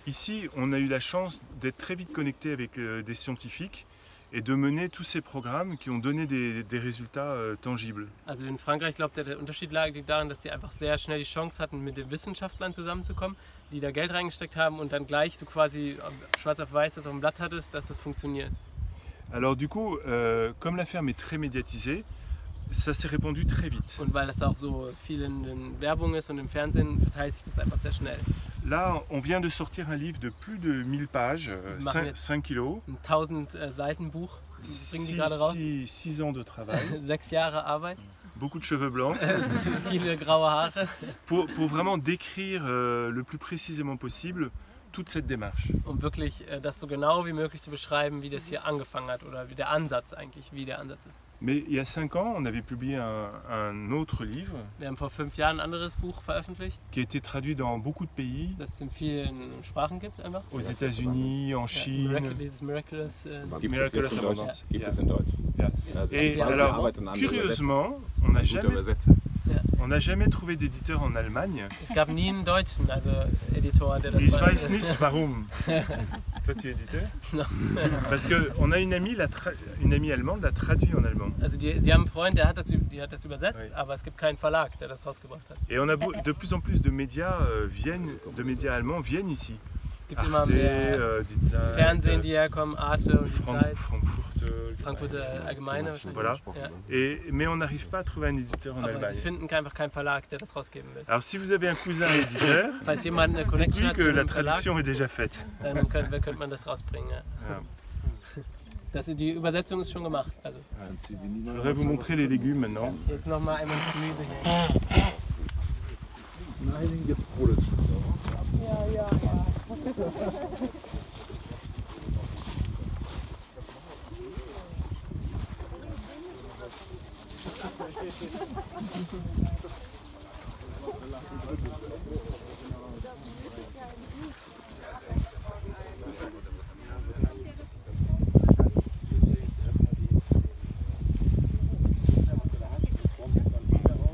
ici, on a eu la chance d'être très vite connecté avec des scientifiques et de mener tous ces programmes qui ont donné des résultats tangibles. Also in Frankreich, glaubt der Unterschied lag darin, dass sie einfach sehr schnell die Chance hatten, mit den Wissenschaftlern zusammenzukommen, die da Geld reingesteckt haben und dann gleich so quasi schwarz auf weiß, das auf dem Blatt hattest, dass das funktioniert. Alors du coup, comme la ferme est très médiatisée, ça s'est répandu très vite. Und weil das auch so viel in den Werbung ist und im Fernsehen, verteilt sich das einfach sehr schnell. Là, on vient de sortir un livre de plus de 1000 pages, 5 kilos. Ein 1000 Seitenbuch bringen die gerade raus. 6 ans de travail. 6 Jahre Arbeit. Beaucoup de cheveux blancs. Zu viele graue Haare. Pour vraiment décrire le plus précisément possible toute cette démarche. Um wirklich das so genau wie möglich zu beschreiben, wie das hier angefangen hat oder wie der Ansatz eigentlich, wie der Ansatz ist. Mais il y a 5 ans, on avait publié un autre livre. Wir haben vor 5 Jahren ein anderes Buch veröffentlicht. Qui a été traduit dans beaucoup de pays. Das es in vielen Sprachen gibt einfach. Aux États-Unis, en Chine. Miraculous. Gibt es in Deutsch. Ja. Et alors, curieusement, on n'a jamais trouvé d'éditeur en Allemagne. Es gab nie einen deutschen Editor, der das Ich weiß nicht warum. Toi, tu es éditeur? Non. Parce qu'on a une amie allemande, l'a traduit en allemand. Also sie haben einen Freund, die hat das übersetzt, oui. Aber es gibt keinen Verlag, der das rausgebracht hat. Et on a de plus en plus de médias allemands viennent ici. Es gibt immer mehr Fernsehen, die herkommen, Arte und die Zeit. Frankfurter Allgemeine wahrscheinlich. Voilà. Ja. Mais on n'arrive pas à trouver un éditeur en Allemagne. Die finden einfach keinen Verlag, der das rausgeben will. Alors si vous avez un cousin éditeur, falls jemand eine Connection hat, que la traduction est déjà faite. Dann könnte man das rausbringen. Ja. Ja. Die Übersetzung ist schon gemacht. Also. Je voudrais vous montrer les légumes maintenant. Jetzt noch mal einmal das Gemüse hier. Nein, jetzt brodelt es. Ja.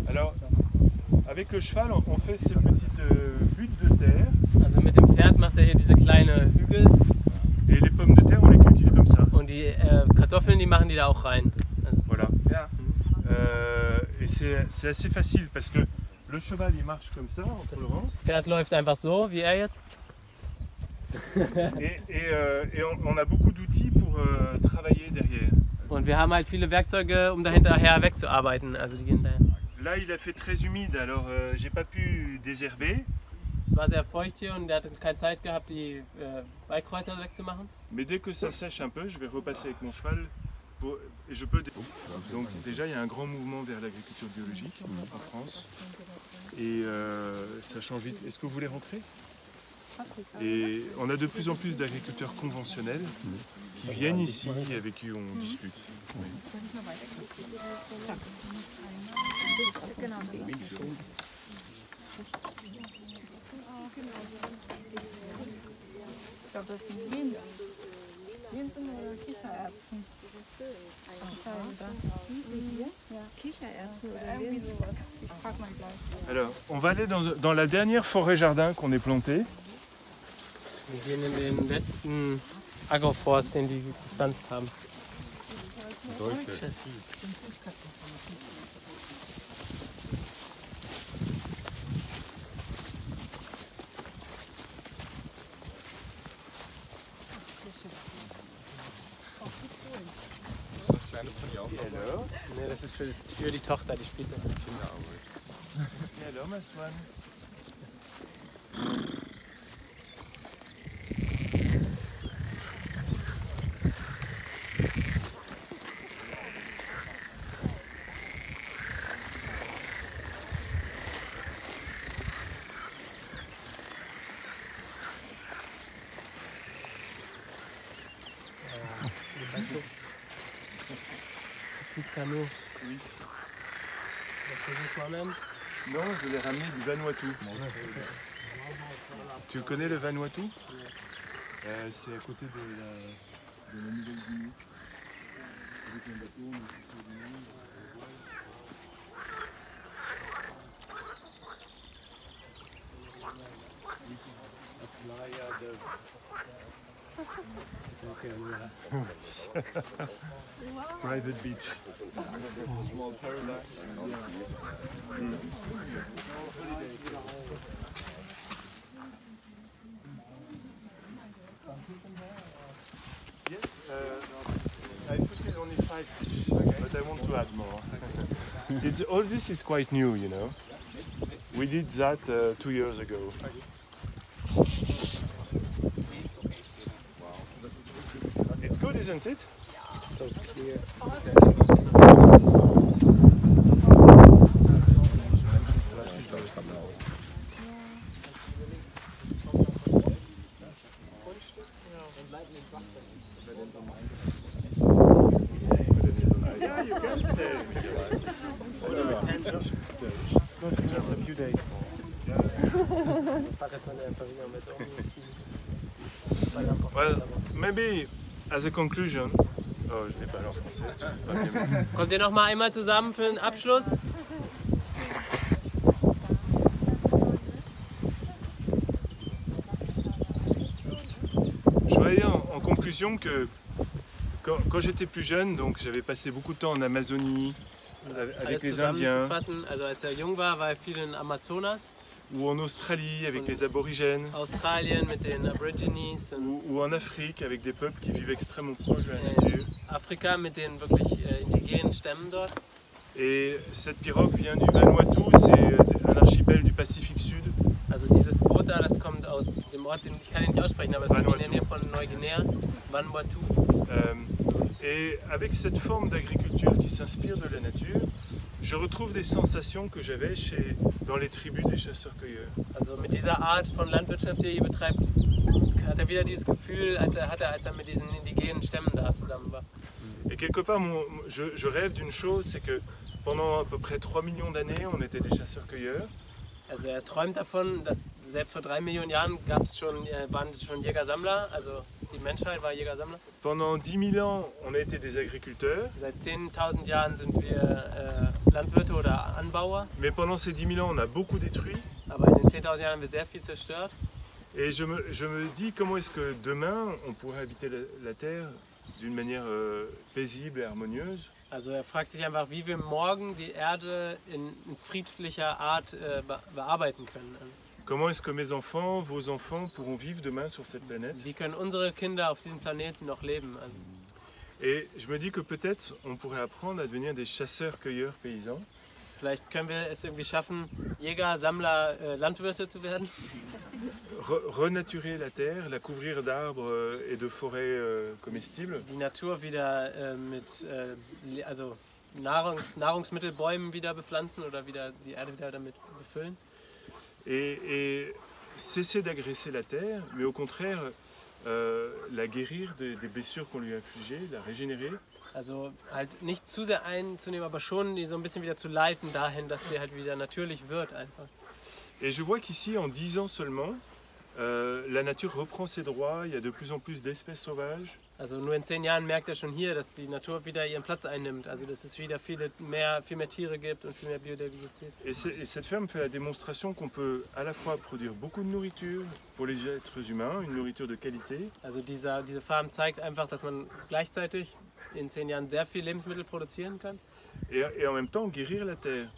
Alors, avec le cheval, on fait ces petites huttes de terre. Also mit dem Pferd macht hier diese kleine Hügel. Et les pommes de terre, on les cultive comme ça. Und die Kartoffeln, die machen die da auch rein. Voilà. Ja. Et c'est assez facile parce que le cheval il marche comme ça en colorant. Das Pferd läuft einfach so, wie er jetzt. et on a beaucoup d'outils pour travailler derrière. Und wir haben halt viele Werkzeuge, um dahinterher wegzuarbeiten. Also die gehen daher. Là il a fait très humide, alors j'ai pas pu désherber. Es war sehr feucht hier und er hatte keine Zeit gehabt, die Beikräuter wegzumachen. Mais dès que ça sèche un peu, je vais repasser avec mon cheval. Et je peux... Donc déjà il y a un grand mouvement vers l'agriculture biologique en France et ça change vite. Est-ce que vous voulez rentrer? Et on a de plus en plus d'agriculteurs conventionnels qui viennent ici et avec qui on discute. Oui. Ich glaube, das sind Linsen oder Kichererbsen. Kichererbsen oder irgendwie sowas. Ich frage mal gleich. Alors, on va aller dans la dernière forêt-jardin qu'on ait plantée. Wir gehen in den letzten Agroforst, den die gepflanzt haben. Nee, das ist für die Tochter, die spielt das. Alors, ma swan. Petit canot. Oui. Toi-même? Non, je l'ai ramené du Vanuatu. Tu connais le Vanuatu? C'est à côté de la Nouvelle-Guinée. Avec un bateau, on est sur du monde. Private beach. Small paradise. Yes, I put in only 5 fish, but I want to add more. All this is quite new, you know. We did that 2 years ago. It's good, isn't it? So clear. Yeah, you can stay. Just a few days. Well, maybe as a conclusion. Oh, je vais parler en français. Kommt ihr noch mal einmal zusammen für den Abschluss? Je voyais en conclusion que quand j'étais plus jeune, donc j'avais passé beaucoup de temps en Amazonie avec les Indiens. Also als jung war er viel in Amazonas. Ou en Australie avec les aborigènes. Australien mit den Aborigines. Ou en Afrique avec des peuples qui vivent extrêmement proches de la nature. Afrika mit den wirklich indigenen Stämmen dort. Et cette pirogue vient du Vanuatu, c'est un archipel du Pacifique Sud. Also dieses Boot da, das kommt aus dem Ort, ich kann ihn nicht aussprechen, aber es ist in der Nähe von Neuguinea, Vanuatu. Et avec cette forme d'agriculture qui s'inspire de la nature, je retrouve des sensations que j'avais dans les tribus des chasseurs-cueilleurs. Also mit dieser Art von Landwirtschaft, die er betreibt, hat er wieder dieses Gefühl, als er mit diesen indigenen Stämmen da zusammen war. Et quelque part, je rêve d'une chose, c'est que pendant à peu près 3 millions d'années, on était des chasseurs-cueilleurs. Also er träumt davon, dass selbst vor 3 Millionen Jahren waren es schon Jäger-Sammler, also die Menschheit war Jäger-Sammler. Pendant 10 000 ans, on a été des agriculteurs. Seit 10.000 Jahren sind wir Landwirte oder Anbauer. Mais pendant ces 10 000 ans, on a beaucoup détruit. Aber in den 10.000 Jahren haben wir sehr viel zerstört. Et je me dis comment est-ce que demain, on pourrait habiter la Terre d'une manière paisible et harmonieuse. Also er fragt sich einfach, wie wir morgen die Erde in friedlicher Art bearbeiten können. Comment est-ce que mes enfants, vos enfants pourront vivre demain sur cette planète? Wie können unsere Kinder auf diesem Planeten noch leben? Et je me dis que peut-être on pourrait apprendre à devenir des chasseurs-cueilleurs paysans. Vielleicht können wir es irgendwie schaffen, Jäger, Sammler, Landwirte zu werden. Renaturer la terre, la couvrir d'arbres et de forêts comestibles. Die Natur wieder mit also Nahrungsmittelbäumen wieder bepflanzen oder wieder die Erde wieder damit befüllen. Et cesser d'agresser la terre, mais au contraire la guérir des blessures qu'on lui a infligées, la régénérer. Also halt nicht zu sehr einzunehmen, aber schon die so ein bisschen wieder zu leiten dahin, dass sie halt wieder natürlich wird einfach. Et je vois qu'ici, en 10 ans seulement, la nature reprend ses droits, il y a de plus en plus d'espèces sauvages. Also nur in 10 Jahren merkt er schon hier, dass die Natur wieder ihren Platz einnimmt, also dass es wieder viel mehr Tiere gibt und viel mehr Biodiversität. Et cette ferme fait la démonstration qu'on peut à la fois produire beaucoup de nourriture pour les êtres humains, une nourriture de qualité. Also diese Farm zeigt einfach, dass man gleichzeitig in 10 Jahren sehr viel Lebensmittel produzieren kann. Et en même temps guérir la terre,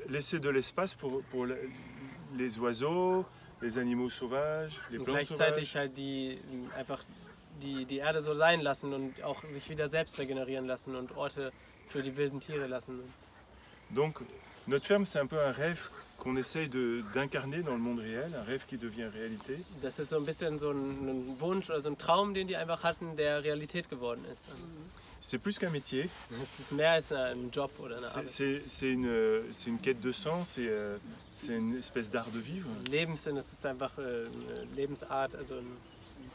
laisser de l'espace pour les oiseaux, les animaux sauvages, les plantes gleichzeitig sauvages. Halt einfach die Erde so sein lassen und auch sich wieder selbst regenerieren lassen und Orte für die wilden Tiere lassen. Donc notre ferme, c'est un peu un rêve qu'on essaye d'incarner dans le monde réel, un rêve qui devient réalité. Das ist so ein bisschen so ein Wunsch oder so ein Traum, den die einfach hatten, der Realität geworden ist. C'est plus qu'un métier. Es ist mehr als ein Job oder eine Arbeit. C'est une quête de sens et c'est une espèce d'art de vivre. Lebenssinn, es ist einfach eine Lebensart, also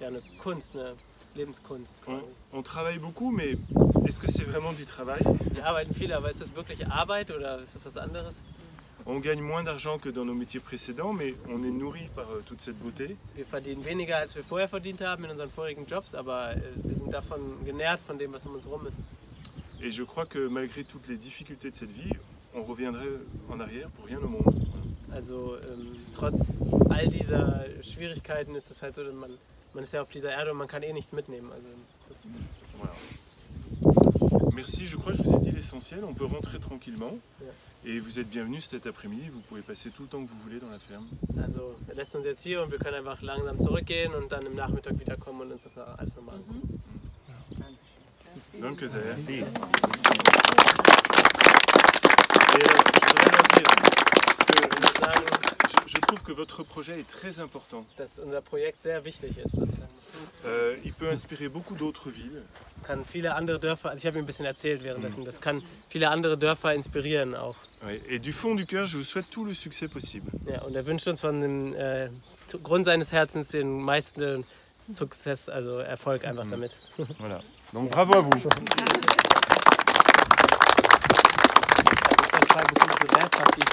eine Kunst, eine Lebenskunst. On travaille beaucoup, mais est-ce que c'est vraiment du travail? Wir arbeiten viel, aber ist das wirklich Arbeit oder ist das was anderes? On gagne moins d'argent que dans nos métiers précédents, mais on est nourri par toute cette beauté. Wir verdienen weniger, als wir vorher verdient haben in unseren vorigen Jobs, aber wir sind davon genährt von dem, was um uns herum ist. Et je crois que malgré toutes les difficultés de cette vie, on reviendrait en arrière pour rien au monde. Also trotz all dieser Schwierigkeiten ist es halt so, dass man man ist ja auf dieser Erde und man kann eh nichts mitnehmen. Also das voilà. Merci, je crois que je vous ai dit l'essentiel, on peut rentrer tranquillement. Et vous êtes bienvenus cet après-midi, vous pouvez passer tout le temps que vous voulez dans la ferme. Also, er lässt uns jetzt hier und wir können einfach langsam zurückgehen und dann im Nachmittag wiederkommen und uns das alles normal angucken. Danke sehr. Merci. Je trouve que votre projet est très important. Dass unser Projekt sehr wichtig ist. Il peut inspirer beaucoup d'autres villes. Kann viele andere Dörfer, also ich habe ihm ein bisschen erzählt währenddessen, das kann viele andere Dörfer inspirieren auch. Et du fond du cœur, je vous souhaite tout le succès possible. Ja, und er wünscht uns von dem Grund seines Herzens den meisten Success, also Erfolg einfach damit. Voilà. Donc bravo à vous. Ich habe gefragt, wie viel Bewerb habt ihr